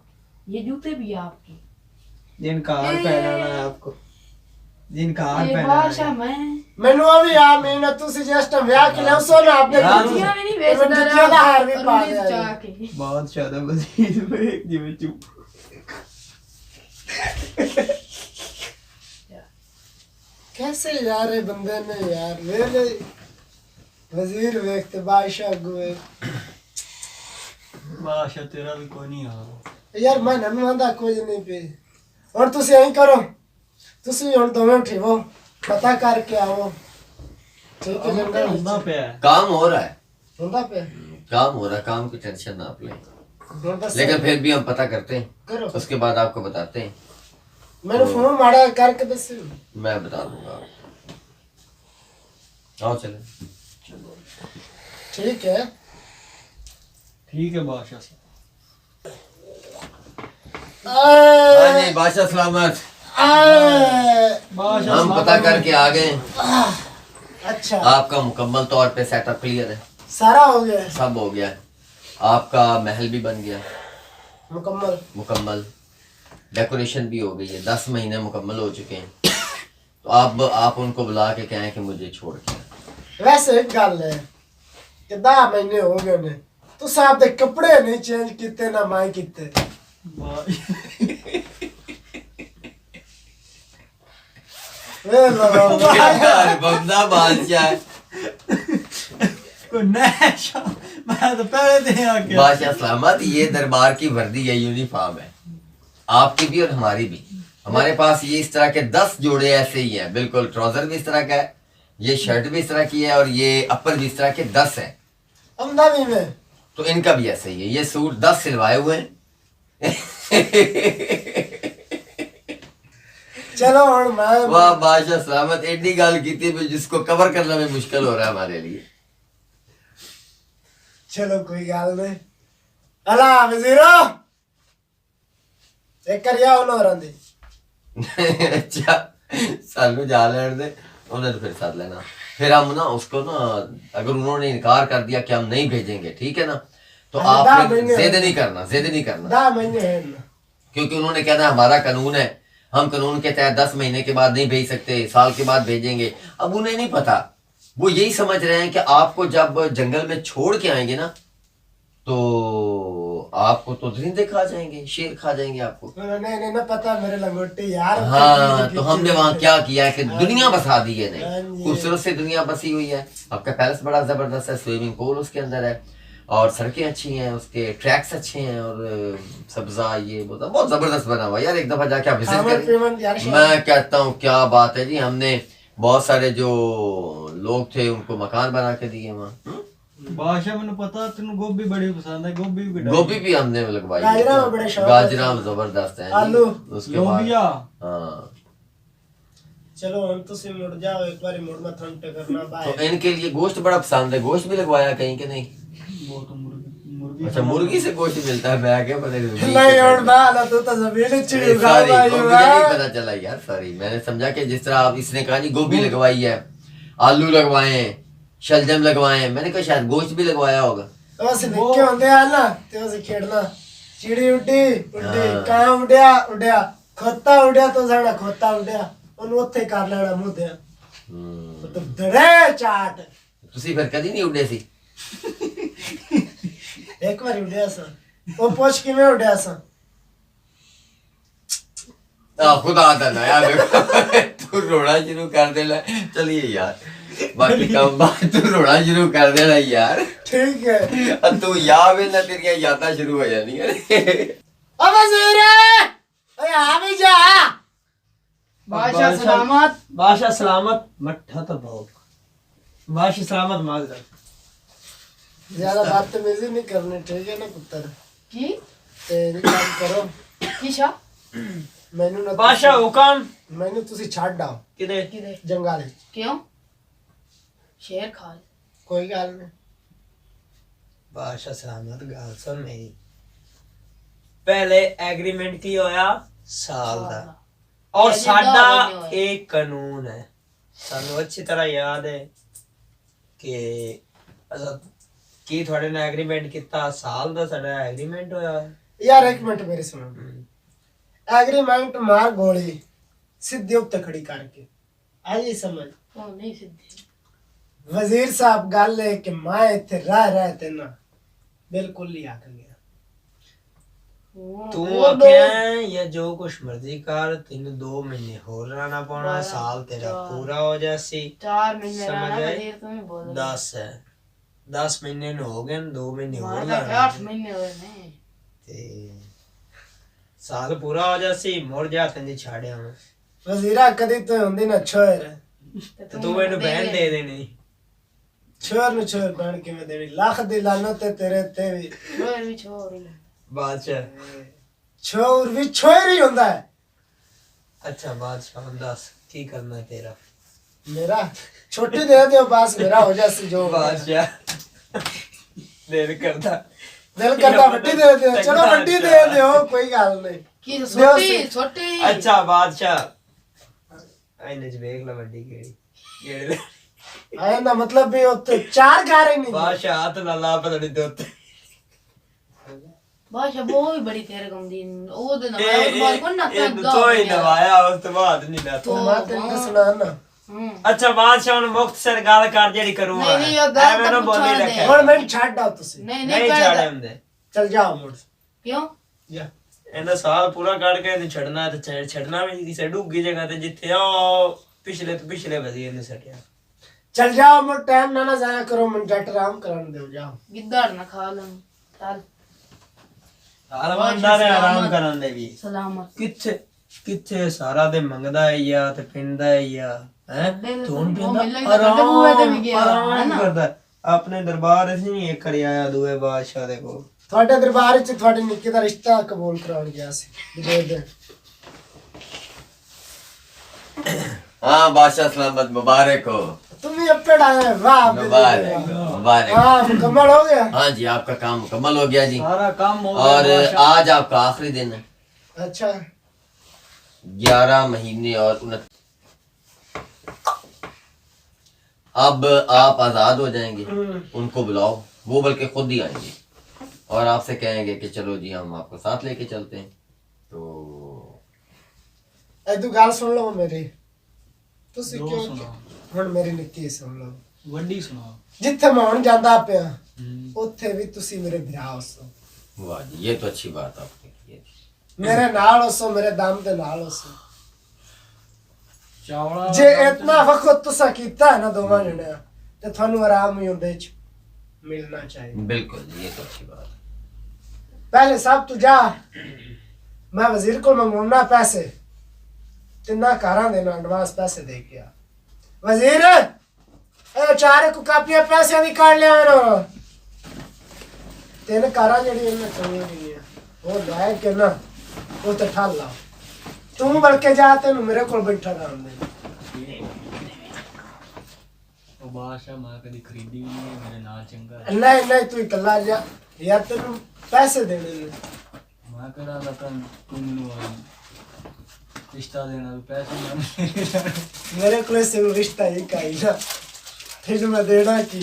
ये जूते भी आपके। जिनका हार पहनाना है आपको, जिनका हार ये पहनाना बादशाह है। मैं मैनू अभी आ महीना तुसी जस्ट ब्याह के लिए सो ना आपने हाँ। जुतियां भी नहीं इवन बेचदा जुतियां का हार भी पा दिया जा है। के। बहुत ज्यादा वजीर में जिਵੇਂ चुप। कैसे यार ये बंदे ने यार मेरे वजीर वेखते बादशाह गुए बादशाह तेरा भी कोई नहीं आ। यार मैं नन्नू आंदा कुछ नहीं पे और तुसी यही करो तुसी हुन दोवें उठिवो पता करके आओ ठीक है जंगल ਹੁੰਦਾ ਪਿਆ ਹੈ। काम हो रहा है, हुंदा पे काम हो रहा है, काम की टेंशन ना आप लें। हुन दस लेकिन फिर भी हम पता करते हैं, करो उसके बाद आपको बताते हैं। मैंने फोन मारा करके दस मैं बता दूंगा। आओ चले। ठीक है ठीक है बादशाह साहब। हाँ जी बादशाह सलामत, बादशाह हम पता करके आ गए। अच्छा आपका मुकम्मल तौर पे सेटअप क्लियर है, सारा हो गया है सब हो गया है। आपका महल भी बन गया मुकम्मल। मुकम्मल, डेकोरेशन भी हो गई है, 10 महीने मुकम्मल हो चुके हैं। तो अब आप उनको बुला के कहें कि मुझे छोड़ के। वैसे एक गल है कि 10 महीने हो गए ने तू साहब दे कपड़े नहीं चेंज किते ना मैं किते। वे बाबा यार बंदा बादशाह है। कोई नशा मैं तो पहले दिन आके बादशाह सलामत, ये दरबार की वर्दी है, यूनिफॉर्म है, आपकी भी और हमारी भी। हमारे पास ये इस तरह के 10 जोड़े ऐसे ही हैं, बिल्कुल। ट्राउजर भी इस तरह का है, ये शर्ट भी इस तरह की है, और ये अपर भी इस तरह के 10 है। अमदा भी में तो इनका भी ऐसे ही है। ये सूट 10 सिलवाए हुए हैं। चलो और मैं वाह बादशाह सलामत, एडी गल की थी जिसको कवर करना भी मुश्किल हो रहा है हमारे लिए। चलो कोई गल नहीं। अला वजीरो एक करिया होना दी अच्छा सानू जा लेने दे, उन्हें तो फिर साथ लेना। फिर हम ना उसको ना, अगर उन्होंने इनकार कर दिया कि हम नहीं भेजेंगे, ठीक है ना, तो हाँ, आप 10 फिर महीने जिद नहीं करना, जिद नहीं करना, 10 महीने है ना। क्योंकि उन्होंने कहना हमारा कानून है, हम कानून के तहत 10 महीने के बाद नहीं भेज सकते, साल के बाद भेजेंगे। अब उन्हें नहीं पता, वो यही समझ रहे हैं कि आपको जब जंगल में छोड़ के आएंगे ना, तो आपको तो दरिंदे खा जाएंगे, शेर खा जाएंगे आपको। नहीं ना पता मेरे लंगोटे यार। हाँ, तो हमने वहाँ क्या किया है कि दुनिया बसा दी है। हाँ नहीं, जी। खूबसूरत से दुनिया बसी हुई है। आपका पैलेस बड़ा जबरदस्त है, स्विमिंग पूल उसके अंदर है, और सड़कें अच्छी हैं, उसके ट्रैक्स अच्छे हैं, और सब्जा ये बहुत जबरदस्त बना हुआ है यार। एक दफा जाके आप विजिट करें। मैं कहता हूँ क्या बात है जी, हमने बहुत सारे जो लोग थे उनको मकान बना के दिए वहाँ। बादशाह मैंने पता तेन गोभी बड़ी पसंद है, गोभी भी गोभी भी हमने लगवाई है। गाजरा में बड़े शौक है। गाजरा में जबरदस्त है जी। आलू। उसके बाद लोबिया हाँ, चलो हम तो से मुड़ जाओ एक बार मुड़ना ठंडे करना तो बाय। इनके लिए गोश्त बड़ा पसंद है। गोश्त भी लगवाया कहीं के नहीं? वो तो मुर्गी अच्छा, मुर्गी से गोश्त मिलता है। मैं क्या पता नहीं और बाला तो जमीन चिड़ी उगा सॉरी, भाई मुझे नहीं पता चला यार, सॉरी। मैंने समझा कि जिस तरह आप इसने कहा जी गोभी लगवाई है, आलू लगवाए हैं, शलजम लगवाए हैं, मैंने कहा शायद गोश्त भी लगवाया होगा। बस निक्के होंदे आ ना ते उसे खेलना चिड़ी उड्डी उड्डी ਕਾਂ उड्या उड्या खोता उड्या तो साडा खोता उड्या ਉਹਨੂੰ ਉੱਥੇ ਕਰ ਲੈਣਾ ਮੂੰਹ ਤੇ तो दरे चाट। ਤੁਸੀਂ ਫਿਰ ਕਦੀ ਨਹੀਂ ਉੱਡੇ ਸੀ? एक बार उड्या सा ਉਹ ਪੁੱਛ ਕਿਵੇਂ उड्या सा खुदा था ना यार, तू रोना शुरू कर देना। चलिए यार, बाकी काम बात, तू रोना शुरू कर देना यार। ठीक है। तू या वे ना तेरिया यादा शुरू हो जानी है। ओ वजीर ओए आ भी जा। बादशाह सलामत। बादशाह सलामत मट्ठा तो बहुत बादशाह सलामत माजर। ज्यादा बदतमीजी नहीं करनी ठीक है ना पुत्र। की ते काम करो किशा मैनू ना बादशाह हुकम मैनू तुसी छाड़ आओ किदे किदे जंगल क्यों शेर खाल कोई गल नहीं। बादशाह सलामत गाल सुन मेरी। पहले एग्रीमेंट की होया साल दा और पहले साडा 2 महीने होए। एक कानून है सानू अच्छी तरह याद है कि असा की थोड़े ने एग्रीमेंट किता साल दा साडा एग्रीमेंट होया यार एक मिनट मेरी सुनो। एग्रीमेंट मार गोली सीधे उत्ते खड़ी करके आई समझ। ओ नहीं सिद्धि वजीर साहब गल है कि मैं इत्थे रह ते ना बिल्कुल ही आक गया। तू आखे या जो कुछ मर्जी कर तीन 2 महीने और रहना पौना साल तेरा पूरा हो जासी 4 महीने समझ रहना आए? वजीर तुम्हें बोल 10 है 10 महीने नु हो गए 2 महीने और मारा रहना 8 महीने हुए नहीं ते साल पूरा हो जासी मुड़ जा तंजी छाड़िया मैं वजीरा कदी तो हुंदी ना छोर ते तू इनु बहन दे देनी छोर नु छोर बन के मैं देनी लाख दी लानत है तेरे ते भी छोर भी छोर ही बादशाह छोर भी छोर ही हुंदा है। अच्छा बादशाह दस की करना है तेरा मेरा छोटी दे दो बस मेरा हो जासी जो बादशाह देर करता दिल करता वड्डी दे दो चलो वड्डी दे दो कोई गल नहीं। की देओ छोटी सी। छोटी अच्छा बादशाह आइने च देख ला वड्डी केड़ी आए ना मतलब भी उत्ते 4 गारे नहीं बादशाह हाथ ला ला पता नहीं दोते बादशाह वो भी बड़ी तेरे कम दी ओ दे ना और बार कौन ना तो ही नवाया उस तो बाद नहीं ना तो मैं तेरे सुना ना। अच्छा बादशाह ने मुख्तसर गाल कर जेड़ी करूं नहीं, नहीं, ये गाल एवें तो ना बोली पूछा रखे दे। हुन मैं छाड़ दो तुसी नहीं नहीं नहीं छाड़े कर हमदे चल जाओ मुड़ क्यों जा ਇਹਦਾ ਸਾਲ ਪੂਰਾ ਕੱਢ ਕੇ ਇਹਨੂੰ ਛੱਡਣਾ ਤੇ ਛੱਡਣਾ ਵੀ ਕਿਸੇ ਡੂਗੀ ਜਗ੍ਹਾ ਤੇ ਜਿੱਥੇ ਉਹ ਪਿਛਲੇ ਤੋਂ ਪਿਛਲੇ ਵਜ਼ੀਰ ਨੇ ਸਟਿਆ चल जाओ मुड़ टाइम ना जाया करो मन जट आराम करन दो जाओ। गिद्दड़ ना खा लन चल ਆਰਾਮਦਾਰ ਆਰਾਮ ਕਰਨ ਦੇ ਵੀ सलामत ਕਿੱਥੇ ਕਿੱਥੇ ਸਾਰਾ ਦੇ ਮੰਗਦਾ ਹੈ ਜਾਂ ਤੇ ਪਿੰਦਾ ਹੈ ਜਾਂ ਹੈ ਤੂੰ ਪਿੰਦਾ ਆਰਾਮ ਕਰਦਾ ਆਪਣੇ ਦਰਬਾਰ ਅਸੀਂ ਨਹੀਂ ਇੱਕ ਕਰੀ ਆਇਆ ਦੂਏ ਬਾਦਸ਼ਾਹ ਦੇ ਕੋਲ ਤੁਹਾਡੇ ਦਰਬਾਰ ਵਿੱਚ ਤੁਹਾਡੇ ਨਿੱਕੇ ਦਾ ਰਿਸ਼ਤਾ ਕਬੂਲ ਕਰਾਉਣ ਗਿਆ ਸੀ ਵਿਜੇ ਦੇ। हाँ बादशाह सलामत मुबारक हो। तुम भी अपेड़ आए वाह मुबारक मुबारक। हाँ मुकम्मल हो गया। हाँ जी आपका काम मुकम्मल हो गया जी सारा काम हो और गया आज आपका आखिरी दिन है अच्छा 11 महीने और 29 अब आप आज़ाद हो जाएंगे। उनको बुलाओ वो बल्कि खुद ही आएंगे और आपसे कहेंगे कि चलो जी हम आपको साथ लेके चलते हैं। तो ए तू गाल सुन लो मेरी ਤੁਸੀਂ ਦੋ ਕਿਉਂ ਸੁਣਾਓ। ਹੁਣ ਮੇਰੀ ਨਿੱਕੀ ਸੁਣ ਲਓ ਵੱਡੀ ਸੁਣਾਓ। ਜਿੱਥੇ ਮੈਂ ਹੁਣ ਜਾਂਦਾ ਪਿਆ ਉੱਥੇ ਵੀ ਤੁਸੀਂ ਮੇਰੇ ਵਿਆਹ ਹੋਸੋ वाह जी ये तो अच्छी बात आपने की है। ਮੇਰੇ ਨਾਲ ਹੋਸੋ ਮੇਰੇ ਦਮ ਦੇ ਨਾਲ ਹੋਸੋ ਚਾਵਲਾ ਜੇ ਇਤਨਾ ਵਕਤ ਤੁਸੀਂ ਕੀਤਾ ਹੈ ਨਾ ਦੋਵਾਂ ਜਣਿਆਂ ਤੇ ਤੁਹਾਨੂੰ ਆਰਾਮ ਹੀ ਉਹਦੇ ਚ ਮਿਲਣਾ ਚਾਹੀਦਾ। बिल्कुल जी ये तो अच्छी बात है। पहले साहब तू जा मैं वजीर को मंगवाना पैसे तिना कारां देना एडवांस पैसे दे के आ वजीर ए चारे को कापियां पैसे निकाल ले आनो तीन कारां जेडी इन्ने चंगी नहीं है वो लाए के ना वो ते ठाल ला तू बल्कि जा तेन मेरे को बैठा रहन दे ਉਹ ਬਾਦਸ਼ਾਹ ਮੈਂ ਕਦੀ ਖਰੀਦੀ ਵੀ ਨਹੀਂ ਮੇਰੇ ਨਾਲ ਚੰਗਾ नहीं नहीं तू इकल्ला जा यार तेन पैसे देने ने ਮੈਂ ਕਿਹੜਾ ਦਾ ਤੂੰ ਮੈਨੂੰ ਰਿਸ਼ਤਾ ਦੇਣਾ ਵੀ ਪੈਸੇ ਮੰਗਦੇ मेरे को सिर्फ रिश्ता ही का ही ना फिर मैं देना की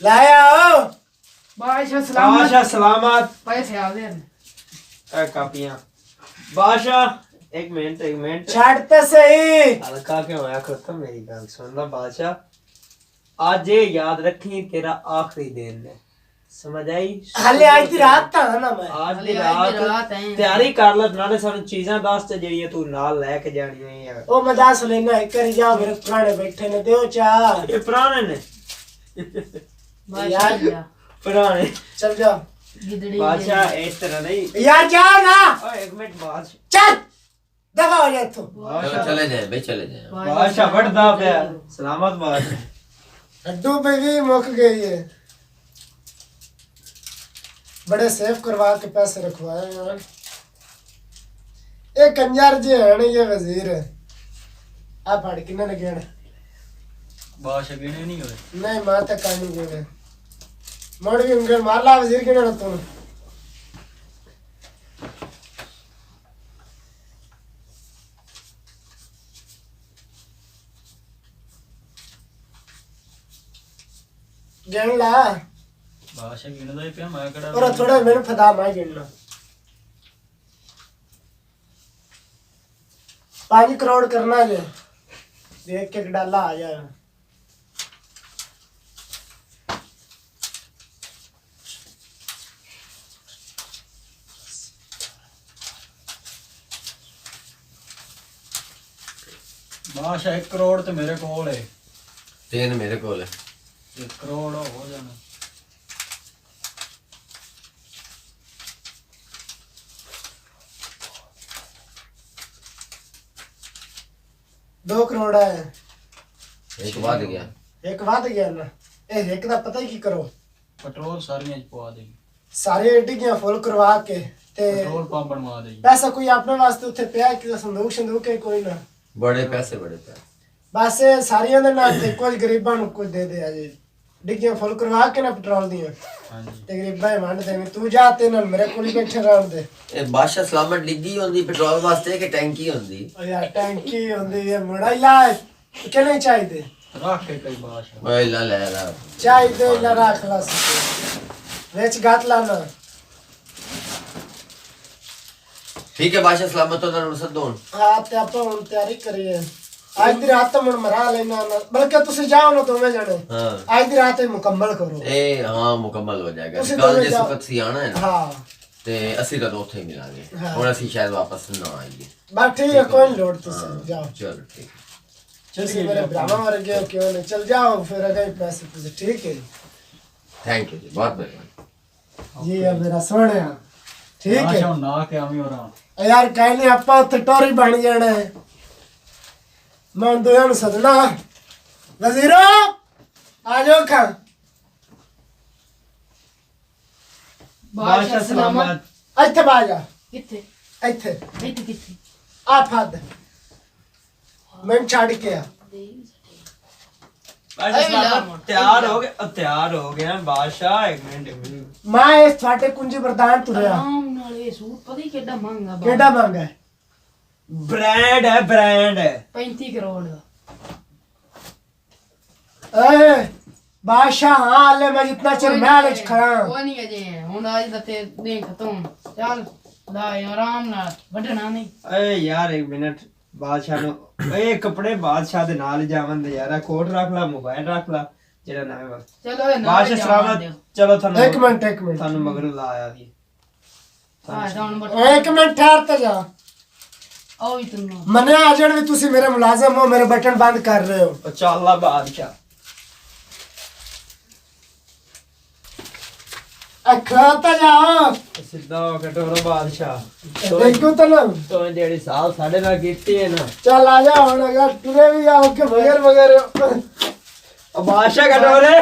लाया हो बादशाह सलामत बादशाह सलामत पैसे आ गए ए कापियां बादशाह एक मिनट छाड़ते सही हल्का क्यों होया खत्म मेरी गल सुन ला बादशाह आज ये याद रखी तेरा आखिरी दिन है समझ आई हाले आज दी रात था ना मैं आज दी हाले आज दी रात रात है। तैयारी कर ले नाले सानू चीजां दस ते जेड़ियां तू नाल लेके जानियां यार ओ मैं दस लेना एक करी जाओ मेरे पुराने बैठे ने देओ चा ये पुराने ने बादशाह जा पुराने चल जाओ गिदड़ी बादशाह इस तरह नहीं। यार जाओ ना, ओए एक मिनट बादशाह, चल दफा हो जाए तू। चलो चले जाए भाई, चले जाए। बादशाह बढ़दा पे सलामत बादशाह। हड्डू पे भी मुक गई है। बड़े सेफ करवा के पैसे रखवाए यार। ये कंजर जी है ना, ये वजीर है। आप फड़ किन्ने लगे ना? बादशाह गिने नहीं हुए। नहीं मां तक कहानी गए मोड़ भी उंगल मार ला, वजीर किन्ने ना तू? गिन ला बादशाह गिनदा ही पिया, मैं कड़ा और थोड़ा मेरे फदा मैं गिनना। 5 करोड़ करना है, देख के डाला आ जाए। बादशाह 1 करोड़ तो मेरे कोल है। 3 मेरे को है। 1 करोड़ हो जाना। दो करोड़ है। एक बाद गया। एक बात गया ना, ए एक दा पता ही की करो, पेट्रोल सारियां च पवा देगी। सारे डिग्गियां फुल करवा के ते पेट्रोल पंप बनवा देगी। पैसा कोई अपने वास्ते उत्थे पिया कि संदूक संदूक है कोई ना, बड़े पैसे, बड़े पैसे। बस ये सारियां दे नाल ते कुछ गरीबां नु कुछ दे दे अजे डिग्गियां फुल करवा के ना पेट्रोल दियां हाँ जी। ते गरीबां ही वंड दे। तू जा ते नाल मेरे कोल बैठे रहन दे। ए बादशाह सलामत डिग्गी होंदी पेट्रोल वास्ते कि टैंकी होंदी? ओ यार टैंकी होंदी है मुड़ा ला के नहीं चाहिए, रख के कई बादशाह। ओए ला ले ला। चाहिए ला रख ला वेच गात लाना। ठीक है बादशाह सलामत हो ना सदोन। हाँ ते आप हुन तैयारी करिए। आज दी रात तो मुड़ मरा लेना ना, बल्कि तुसी जाओ ना दोवें जने। हाँ आज दी रात ही मुकम्मल करो। ए हाँ मुकम्मल हो जाएगा। ਤੁਸੀਂ कल ਦੋਵੇਂ जिस ਜਾਓ। वक्त सी आना है ना हाँ ते ਅਸੀਂ ਤਾਂ ਉੱਥੇ ਹੀ ਮਿਲਾਂਗੇ। ਹਾਂ। ਹੁਣ ਅਸੀਂ ਸ਼ਾਇਦ ਵਾਪਸ ਨਾ ਆਈਏ। बस ठीक है, कोई लोड तुसी हाँ, जाओ। चलो ठीक है। तुसी मेरे ब्राह्मण वर्ग हो क्यों नहीं, चल जाओ फिर अगर पैसे तुझे ठीक है थैंक यू जी, बहुत मेहरबानी। जी है मेरा सोने ठीक है बादशाह ना के आमी हो रहा। यार कहीं नहीं आपा उत्थे टोरी बन जाना है। मैं उन दोनों सदना वजीरो आ जाओ खा। बादशाह सलामत। इत्थे बाजा किथे इत्थे इथे किथे आ फद मैं छाड़ के आ। बादशाह सलामत तैयार हो गए, तैयार हो गए हैं बादशाह। एक मिनट मैं इस फाटे कुंजी प्रदान तुरया आराम नाल ये सूट पता ही केड़ा महंगा बा। केड़ा मांगा है? ब्रांड है, ब्रांड है। 35 करोड़ दा। ए बादशाह हाँ ले मैं जितना चल मैं आले खड़ा वो नहीं अजे हुन आज दा ते दिन खत्म। चल ला आराम नाल वडना नहीं। ए यार एक मिनट बादशाह नु ए कपड़े बादशाह दे नाल जावन दे यार। कोट रख ला, मोबाइल रख ला जेड़ा नवे वा। चलो ए बादशाह सलामत। चलो थानू एक मिनट थानू मगर लाया दी। हां जान बट एक मिनट ठहर तो जा। आओ इतना मने आ जान भी तुसी मेरे मुलाजिम हो, मेरे बटन बंद कर रहे हो। ओ चल बादशाह। खाता जाओ सीधा हो के टोरो बादशाह। देखो तो ना तो जेड़ी साल साढ़े नाल कीती है ना, चल आ जा हुन अगर तुरे भी आओ के मगर ओ बादशाह का टोरे